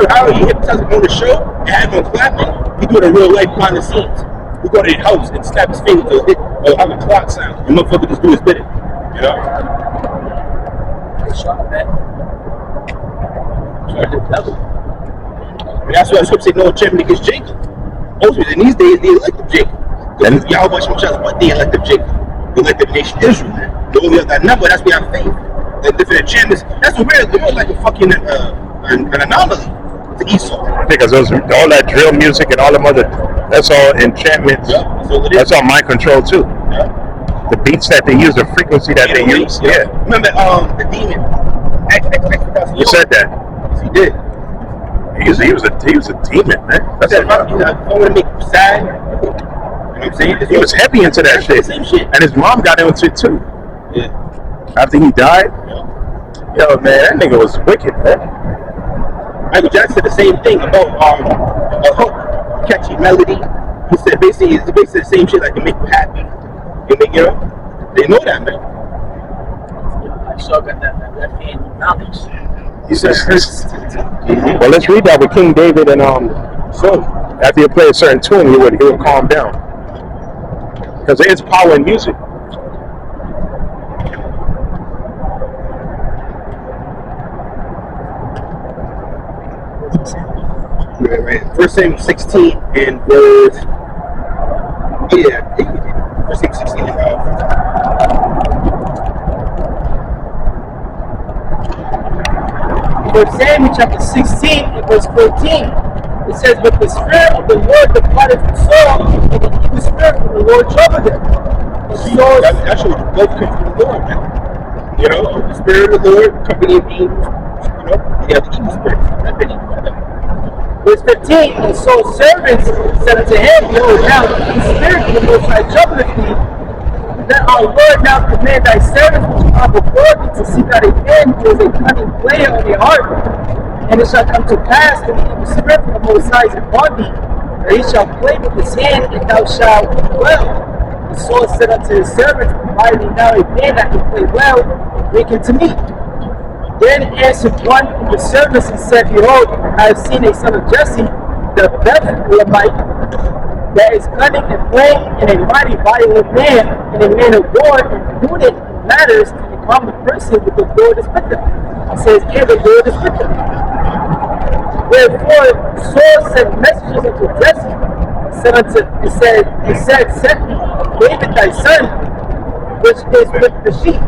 however he hypnotized them on the show and had them clapping, he do it in real life behind the scenes. We go to his house and snap his finger to hit or have a clock sound, and motherfucker just do his bidding. Good shot, man. That's why the script said no champion against Jacob. Ultimately, in these days, they elected Jacob. Because y'all watch my shots, but they elected Jacob. They elected the nation Israel, man. The only other number, that's where I have faith. The different champions, that's what we're like a fucking an anomaly to Esau. Because all that drill music and all them other, that's all enchantments. Yeah, that's all mind control too. Yeah. The beats that they use, the frequency that they use. Yeah. Remember the demon? You said that. Yes, he did. He was a demon, man. That's I want to make you sad. You know what I'm saying? He was heavy into that shit. Same shit. And his mom got into it too. Yeah. After he died. Yo, man, that nigga was wicked, man. Michael Jackson said the same thing about a hook, catchy melody. He said basically it's basically the same shit like to make you happy. You make, they know that, man. I sure got that left hand knowledge. He says, well, let's read that with King David and so after you play a certain tune, he would calm down because there is power in music. Right. First Samuel 16 and verse. Yeah, First Samuel 16 and First Samuel chapter 16 and verse 14. It says, but the Spirit of the Lord departed from Saul, and the evil spirit from the Lord troubled him. that should both come from the Lord, man. The Spirit of the Lord, company of demons, you have the evil spirit. Verse 15, and Saul's servants said unto him, behold, now the Spirit of the Most High troubleth thee. Let our Lord now command thy servants which are before thee to seek out a man who is a cunning player on the harp. And it shall come to pass when the evil spirit from the Most High is upon thee, that he shall play with his hand, and thou shalt do well. And Saul said unto his servants, provide me now a man that can play well, bring him to me. Then answered one of the servants and said, behold, I have seen a son of Jesse, the Bethlehemite, that is cunning and playing, and a mighty violent man, and a man of war, and prudent in matters, and a common person with the Lord is with him. It says, and the Lord is with him. Wherefore Saul sent messengers unto Jesse, and said, send me David thy son, which is with the sheep.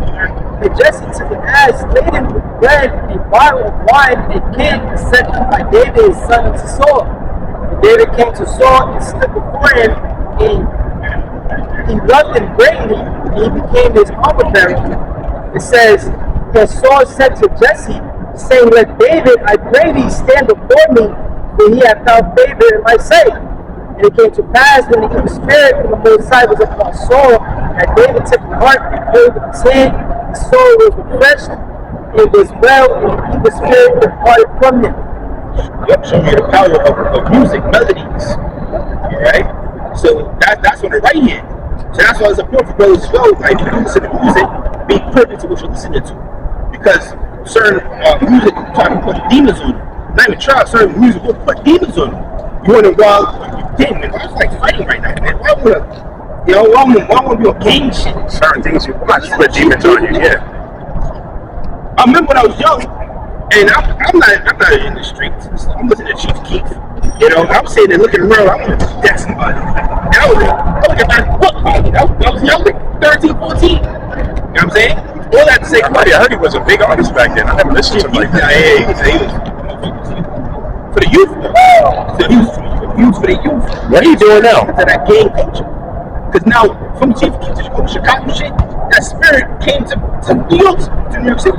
And Jesse took an ass laden with bread, a bottle of wine, and a kid, and sent him by David his son unto Saul. And David came to Saul and stood before him, and he loved him greatly, and he became his armor bearer. It says, then Saul said to Jesse, saying, let David, I pray thee, stand before me, for he hath found favor in my sight. And it came to pass when the evil spirit from the Most High was upon Saul, that David took the heart and played with his hand. His soul was refreshed, it was well, and the evil spirit departed from him. Yep, showing you the power of music, melodies. Alright? So that's on the right hand. So that's why it's important for brothers as well. Like, if you listen to music, be privy to what you're listening to. Because certain music try to put demons on you. Not even try, certain music will put demons on you. You wonder, well, damn, man, I was like fighting right now, man. Why would why would be on gang shit? Certain things you watch put demons on you, yeah. I remember when I was young, and I'm not in the streets. I'm listening to Chief Keef. I'm sitting there looking around. I want to death somebody. And I was like, what? I was young, like 13, 14. You know what I'm saying? All that to say, I heard he was a big artist back then. I never listened to him like that. Yeah, he was for the youth. He was for the youth. What are you doing now? To that gang culture. Because now, from Chief Keef to Chicago shit, that spirit came to New York City.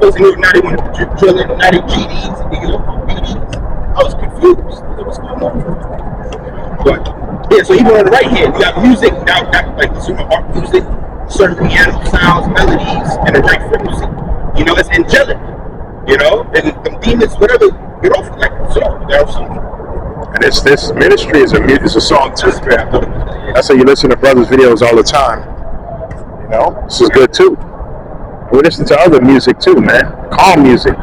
Folks in New York, now they want to drill in, now they GDs in New York, BDs. I was confused. What's going on? But, yeah, so even on the right hand, you got music, now like consumer art music, certain piano sounds, melodies, and the right frequency. It's angelic. And them demons, whatever, get off like they're off something. And this ministry is a song too. That's how you listen to brothers' videos all the time. This is good too. We listen to other music too, man. Calm music.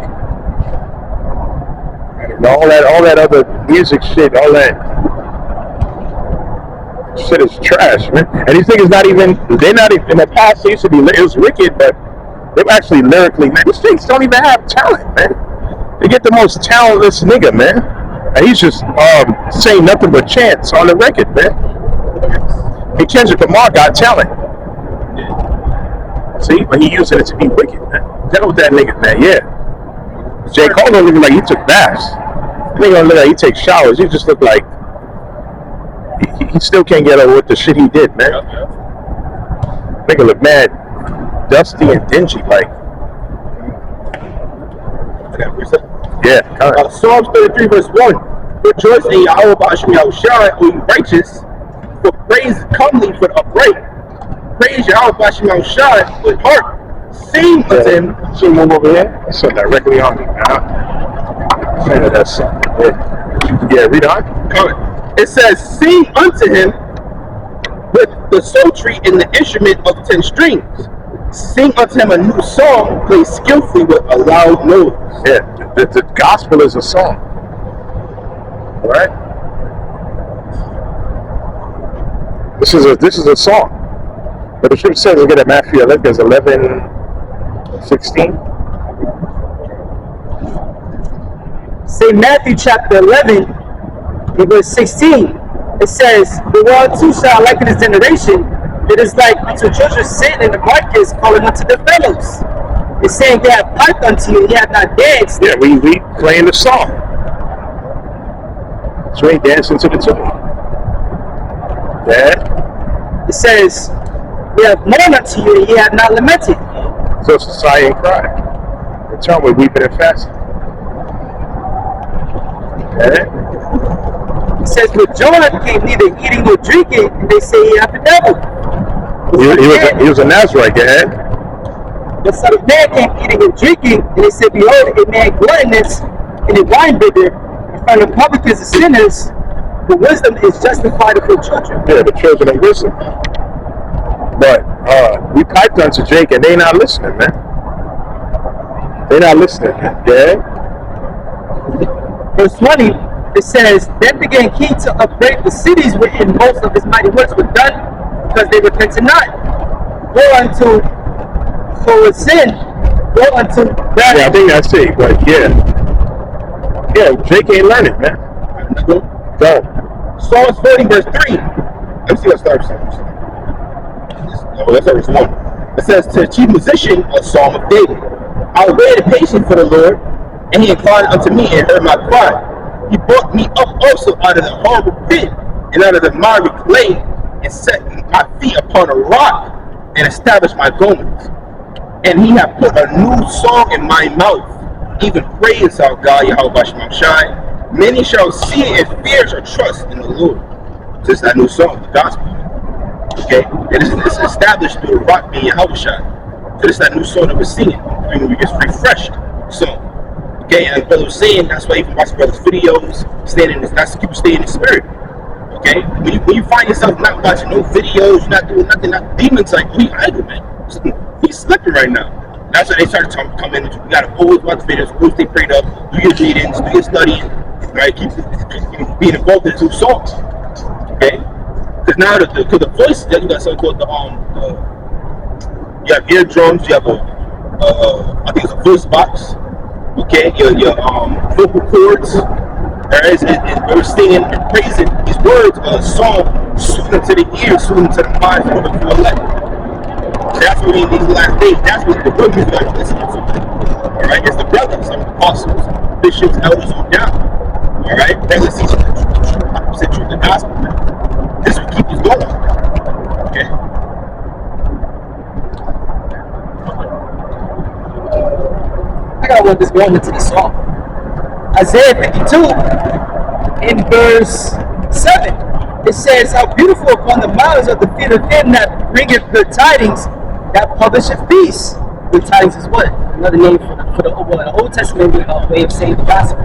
All that other music shit, all that shit is trash, man. And these niggas they're not even, in the past they used to be, it was wicked, but they were actually lyrically, man. These things don't even have talent, man. They get the most talentless nigga, man. And he's just saying nothing but chants on the record, man. Hey, Kendrick Lamar got talent. See, but he using it to be wicked, man. Deal with that nigga, man. Yeah. J. Cole don't look like he took baths. He don't look like he takes showers. He just look like he still can't get over with the shit he did, man. Nigga look mad, dusty and dingy, like. Yeah. Psalms 33 verse 1. Rejoice in Yahweh Ba'ashim Yahushua, O you righteous, for praise is comely for the upright. Praise Yahweh Ba'ashim Yahushua with heart. Sing unto him. Zoom over here. So directly on me. That's yeah, read on. It says, sing unto him with the psaltery and the instrument of 10 strings. Sing unto him a new song, play skillfully with a loud noise. Yeah, the gospel is a song. All right? This is a song. But the scripture says, look at Matthew 11:16. St. Matthew chapter 11, in verse 16, it says, the world too shall liken this generation. It is like unto children sitting in the markets calling unto their fellows. It's saying they have piped unto you and you have not danced. Yeah, we playing the song. So we ain't dancing to the tune. Yeah. It says, we have mourned unto you and ye have not lamented. So it's a sigh and cry. Return with weeping and fasting. Yeah. It says, with Jonah came neither eating nor drinking, and they say he hath the devil. He was a Nazarite, go ahead. The Son of Man came eating and drinking, and they said, behold, a man gluttonous and a wine bibber, in front of publicans and sinners, the wisdom is justified of her children. Yeah, the children of wisdom. But we piped unto Jake, and they not listening, man. They not listening, yeah. Verse 20, it says, then began king to upbraid the cities wherein most of his mighty works were done, because they repented not. Go unto for a sin, go unto that. Yeah, I think that's it, but yeah, Jake ain't learning, man. Go. Psalms 40 verse 3. Let me see what starts. Let's start verse 1. It says, to the chief musician, a psalm of David. I waited patiently for the Lord, and he inclined unto me and heard my cry. He brought me up also out of the horrible pit, and out of the miry clay, and set my feet upon a rock, and established my goings. And he hath put a new song in my mouth, even praise our God, Yahweh Ba'ashim Shai. Many shall see it and fear shall trust in the Lord. This is that new song, the gospel. Okay? And it's established through the rock being Yahweh Shai. So this is that new song that we're singing. When we get refreshed song. Okay, and brother was saying, that's why even watching brother's videos, that's people stay in the spirit. Okay? When you find yourself not watching no videos, you're not doing nothing, not demons like, we idle, man. He's slipping right now. That's why they started to come in. You gotta always watch videos, always stay prayed up, do your readings, do your studying, right? Keep being involved in 2 songs. Okay? Because now the voice, you got something called you have eardrums, you have I think it's a voice box. Okay, your vocal cords. We're singing and praising these words of a song, soothing to the ears, soothing to the mind, soothing to the left. That's what we in these last days. That's what the good music are listening to. All right, it's the brothers, some apostles, bishops, elders on down. All right, brothers teaching the truth, the gospel. This will keep us going. Okay. I gotta want this going into the song. Isaiah 52 in verse 7. It says, how beautiful upon the mountains of the feet of him that bringeth good tidings, that publisheth peace. Good tidings is what? Another name for the Old Testament way of saying the gospel.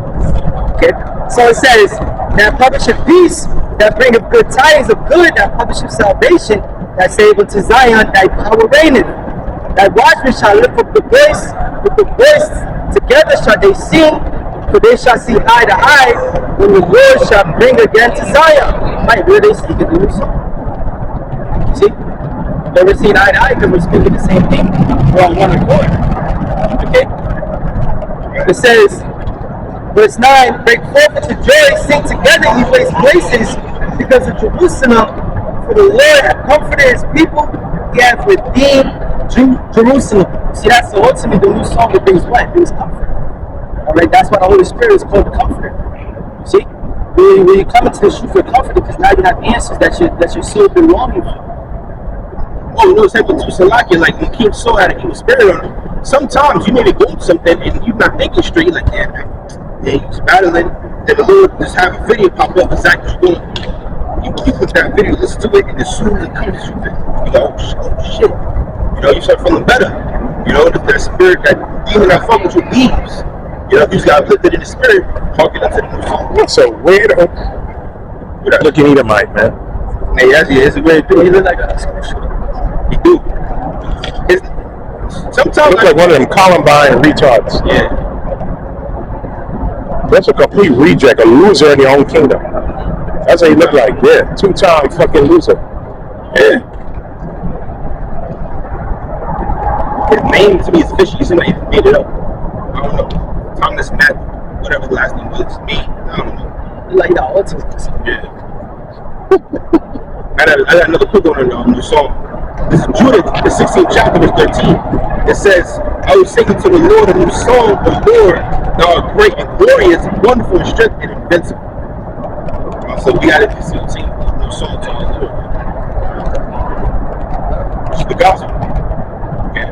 Okay? So it says, that publisheth peace, that bringeth good tidings of good, that publisheth salvation, that saveth unto Zion, thy power reigneth. Thy watchmen shall lift up the voice, with the voice together shall they sing, for they shall see eye to eye, when the Lord shall bring again to Zion. Right, where they speak in the new song. See? Never seen eye to eye because we're speaking the same thing. We're on one accord. Okay? It says, verse 9, break forth into joy, sing together, ye waste places, because of Jerusalem, for the Lord hath comforted his people, he hath redeemed Jerusalem. See, that's the ultimate, the new song that brings what? It brings comfort. Alright, that's why the Holy Spirit is called the Comforter. See? When you come into the truth, you're comforted because now you have answers that your soul been longing for. Oh, you know, it's happened to Salakia, like the king had an evil spirit on him. Sometimes you may be going through something and you're not thinking straight, like, yeah, and he's battling, then the Lord just have a video pop up exactly what you're doing. You click that video, listen to it, and as soon as it comes to you, you go, oh shit. You know, you start feeling better. You know, that spirit, that demon that fuck with you leaves. You know, you just got uplifted in the spirit, talking into the new song. That's a weirdo. Looking Edomite, man. Hey, it's a weird dude. He look like a school shooter. He do. Sometimes look like one of them Columbine retards. Yeah. That's a complete reject, a loser in your own kingdom. That's what he look like, yeah. 2-time fucking loser. Yeah. His name to me is fishy. He seems like he made it up. I don't know. Thomas Matthew, whatever the last name was. Me, I don't know. Like the autism. Yeah. I got another quick one on the new song. This is Judah, the 16th chapter, verse 13. It says, I will sing unto the Lord a new song, O Lord, thou art great and glorious, and wonderful in strength and invincible. So we got to sing a new song to the Lord. Which is the gospel. Okay.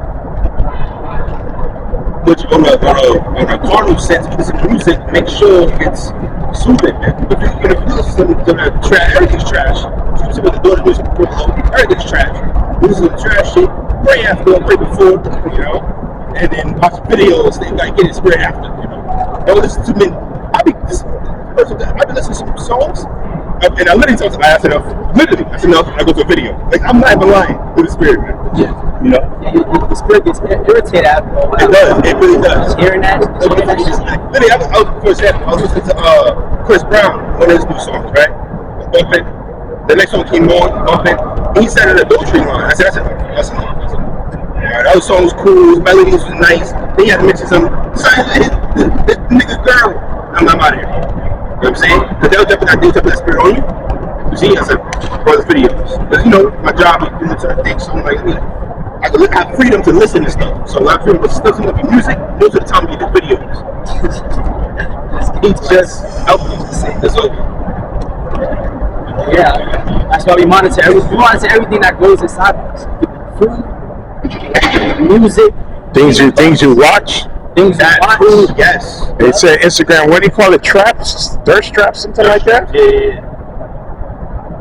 Which on a carnal sense, if you listen to music, make sure it's soothing, man. If you listen to the trash, everything's trash. If you listen to the daughter music, everything's trash. You listen to trash shit, pray after, pray before, you know, and then watch videos, then you gotta get it straight after, you know. Don't listen to me. I've been listening to some songs, and I literally tell them, that's enough. Literally, that's enough, and I go to a video. Like, I'm not even lying to the spirit, man. Yeah. You know? Yeah, the spirit gets irritated after a while. It does, it really does. Just hearing that. Literally, I was listening to Chris Brown, one of his new songs, right? Bumping. The next song came on, bumping. He said an adultery line. I said, that's enough. Alright, the other song was cool, his melodies was nice. Then he had to mention some this nigga girl. I'm out of here. You know what I'm saying? Because they was jumping that spirit on you. You see, I said, for the videos. Because, you know, my job is doing certain things, so I'm like, I have freedom to listen to stuff. So I have freedom to listen to music. Most of the time, we do videos. It's just helping. That's all. Yeah, that's why we monitor everything that goes inside of us. Food, music, Things you watch. things That you watch. food, yes. They say Instagram, what do you call it? Traps? Thirst traps? Something like that? Yeah.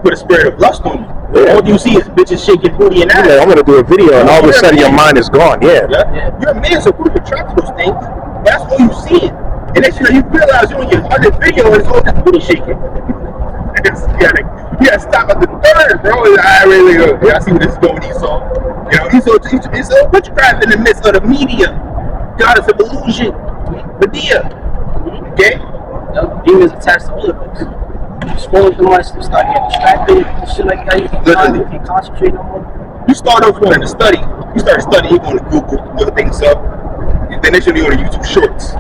Put a spirit of lust on you. Yeah. All you see is bitches shaking booty and ass. Yeah, I'm gonna do a video, and all of a sudden your mind is gone. Yeah. You're a man, so who can attract to those things? That's all you see. And next you know, you realize you're on your 100th video and it's all this booty shaking. You gotta stop at the third, bro. I really go. Yeah, I see where this is going with Esau. You know, Esau witchcraft in the midst of the media. Goddess of illusion. Medea. Okay? Demons attached to all of us. Scrolling too much, you start getting distracted, shit like that. You can't concentrate no more. You start off wanting to study. You start studying, you're going to Google, look things up. Then they should be on the YouTube Shorts.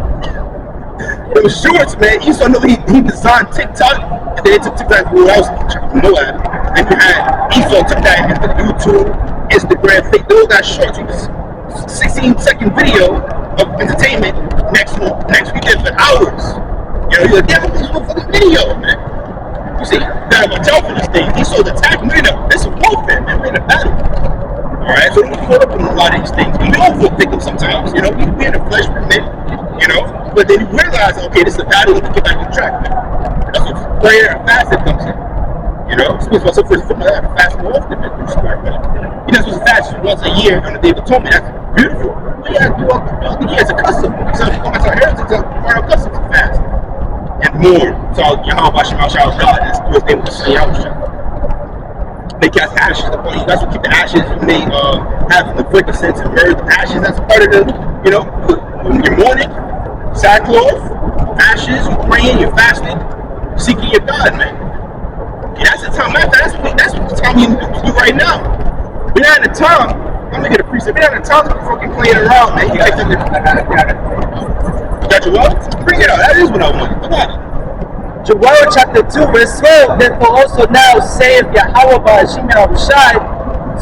Those shorts, man, Esau knew he designed TikTok, and then they took TikTok for else, Moab. Then you had Esau took that into YouTube, Instagram, fake, those got shorts. 16-second video of entertainment next weekend for hours. You know, you're like, yeah, this one for the video, man. You see, gotta watch out for this thing. Esau's attacking, this is warfare, man. We're in a battle. Alright, so don't caught up in a lot of these things. We all feel victims sometimes, you know, we in the flesh for a minute, you know, but then you realize, okay, this is a battle, we can get back on track, man. That's what prayer and fasting comes in. You know, speaks about some first foot, I have to fast more often, man. You're not supposed to fast once a year on the Day of Atonement. That's beautiful. But you have to do all the years a custom. So that's our heritage, it's part of our custom to fast. And more. So Yahweh Shem Shah God, that's the first name of the Yahweh. They cast ashes upon you. That's what keep the ashes when they have the frankincense and myrrh. The ashes, that's part of the, you know, your mourning, sackcloth, ashes, you're praying, you're fasting, seeking your God, man. Yeah, that's the time. That's the time we do right now. We're not in the time. I'm gonna get a preset. We're not in the time to be fucking playing around, man. You guys think got your what? Bring it out. That is what I want. Come on. Joel chapter 2 verse 12, therefore also now saith Yahweh Ba'ashim Yahushai,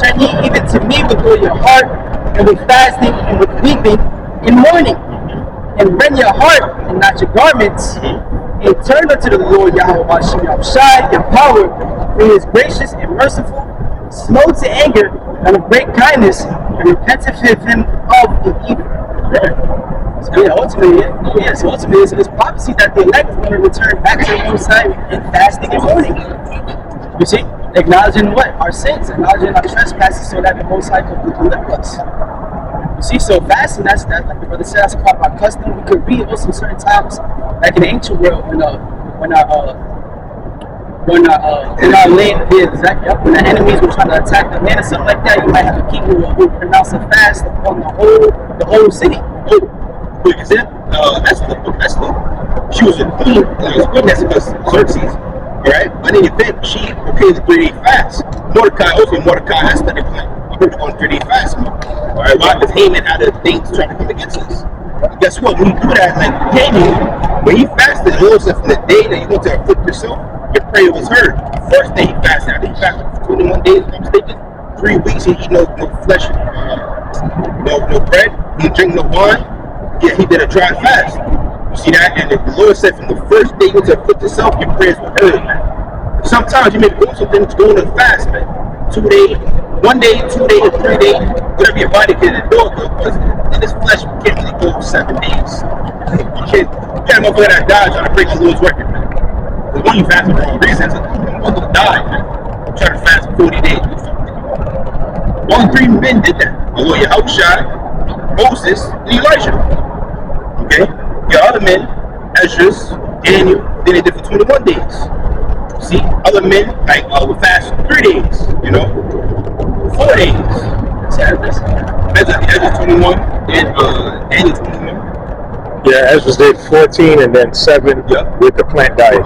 turn ye even to me with all your heart, and with fasting, and with weeping, and mourning, and rend your heart, and not your garments, and turn unto the Lord Yahweh Ba'ashim Yahushai, your power, for he is gracious and merciful, slow to anger, and of great kindness, and repenteth him of the evil. Yeah, ultimately, yes, ultimately, it's prophecy that the elect is going to return back to the Most High in fasting and mourning. You see, acknowledging what? Our sins, acknowledging our trespasses so that the Most High can deliver us. You see, so fasting, that's like the brother said, that's a part of our custom. We could read also certain times, like in the ancient world, when our land, yeah, exactly, when the enemies were trying to attack the land or something like that, you might have a king who would pronounce a fast on the whole city. Wait, is that Esther? She was a queen, witness of Xerxes, right? But in the event, she proclaimed the 3-day fast. Mordecai has studied the on 3-day fast. All right, why? Because Haman had a thing trying to come against us. And guess what? When you do that, like Haman, when he fasted, it was from the day that you went to afflict yourself, your prayer was heard. First day he fasted, I think he fasted for 21 days, if I'm mistaken. 3 weeks he eat no flesh, no bread, he drink no wine. Yeah, he did a dry fast. You see that? And the Lord said from the first day you went to afflict yourself, your prayers were heard, man. Sometimes you may go something to go on a fast, man. 2 days, 1 day, 2 days, 3 days, whatever your body can endure, because in this flesh you can't really go 7 days. You can't motherfucker that died trying to break the Lord's record, man. Because when you fast for the wrong reasons, you're going to die, man. I'm trying to fast for 40 days. Only 3 men did that. The Lord Yahushua, Moses, and Elijah. Okay? Your other men, Ezra's, Daniel, then they did for 21 days. See, other men like would fast 3 days, 4 days. Ezra 21 and Daniel 21. Yeah, Ezra did 14 and then 7 with the plant diet.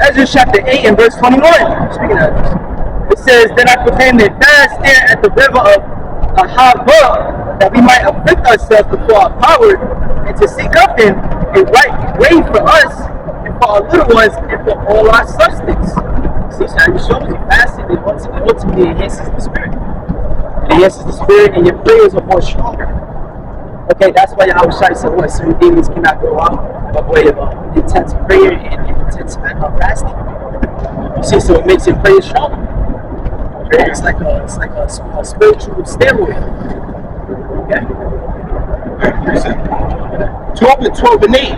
Ezra chapter 8 and verse 21. Speaking of it says, then I proclaimed a fast there at the river of Ahava, that we might afflict ourselves before our power, and to seek of him a right way for us, and for our little ones, and for all our substance. See, so it shows you fasting, it ultimately enhances the spirit. It enhances the spirit, and your prayers are more stronger. Okay, that's why Yahushua said what certain demons cannot go out by way of intense prayer and intense fasting. You see, so it makes your prayer stronger. It's like a spiritual steroid. Okay. 12 and 12 and 8.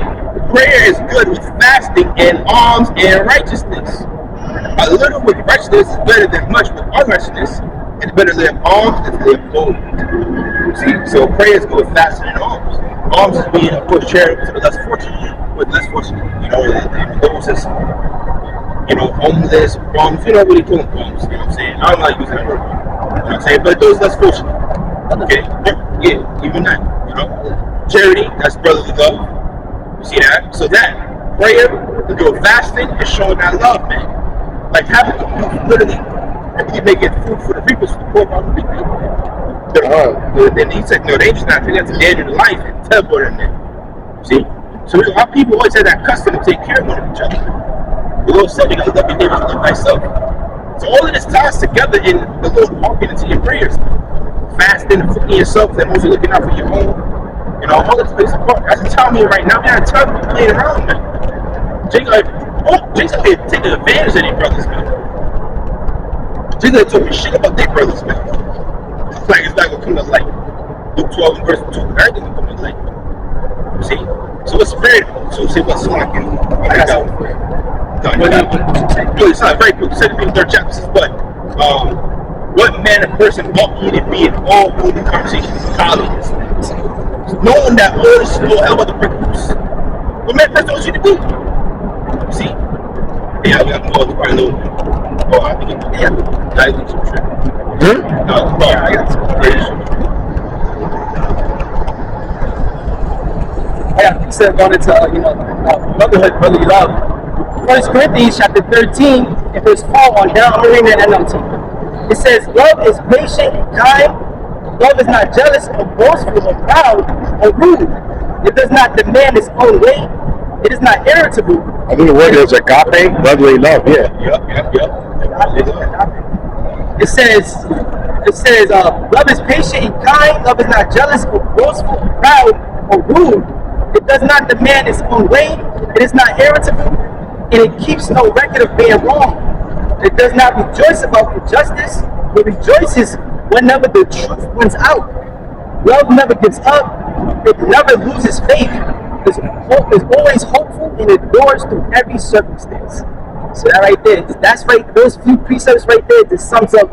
Prayer is good with fasting and alms and righteousness. A little with righteousness is better than much with unrighteousness. It's better than alms than live gold. See, so prayer is good with fasting and alms. Alms is being, of course, charitable to the less fortunate. With less fortunate, those that's, homeless, bums, what do you call them, bums? You know what I'm saying? I don't like using that word. You know what I'm saying? But those less fortunate. Okay? Yeah, even that. Charity, that's brotherly love. You see that? So that prayer, to do fasting, is showing that love, man. Like having literally making food for the people, for the poor part of the people. Then he said, no, they just not taking that to the end of the life and teleport in there. See? So our people always had that custom to take care of one of each other. The Lord said, you gotta love your neighbor as you love thyself. So all of this ties together in the Lord walking into your prayers. Fasting, cooking yourself, and also looking out for your own. All this plays a part. That's the time here right now. Man, it's time to be playing around, man. Jake's out here taking advantage of their brothers, man. Jake's out here talking shit about their brothers, man. It's like it's not gonna come to light. Luke 12 and verse 2, everything will come to light. See? So what's spirit? So say what's like you. I got it's not very quick. 2 Peter 3rd chapter says what man a person ought ye to be in all holy conversations, godliness, knowing that all this is no hell other principles. What man a person ought you to be? See? Yeah, we have to go to probably a little bit. Oh, I think I think some shit. I got some. Yeah, instead of going into brotherhood, brotherly love. 1 Corinthians chapter 13 and verse 4 on down. I'm reading that NLT. It says, love is patient and kind. Love is not jealous or boastful or proud or rude. It does not demand its own way. It is not irritable. I think the word is agape, brotherly love. Yeah. It says, love is patient and kind. Love is not jealous or boastful or proud or rude. It does not demand its own way. It is not irritable, and it keeps no record of being wrong. It does not rejoice about injustice, but rejoices whenever the truth wins out. Love never gives up. It never loses faith. It's always hopeful and endures through every circumstance. So that right there, those few precepts right there, just sums up